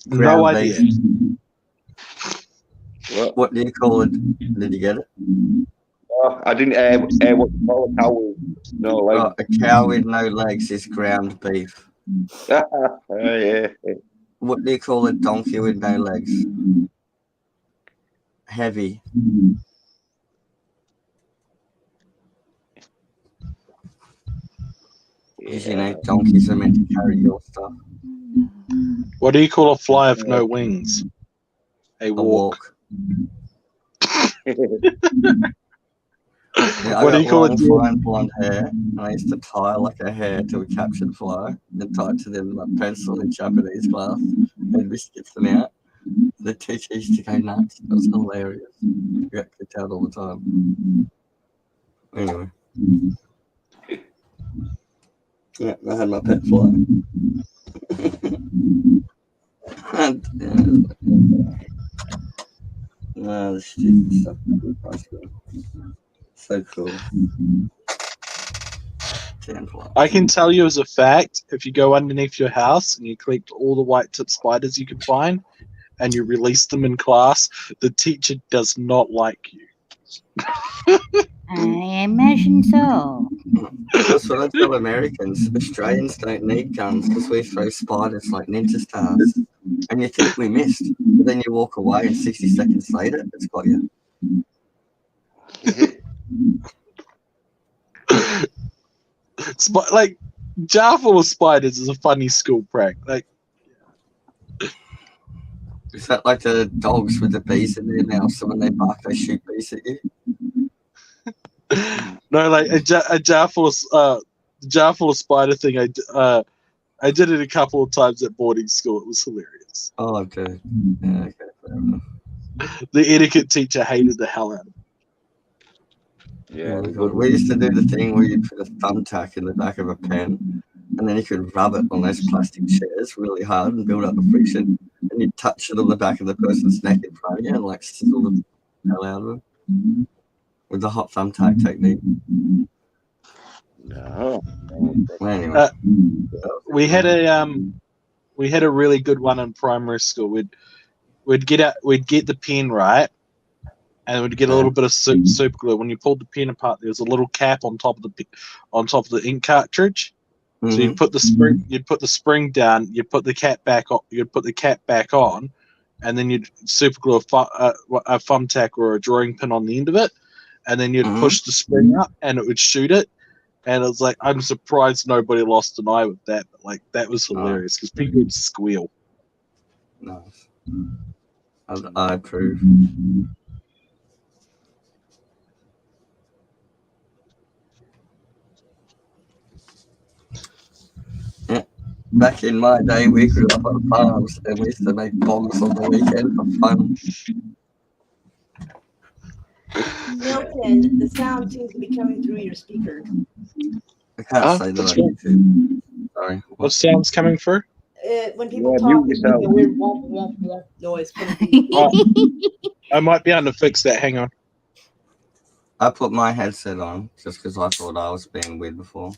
no Ground idea. beef. What do you call it? Did you get it? Oh, I didn't hear what you call a cow with no legs. Oh, a cow with no legs is ground beef. Yeah. What do you call a donkey with no legs? Heavy. Because you know donkeys are meant to carry your stuff. What do you call a fly with no wings? A A walk. Yeah, What do I you got call long, it? fine blonde hair, and I used to tie like a hair to a captured fly, and tie it to them like pencil in Japanese class, and we skipped them out. The teacher used to go nuts. It was hilarious. We got kicked out all the time. Anyway. Yeah, I had my pet fly. And, the stupid stuff. So cool. I can tell you as a fact, if you go underneath your house and you collect all the white tip spiders you can find and you release them in class, the teacher does not like you. I imagine so. That's what I tell Americans. Australians don't need guns because we throw spiders like ninja stars. And you think we missed, but then you walk away and 60 seconds later, it's got you. Like, jar full of spiders is a funny school prank. Like, Is that like the dogs with the bees in their mouth, so when they bark, they shoot bees at you? no, like a jar full of spider thing. I did it a couple of times at boarding school. It was hilarious. Oh, okay. Yeah, okay, fair enough. The etiquette teacher hated the hell out of it. Yeah, we used to do the thing where you put a thumbtack in the back of a pen, and then you could rub it on those plastic chairs really hard and build up the friction, and you touch it on the back of the person's neck in front of you and like sizzle the hell out of them with the hot thumbtack technique. No. Well, anyway, We had a really good one in primary school. We'd get the pen right, and we'd get a little bit of super glue. When you pulled the pen apart, there was a little cap on top of the ink cartridge. Mm-hmm. So you'd put the spring down, you'd put the cap back on, and then you'd super glue a thumbtack or a drawing pin on the end of it, and then you'd push the spring up, and it would shoot it. And it was like, I'm surprised nobody lost an eye with that, but like that was hilarious because people would squeal. Nice. I approve. Yeah. Back in my day, we grew up on farms and we used to make bombs on the weekend for fun. Milton, the sound seems to be coming through your speaker. I can't say that on YouTube. Sorry. What sound's coming through? when people Yeah, talk, mute it's like a yourself. weird womp womp womp noise. From the Oh, I might be able to fix that. Hang on. I put my headset on just because I thought I was being weird before.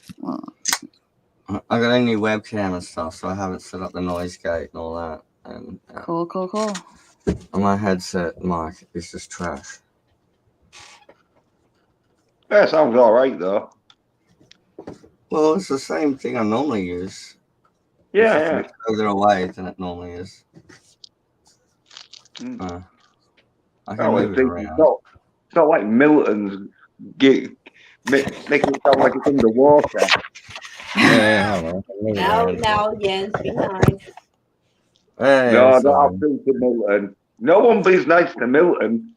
I got a new webcam and stuff, so I haven't set up the noise gate and all that. And Cool. my headset mic is just trash. Yeah, sounds all right though. Well, it's the same thing I normally use. Yeah, It's just a yeah. bit further away than it normally is. Mm. I I can always move it think around. it's not like Milton's making it sound like it's underwater. Yeah, I know. I can move it around. now, Jens, be nice. Hey, No, it's not all have to Milton. No one be nice to Milton.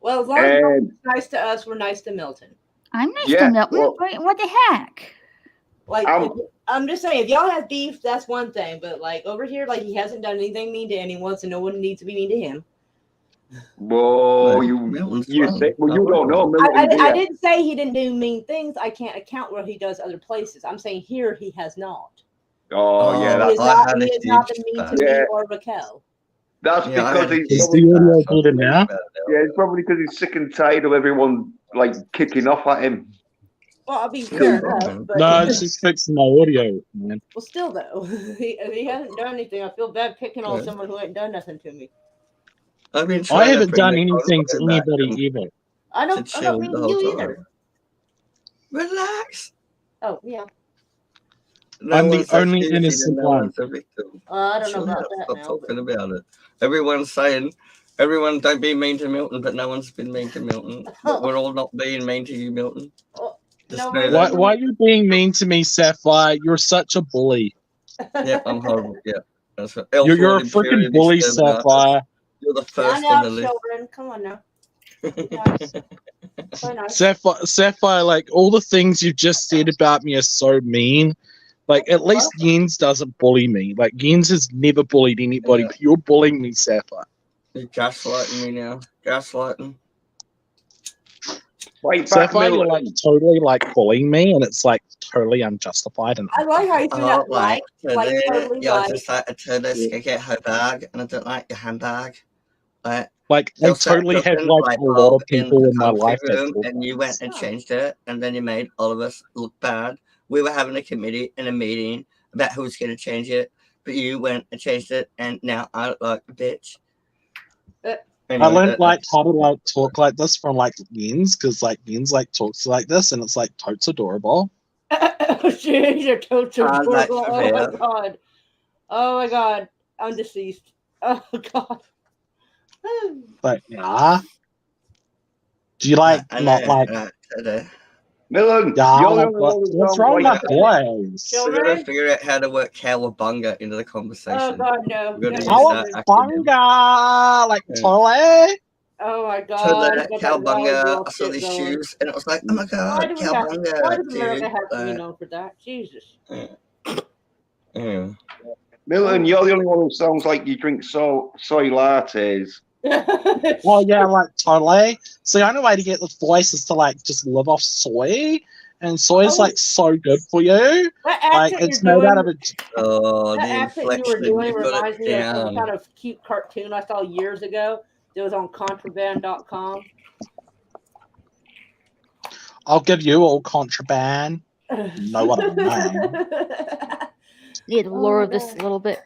Well, as long as Milton's nice to us, we're nice to Milton. I'm nice Yeah, to Milton. well- What the heck? Like, I'm- I'm just saying, if y'all have beef, that's one thing. But like over here, like he hasn't done anything mean to anyone, so no one needs to be mean to him. Whoa, Milton's you fine. say, well, you I don't like know him. Milton, do I you? didn't say he didn't do mean things. I can't account where he does other places. I'm saying here he has not. Oh, yeah, Oh, He that's has not been mean to me Yeah. or Raquel. That's Yeah, I because had a he's huge Is probably, the audio so good now? yeah, it's probably because he's sick and tired of everyone like kicking off at him. Well, I'll be Yeah, fair fine. enough, but No, it's just fixing my audio, man. well, still though, he hasn't done anything. I feel bad picking on Yeah. someone who ain't done nothing to me. I've been I trying to haven't bring done the anything to convo back anybody and either. I to don't chill mean the to whole you time. either. Relax. Oh yeah, No I'm the one's only accusing innocent and no one. one's a victim. I don't know Chill about out. that Stop now. talking about it. Everyone's saying, everyone don't be mean to Milton, but no one's been mean to Milton. But we're all not being mean to you, Milton. But, Just no, know we're- that. Why are you being mean to me, Sapphire? You're such a bully. Yep, I'm horrible. Yeah. That's right. You're a L40 freaking period bully, exterminator. Sapphire. You're the Now, first now, on the list. children, come on now. Be nice. So nice. Sapphire, like all the things you've just said about me are so mean. Like at least Yens doesn't bully me. Like Yens has never bullied anybody, Yeah. but you're bullying me, Sapphire. You're gaslighting me now. Gaslighting. Right back, Sapphire, you're Milton. like totally like bullying me, and it's like totally unjustified. And I like how you threw that like today, totally yeah, I like. just like to tell this to get her bag, and I don't like your handbag. like I They'll set totally have something like a lot of in people the in my country life that room, feel and you that. went and changed it, and then you made all of us look bad. We were having a committee and a meeting about who's going to change it, but you went and changed it, and now I look like a bitch. I learned like how to like talk like this from like Yens, because like Yens like talks like this, and it's like totes adorable. Jeez, you're totes Ah, that's adorable. Oh my fair. god. Oh my god. I'm deceased. Oh god. But yeah, do you like I not know, like? today. Milton, Yeah, you're the like, only one who what's sounds wrong with like my boys? We gotta figure out how to work cowabunga into the conversation. Oh god, no. We're gonna No, use no, that no. acronym. Cowabunga, like Yeah. Tole. Oh my god. Today, Got that wild cowabunga. girl I saw shit these going. shoes, and it was like, oh my Why god, do we have? cowabunga, Why does dude. America have to be known for that? Jesus. Yeah. Milton, you're the only one who sounds like you drink soy lattes. Well, yeah, like totally. So the only way to get the voice is to like just live off soy, and soy is like so good for you. That Like accent it's you're made out doing, of it. Oh, that the accent you were inflection, doing you got reminds it me of some down. kind of cute cartoon I saw years ago. It was on contraband.com. I'll give you all contraband. You know what I mean? Need to lower this a little bit.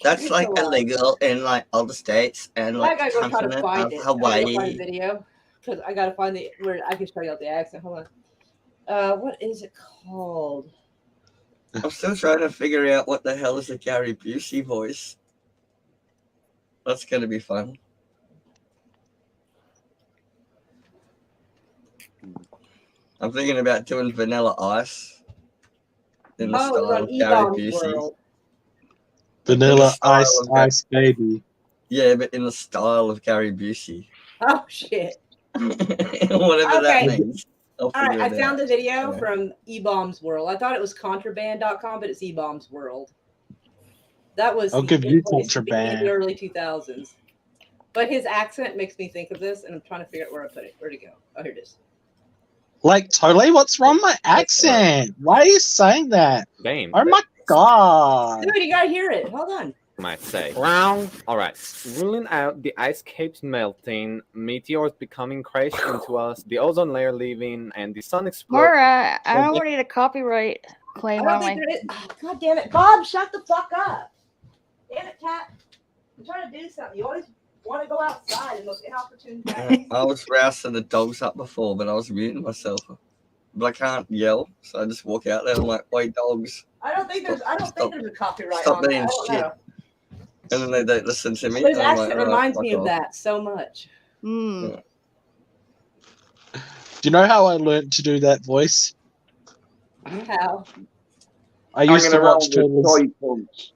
That's It's like so loud. illegal in like all the states and I like gotta go try to continent find of it. I gotta go find the Hawaii. video because I gotta find the where I can show you out the accent. Hold on. What is it called? I'm still trying to figure out what the hell is the Gary Busey voice. That's gonna be fun. I'm thinking about doing Vanilla Ice in the Oh, style it was on of Gary E-Bomb's Busey. World. Vanilla style ice, of Gary- ice, baby. Yeah, but in the style of Gary Busey. Oh shit! Whatever that Okay. means. I'll All right, figure I it found out. the video Yeah. from E-Bomb's World. I thought it was contraband.com, but it's E-Bomb's World. That was I'll give you it was beginning of contraband. the early 2000s. But his accent makes me think of this, and I'm trying to figure out where I put it. Where'd it go? Oh, here it is. Like totally, what's wrong with my accent? Why are you saying that? Same. Oh my God. Dude, you gotta hear it. Hold on. Might say. Round. All right. Ruling out the ice caps melting, meteors becoming crashed into us, the ozone layer leaving, and the sun exploding. Mara, I don't want to get a copyright I claim don't on think my. there is. Oh, God damn it. Bob, shut the fuck up. Damn it, Cat. I'm trying to do something. You always want to go outside in those inopportune times. I was rousing the dogs up before, but I was muting myself. But I can't yell, so I just walk out there. I'm like, "Wait, dogs!" I don't think there's a copyright Stop on that. being I don't shit. know. And then they don't listen to me. But his and I'm like, accent "All right, reminds fuck me of off." that so much. Hmm. Do you know how I learned to do that voice? How? I used Hanging to around watch with Totally. toy punks.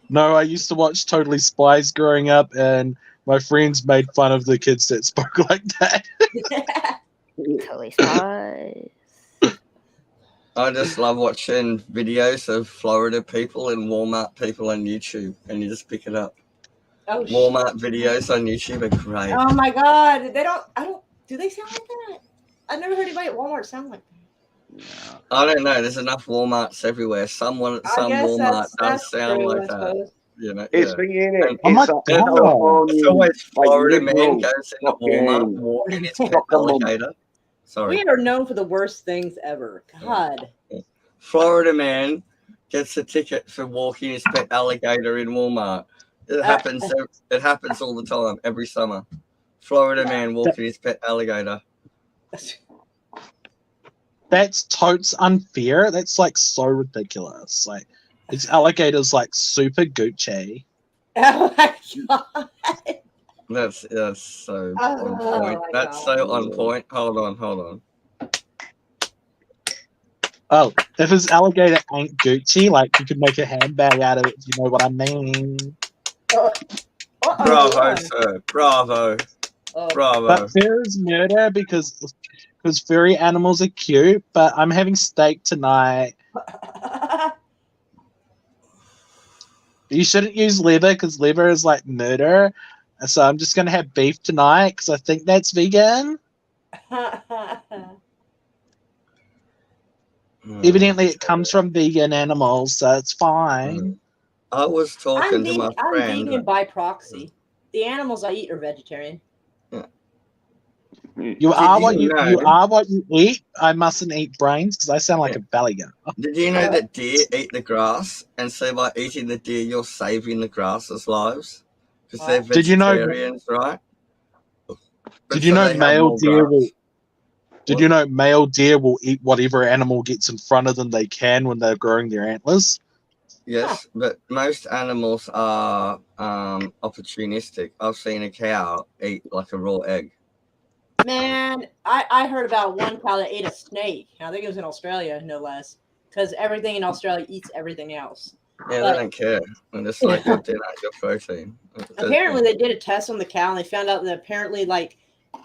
No, I used to watch Totally Spies growing up, and my friends made fun of the kids that spoke like that. Totally spies. I just love watching videos of Florida people and Walmart people on YouTube, and you just pick it up. Oh, shit. Walmart videos on YouTube are great. Oh my God. Do they sound like that? I've never heard anybody at Walmart sound like that. I don't know. There's enough Walmarts everywhere. Some I guess Walmart does that's sound true, like I that. suppose. You know, It's yeah. thinking it. Oh my It's God. California. It's always Florida man liberal goes into Walmart walking his pet alligator. Sorry. We are known for the worst things ever. God. Florida man gets a ticket for walking his pet alligator in Walmart. It happens. It happens all the time, every summer. Florida man walking his pet alligator. That's totes unfair. That's like so ridiculous. Like, it's alligators like super Gucci. Oh my God. That's so Oh on point. my That's God. so on point. Hold on. Oh, if his alligator ain't Gucci, like you could make a handbag out of it, if you know what I mean. Bravo, sir. Bravo. Bravo. But fair is murder because furry animals are cute, but I'm having steak tonight. You shouldn't use liver because liver is like murder. So I'm just going to have beef tonight because I think that's vegan. Evidently, it comes from vegan animals, so it's fine. I was talking to my I'm friend. vegan by proxy. The animals I eat are vegetarian. You are what you eat. I mustn't eat brains because I sound like a belly gun. Did you know that deer eat the grass, and so by eating the deer, you're saving the grass's lives because they're Did you know? vegetarians, right? Did you know male deer will? Did you know male deer will eat whatever animal gets in front of them they can when they're growing their antlers? Yes, but most animals are opportunistic. I've seen a cow eat like a raw egg. Man, I heard about one cow that ate a snake. I think it was in Australia, no less, because everything in Australia eats everything else. Yeah, they don't care. And it's like your dinner, your protein. Apparently, they did a test on the cow, and they found out that apparently, like,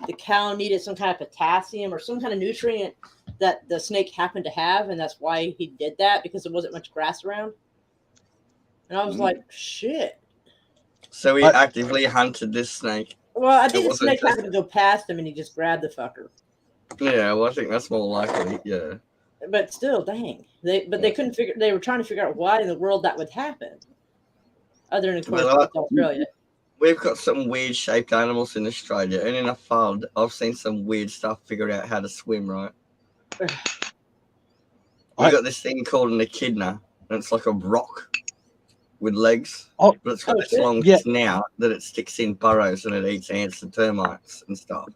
the cow needed some kind of potassium or some kind of nutrient that the snake happened to have, and that's why he did that, because there wasn't much grass around. And I was like, shit. So he actively hunted this snake. Well, I think the snake happened to go past him, and he just grabbed the fucker. Yeah, well, I think that's more likely. Yeah. But still, dang. They couldn't figure. They were trying to figure out why in the world that would happen. Other than, of course, Australia. We've got some weird shaped animals in Australia, and in a fund, I've seen some weird stuff figure out how to swim, right? We got this thing called an echidna, and it's like a rock with legs, but it's got this long snout that it sticks in burrows and it eats ants and termites and stuff.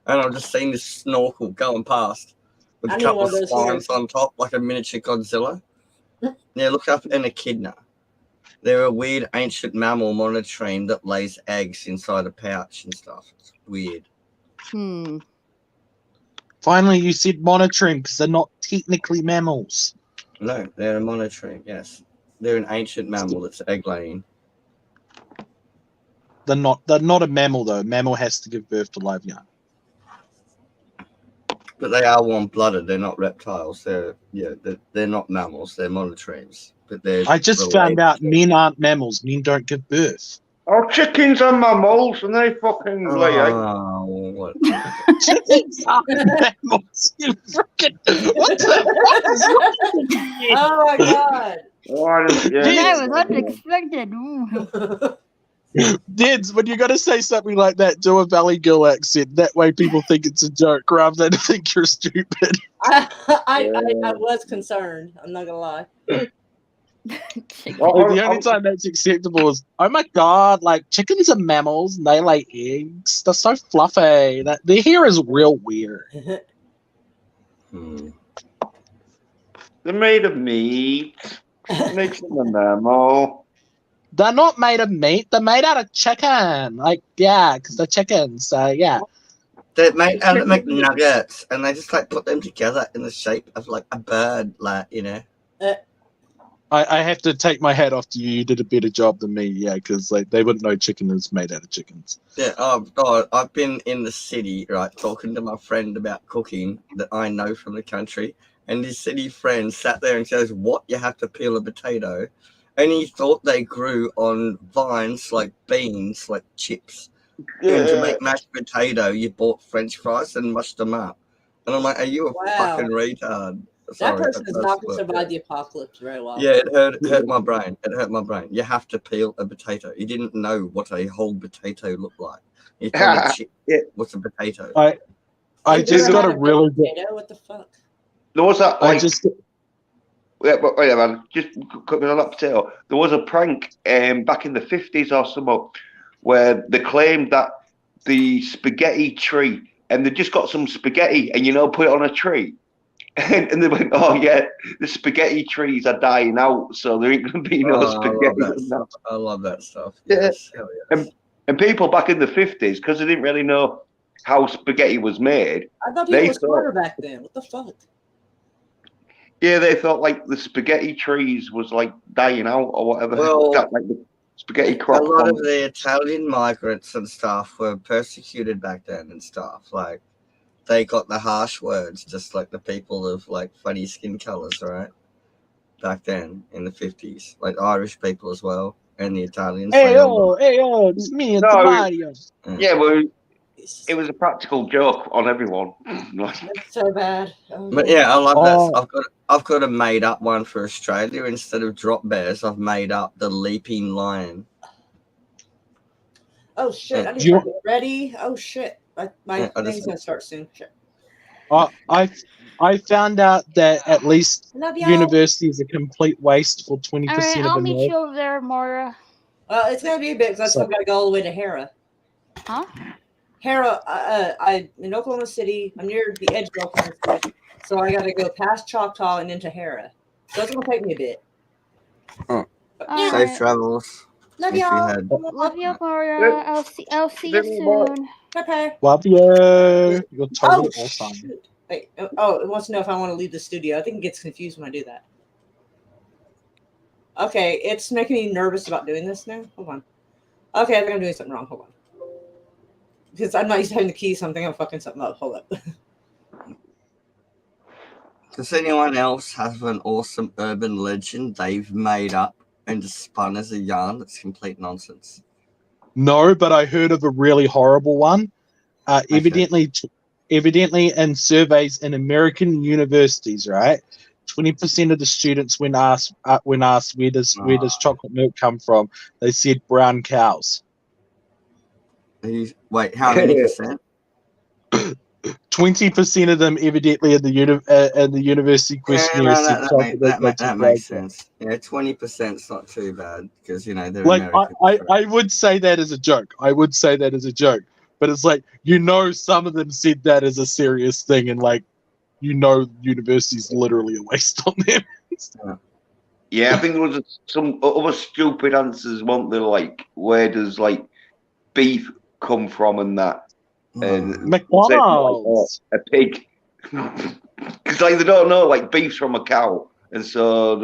And I've just seen this snorkel going past with a couple of spines on top, like a miniature Godzilla. Now look up an echidna. They're a weird ancient mammal monotremes that lays eggs inside a pouch and stuff. It's weird. Finally, you said monotreme because they're not technically mammals. No, they're a monotreme, yes. They're an ancient mammal that's egg laying. They're not a mammal though. A mammal has to give birth to live young. But they are warm-blooded. They're not reptiles. They're not mammals. They're monotremes. But I just found out men aren't mammals. Men don't give birth. Oh, chickens are mammals and they fucking lay eggs. What? Chickens are mammals. You freaking what the fuck is wrong with you? Oh my god! That was unexpected. Ooh. Dids, when you're going to say something like that, do a Valley Girl accent. That way people think it's a joke rather than think you're stupid. I was concerned. I'm not gonna lie. The only time that's acceptable is, oh my god, like chickens are mammals and they lay eggs. They're so fluffy. Their hair is real weird. They're made of meat. Makes them a mammal. They're not made of meat. They're made out of chicken. Like, yeah, because they're chickens. So, yeah. They make nuggets, and they just like put them together in the shape of like a bird, like, you know. I have to take my hat off to you. You did a better job than me, yeah, because like they wouldn't know chicken is made out of chickens. Yeah. Oh, I've been in the city, right, talking to my friend about cooking that I know from the country, and his city friend sat there and says, "What? You have to peel a potato?" And he thought they grew on vines like beans, like chips. And to make mashed potato, you bought French fries and mushed them up. And I'm like, are you a fucking retard? Sorry, that person is not going to survive the apocalypse very well. Yeah, it hurt my brain. It hurt my brain. You have to peel a potato. You didn't know what a whole potato looked like. You thought a chip was a potato. I just got a really good... What the fuck? There was that, like... Wait, man, just cut me on that potato. There was a prank back in the 50s or something where they claimed that the spaghetti tree, and they just got some spaghetti and, put it on a tree. And they went, oh, yeah, the spaghetti trees are dying out, so there ain't going to be no spaghetti. I love that stuff. Yeah. Yes. And people back in the 50s, because they didn't really know how spaghetti was made. I thought people were smarter back then. What the fuck? Yeah, they thought like the spaghetti trees was like dying out or whatever. Well, like the spaghetti crop. A lot of the Italian migrants and stuff were persecuted back then and stuff. Like they got the harsh words, just like the people of like funny skin colors, right? Back then in the 50s, like Irish people as well, and the Italians. Hey, it's me, it's Mario. Yeah, well, it was a practical joke on everyone. That's so bad. But yeah, I love that. I've got a made up one for Australia. Instead of drop bears, I've made up the leaping lion. Oh shit! I need to get ready. Oh shit! My thing's gonna start soon. Shit. I found out that at least university is a complete waste for 20% of the I'll meet you over there, Mara. It's gonna be a bit because I've got to go all the way to Hera. Huh? Hera, I'm in Oklahoma City. I'm near the edge of Oklahoma City, so I got to go past Choctaw and into Hera. So it's gonna take me a bit. Safe travels. Love y'all. Love you, Mara. I'll see you soon. Okay. Love you. You're totally awesome. Shoot. Wait, it wants to know if I want to leave the studio. I think it gets confused when I do that. Okay, it's making me nervous about doing this now. Hold on. Okay, I think I'm doing something wrong. Hold on. Because I'm not used to having the key, so I'm thinking I'm fucking something up. Hold up. Does anyone else have an awesome urban legend they've made up and just spun as a yarn that's complete nonsense? No, but I heard of a really horrible one. Evidently in surveys in American universities, right, 20% of the students when asked where does chocolate milk come from, they said brown cows. Wait, how many percent? 20% of them evidently in the university questionnaire said chocolate milk. That makes sense. Yeah, 20% is not too bad because they're like American. I would say that as a joke. But it's like, some of them said that as a serious thing, and like, university's literally a waste on them. Yeah, I think there was some other stupid answers, weren't there? Like, where does like beef come from and that? And McDonald's, like, a pig, because like they don't know like beef's from a cow, and so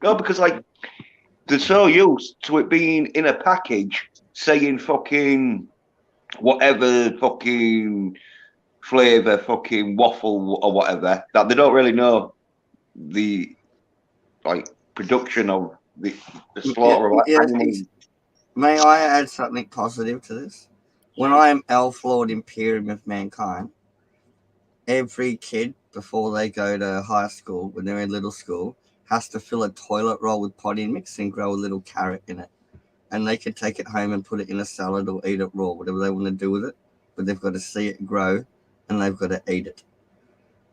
because like they're so used to it being in a package saying fucking whatever fucking flavor fucking waffle or whatever that they don't really know the like production of the slaughter of animals. May I add something positive to this? When I am Elf Lord Imperium of Mankind, every kid before they go to high school, when they're in little school, has to fill a toilet roll with potty mix and grow a little carrot in it. And they can take it home and put it in a salad or eat it raw, whatever they want to do with it. But they've got to see it grow and they've got to eat it.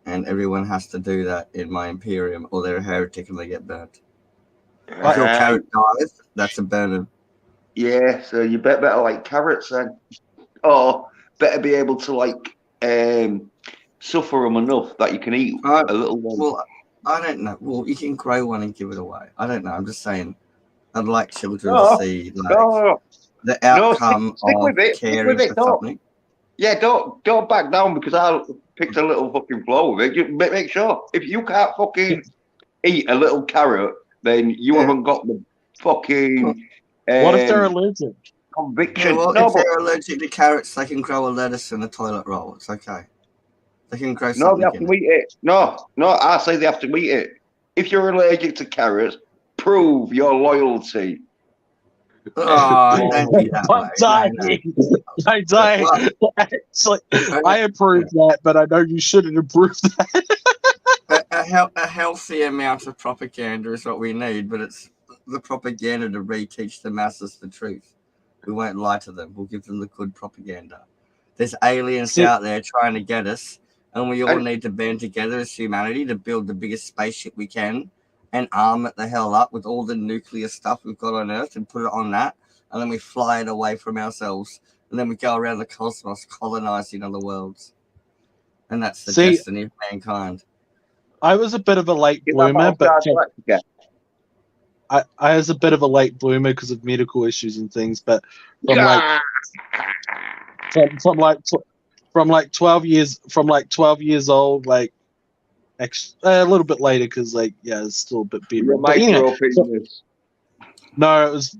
And everyone has to do that in my Imperium, or they're a heretic and they get burnt. If your carrot dies, that's a burner. Yeah, so you better like carrots then, or better be able to like suffer them enough that you can eat a little one. Well, I don't know. Well, you can grow one and give it away. I don't know. I'm just saying. I'd like children to see like the outcome stick of with it, caring for something. Yeah, don't back down because I picked a little fucking flaw with it. Just make sure if you can't fucking eat a little carrot, then you haven't got the fucking. What if they're allergic? Conviction. Yeah, well, if they're allergic to carrots, they can grow a lettuce in a toilet roll. It's okay. They can grow something. No, they have to eat it. No, I say they have to eat it. If you're allergic to carrots, prove your loyalty. Oh, don't do that. I'm dying. I'm dying. Actually, I approve that, but I know you shouldn't approve that. A healthy amount of propaganda is what we need, but it's the propaganda to reteach the masses the truth. We won't lie to them. We'll give them the good propaganda. There's aliens out there trying to get us, and we all need to band together as humanity to build the biggest spaceship we can and arm it the hell up with all the nuclear stuff we've got on Earth and put it on that, and then we fly it away from ourselves, and then we go around the cosmos colonizing other worlds. And that's the destiny of mankind. I was a bit of a late bloomer, but I was a bit of a late bloomer because of medical issues and things. But from like 12 years old, like a little bit later, because it's still a bit bedridden. But anyway, no, it was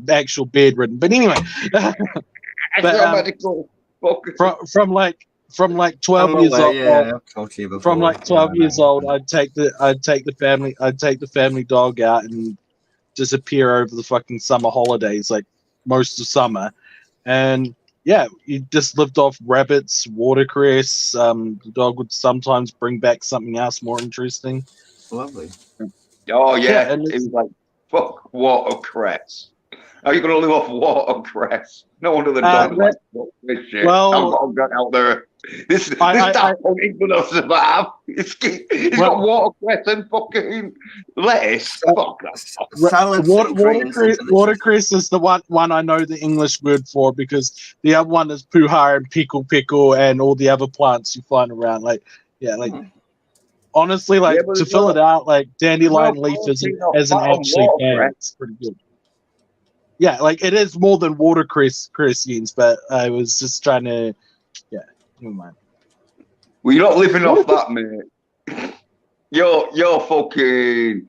actual bedridden. But anyway, from like 12 years old, from like 12 years old, I'd take the family dog out and disappear over the fucking summer holidays, like most of summer, and you just lived off rabbits, watercress. The dog would sometimes bring back something else more interesting. Lovely. Oh yeah, it was like fuck watercress. How are you going to live off watercress? No wonder the dog likes this shit. I've got out there. This stuff on England will survive. It's got watercress and fucking lettuce. Watercress is the one I know the English word for, because the other one is puhar and pickle and all the other plants you find around. Honestly, to fill it out, like dandelion leaf isn't actually bad. It's pretty good. Yeah, it is more than watercress, but I was just trying to, never mind. Well, you're not living off that, mate. You're fucking.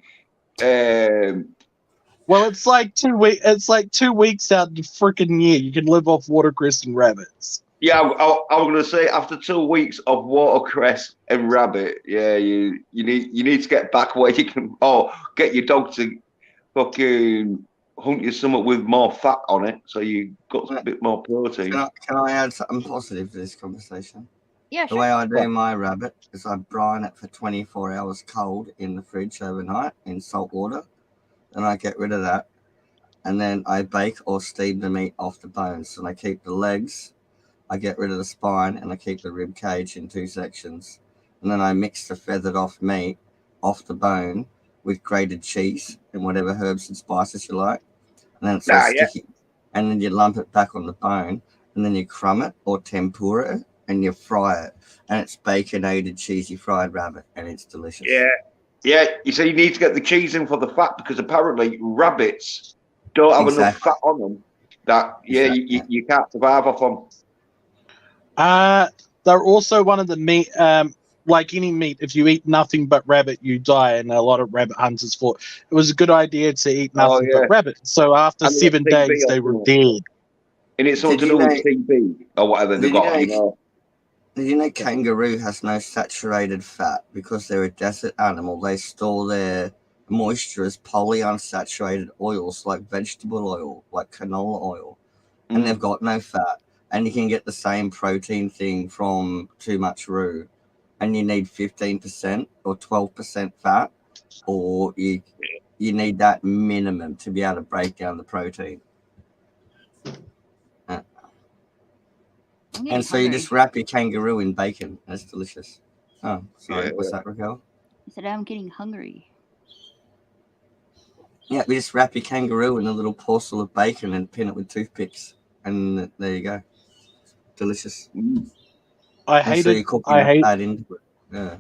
Well, it's like 2 weeks. It's like 2 weeks out of the freaking year. You can live off watercress and rabbits. Yeah, I was gonna say after 2 weeks of watercress and rabbit, you need to get back where you can. Get your dog to fucking hunt you something with more fat on it, so you got a bit more protein. Can I add something positive to this conversation? Yeah, The way I do my rabbit is I brine it for 24 hours cold in the fridge overnight in salt water. Then I get rid of that. And then I bake or steam the meat off the bones. And I keep the legs, I get rid of the spine, and I keep the rib cage in 2 sections. And then I mix the feathered off meat off the bone with grated cheese and whatever herbs and spices you like. And then it's all sticky. And then you lump it back on the bone, and then you crumb it or tempura it, and you fry it. And it's baconated, cheesy fried rabbit, and it's delicious. Yeah. You say you need to get the cheese in for the fat, because apparently rabbits don't have enough fat on them that you can't survive off them. They're also one of the meat. Like any meat, if you eat nothing but rabbit, you die. And a lot of rabbit hunters thought it was a good idea to eat nothing but rabbit. So after 7 days, they were dead. And it's something to do with TB or whatever they got. Did you know kangaroo has no saturated fat because they're a desert animal? They store their moisture as polyunsaturated oils like vegetable oil, like canola oil, and they've got no fat. And you can get the same protein thing from too much roux and you need 15% or 12% fat, or you need that minimum to be able to break down the protein. I'm getting And so you hungry. just wrap your kangaroo in bacon. That's delicious. Oh, sorry. Yeah. What's that, Raquel? I said I'm getting hungry. Yeah, we just wrap your kangaroo in a little parcel of bacon and pin it with toothpicks, and there you go. Delicious. I And so you hated. cook I hate. that into it. Yeah.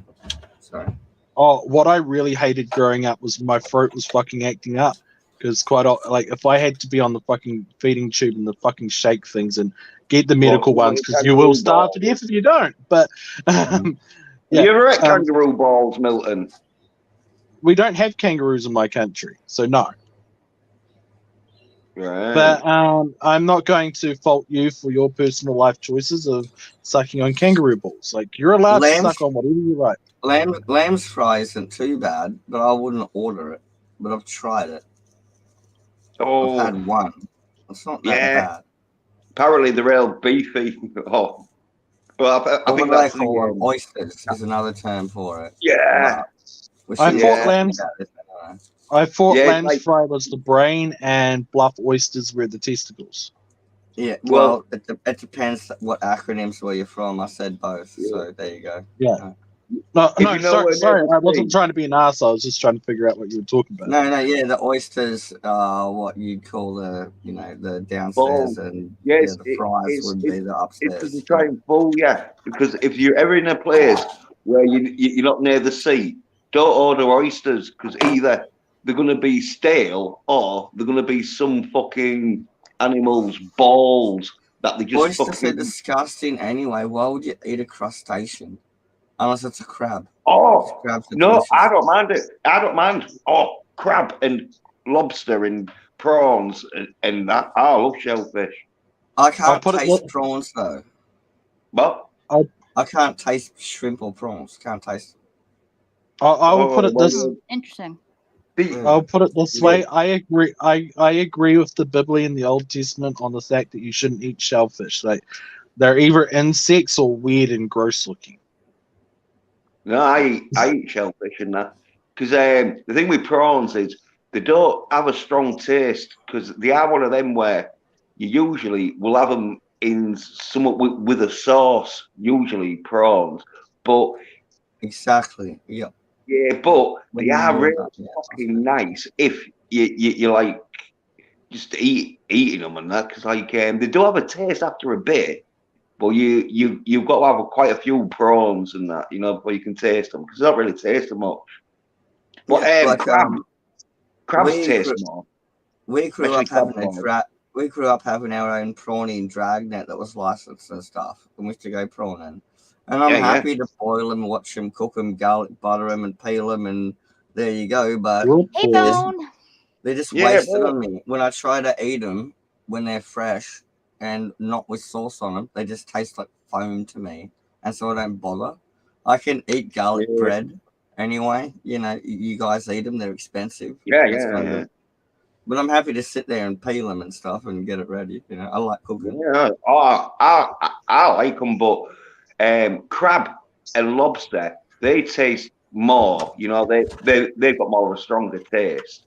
Sorry. Oh, what I really hated growing up was my throat was fucking acting up. Because like if I had to be on the fucking feeding tube and the fucking shake things and get the medical ones, because you will starve to death if you don't. But yeah, You ever had kangaroo balls, Milton? we don't have kangaroos in my country, so no. Right. But I'm not going to fault you for your personal life choices of sucking on kangaroo balls. Like you're allowed to suck on whatever you like. Lamb's fry isn't too bad, but I wouldn't order it. But I've tried it. Oh, I've had one. It's not that bad. Apparently they're real beefy. Oh, well, I think what that's they call them, oysters is another term for it. Yeah. I thought lamb's fry was the brain and bluff oysters were the testicles. Yeah, well, it depends what acronyms where you're from. I said both, so there you go. Yeah. No, sorry. I wasn't trying to be an ass. I was just trying to figure out what you were talking about. No, yeah, the oysters are what you'd call the downstairs, and the fries would be the upstairs. It's to try and fool you, because if you're ever in a place where you're not near the sea, don't order oysters, because either they're going to be stale or they're going to be some fucking animal's balls that they just oysters are disgusting anyway. Why would you eat a crustacean? Unless it's a crab. Oh, no, delicious. I don't mind it. I don't mind. Oh, crab and lobster and prawns and that. I love shellfish. I can't taste prawns, though. What? I can't taste shrimp or prawns. Can't taste them. I would put it this. Interesting. I'll put it this way. I agree. I agree with the Bible in the Old Testament on the fact that you shouldn't eat shellfish. Like they're either insects or weird and gross looking. No, I eat shellfish and that, because the thing with prawns is they don't have a strong taste, because they are one of them where you usually will have them in somewhat with a sauce, usually prawns, but exactly, yeah, but they are really fucking nice if you like just eating them and that, because like they do have a taste after a bit. But you've got to have quite a few prawns and that, before you can taste them, because they don't really taste them much. But crabs taste more. We grew up having our own prawning dragnet that was licensed and stuff, and we used to go prawning. And I'm happy to boil them, watch them, cook them, garlic butter them, and peel them, and there you go. But they just wasted on me. When I try to eat them when they're fresh and not with sauce on them, they just taste like foam to me, and so I don't bother. I can eat garlic bread anyway. You guys eat them; they're expensive. Yeah. But I'm happy to sit there and peel them and stuff and get it ready. I like cooking. Yeah, I like them, but crab and lobster, they taste more. They've got more of a stronger taste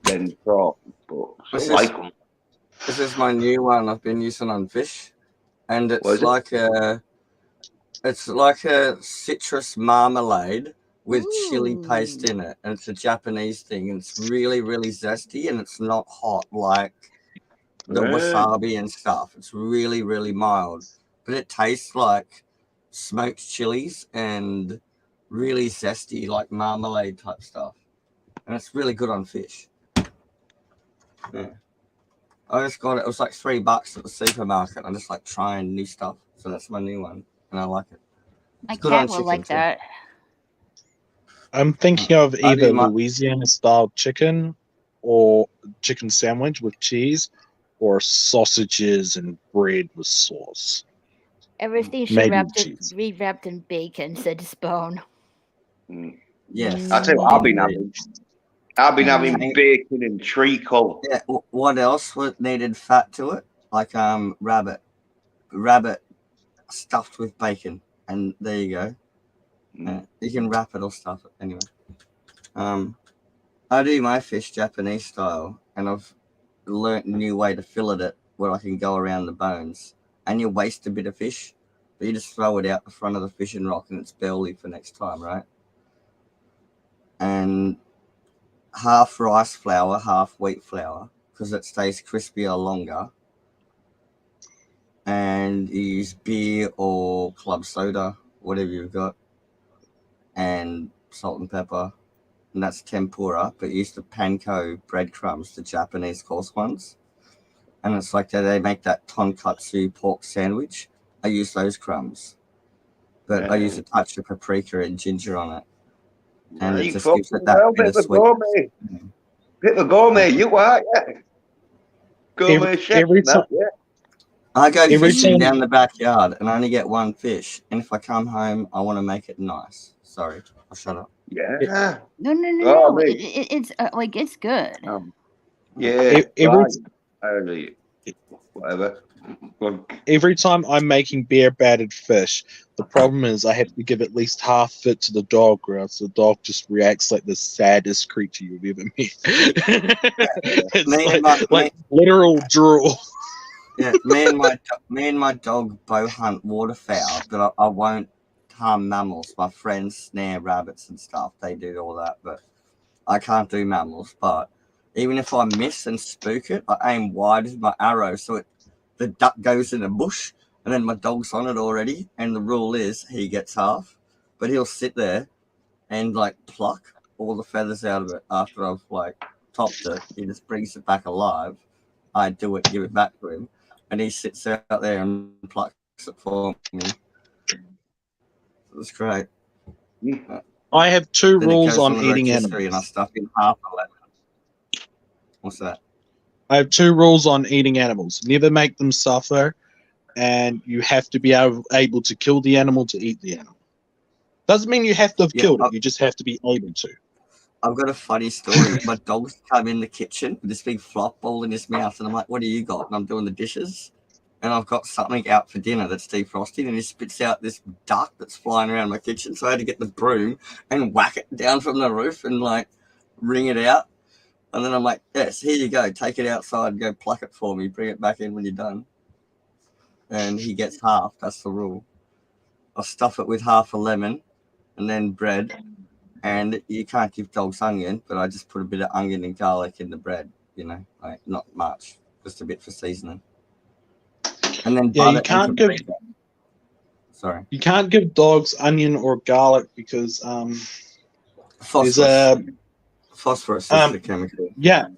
than prawns. But I like them. This is my new one I've been using on fish, and it's like a citrus marmalade with chili paste in it, and it's a Japanese thing, and it's really, really zesty, and it's not hot like the wasabi and stuff. It's really, really mild, but it tastes like smoked chilies and really zesty, like marmalade type stuff, and it's really good on fish. Yeah. I just got it. It was like $3 at the supermarket. I'm just like trying new stuff, so that's my new one, and I like it. My cat will like that. I'm thinking of either Louisiana-style chicken or chicken sandwich with cheese, or sausages and bread with sauce. Everything should be wrapped in bacon, said Spoon. Yes, I tell you what, I've been having bacon and treacle. Yeah. What else needed fat to it? Like rabbit stuffed with bacon, and there you go. You can wrap it or stuff it anyway. I do my fish Japanese style, and I've learnt a new way to fillet it where I can go around the bones, and you waste a bit of fish, but you just throw it out the front of the fishing rock, and it's belly for next time, right? And half rice flour, half wheat flour, because it stays crispier longer. And you use beer or club soda, whatever you've got, and salt and pepper. And that's tempura, but you use the panko breadcrumbs, the Japanese coarse ones. And it's like they make that tonkatsu pork sandwich. I use those crumbs. But I use a touch of paprika and ginger on it. And it just gives it that bit of sweetness. Bit of gourmet, you are, yeah. Gourmet chef. Every time, Yeah. I go Every fishing time- down the backyard and I only get one fish. And if I come home, I want to make it nice. Sorry, I'll shut up. Yeah. No. Oh, mate. It's like it's good. Yeah. every Right. Whatever. every time I'm making beer battered fish, the problem is I have to give at least half of it to the dog, or else the dog just reacts like the saddest creature you've ever met. It's like literal drool. Yeah, me and my dog bow hunt waterfowl, but I won't harm mammals. My friends snare rabbits and stuff. They do all that, but I can't do mammals. But even if I miss and spook it, I aim wide with my arrow so the duck goes in a bush, and then my dog's on it already. And the rule is he gets half, but he'll sit there and like pluck all the feathers out of it after I've like topped it. He just brings it back alive. I do it, give it back to him, and he sits out there and plucks it for me. It's great. I have two Then it rules goes on the eating rotisserie and I animals. stuff in half a lemon. What's that? I have two rules on eating animals. Never make them suffer, and you have to be able to kill the animal to eat the animal. Doesn't mean you have to have killed it. You just have to be able to. I've got a funny story. My dog's come in the kitchen with this big flop ball in his mouth, and I'm like, "What do you got?" And I'm doing the dishes, and I've got something out for dinner that's defrosted, and he spits out this duck that's flying around my kitchen. So I had to get the broom and whack it down from the roof and like wring it out. And then I'm like, "Yes, here you go. Take it outside and go pluck it for me. Bring it back in when you're done." And he gets half. That's the rule. I'll stuff it with half a lemon and then bread. And you can't give dogs onion, but I just put a bit of onion and garlic in the bread, you know, like not much, just a bit for seasoning. And then Yeah, butter you can't and give. paprika. Sorry. You can't give dogs onion or garlic because Phosphorus. there's a Phosphorus is the chemical. yeah,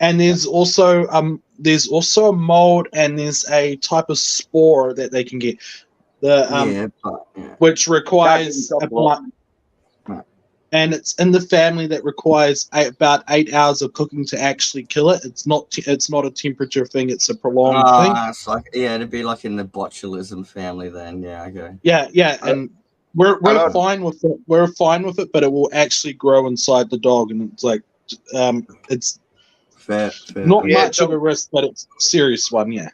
and there's also a mold, and there's a type of spore that they can get, which requires and it's in the family that requires about 8 hours of cooking to actually kill it. It's not a temperature thing; it's a prolonged thing. It's like it'd be like in the botulism family then. Yeah, okay. Yeah, and we're fine with it. We're fine with it, but it will actually grow inside the dog, and it's like it's fair. Not much of a risk, but it's a serious one. Yeah.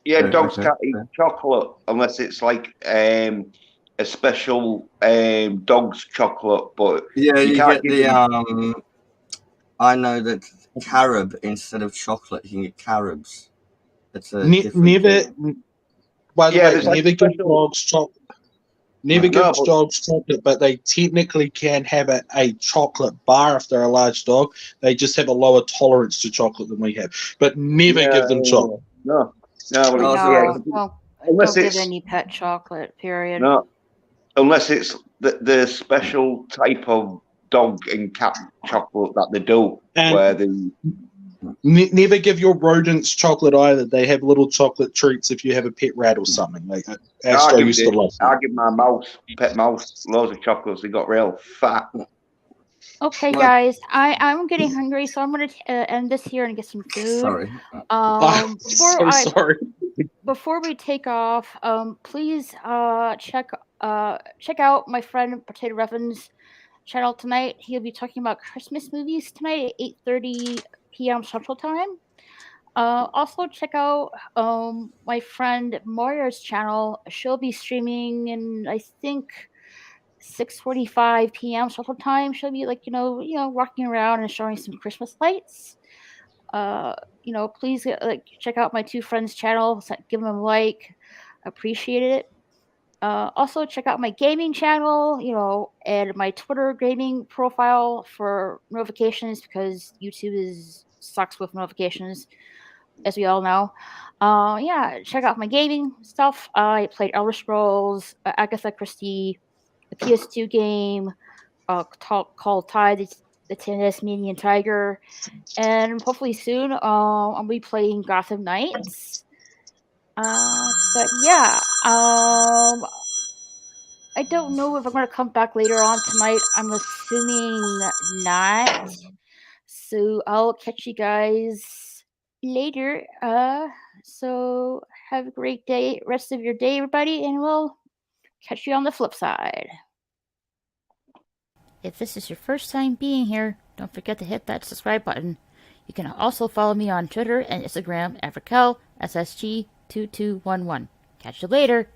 Yeah, dogs can't eat chocolate unless it's like a special dog's chocolate. But yeah, you can't get the I know that carob instead of chocolate, you can get carobs. It's a never. By the way, like never give dogs chocolate. Never give dogs chocolate, but they technically can have a chocolate bar if they're a large dog. They just have a lower tolerance to chocolate than we have. But never give them chocolate. No. Well, unless don't it's give any pet chocolate. Period. no, unless it's the special type of dog and cat chocolate that they do, And where they never give your rodents chocolate either. They have little chocolate treats if you have a pet rat or something. Like Astro used to love. I give my pet mouse, loads of chocolates. They got real fat. Okay, guys, I'm getting hungry, so I'm gonna end this here and get some food. Sorry. Sorry. Before we take off, please check out my friend Potato Revens' channel tonight. He'll be talking about Christmas movies tonight at 8:30 p.m. Central Time. Also check out my friend Moira's channel. She'll be streaming in I think 6:45 p.m. Central Time. She'll be like, walking around and showing some Christmas lights. Please check out my two friends' channel. Give them a like. Appreciate it. Also, check out my gaming channel, and my Twitter gaming profile for notifications because YouTube sucks with notifications, as we all know. Yeah, check out my gaming stuff. I played Elder Scrolls, Agatha Christie, a PS2 game called Tide, the Tasmanian Tiger, and hopefully soon I'll be playing Gotham Knights. But yeah, I don't know if I'm gonna come back later on tonight. I'm assuming not. So I'll catch you guys later. So have a great day, rest of your day, everybody, and we'll catch you on the flip side. If this is your first time being here, don't forget to hit that subscribe button. You can also follow me on Twitter and Instagram at RaquelSSG2211. Catch you later.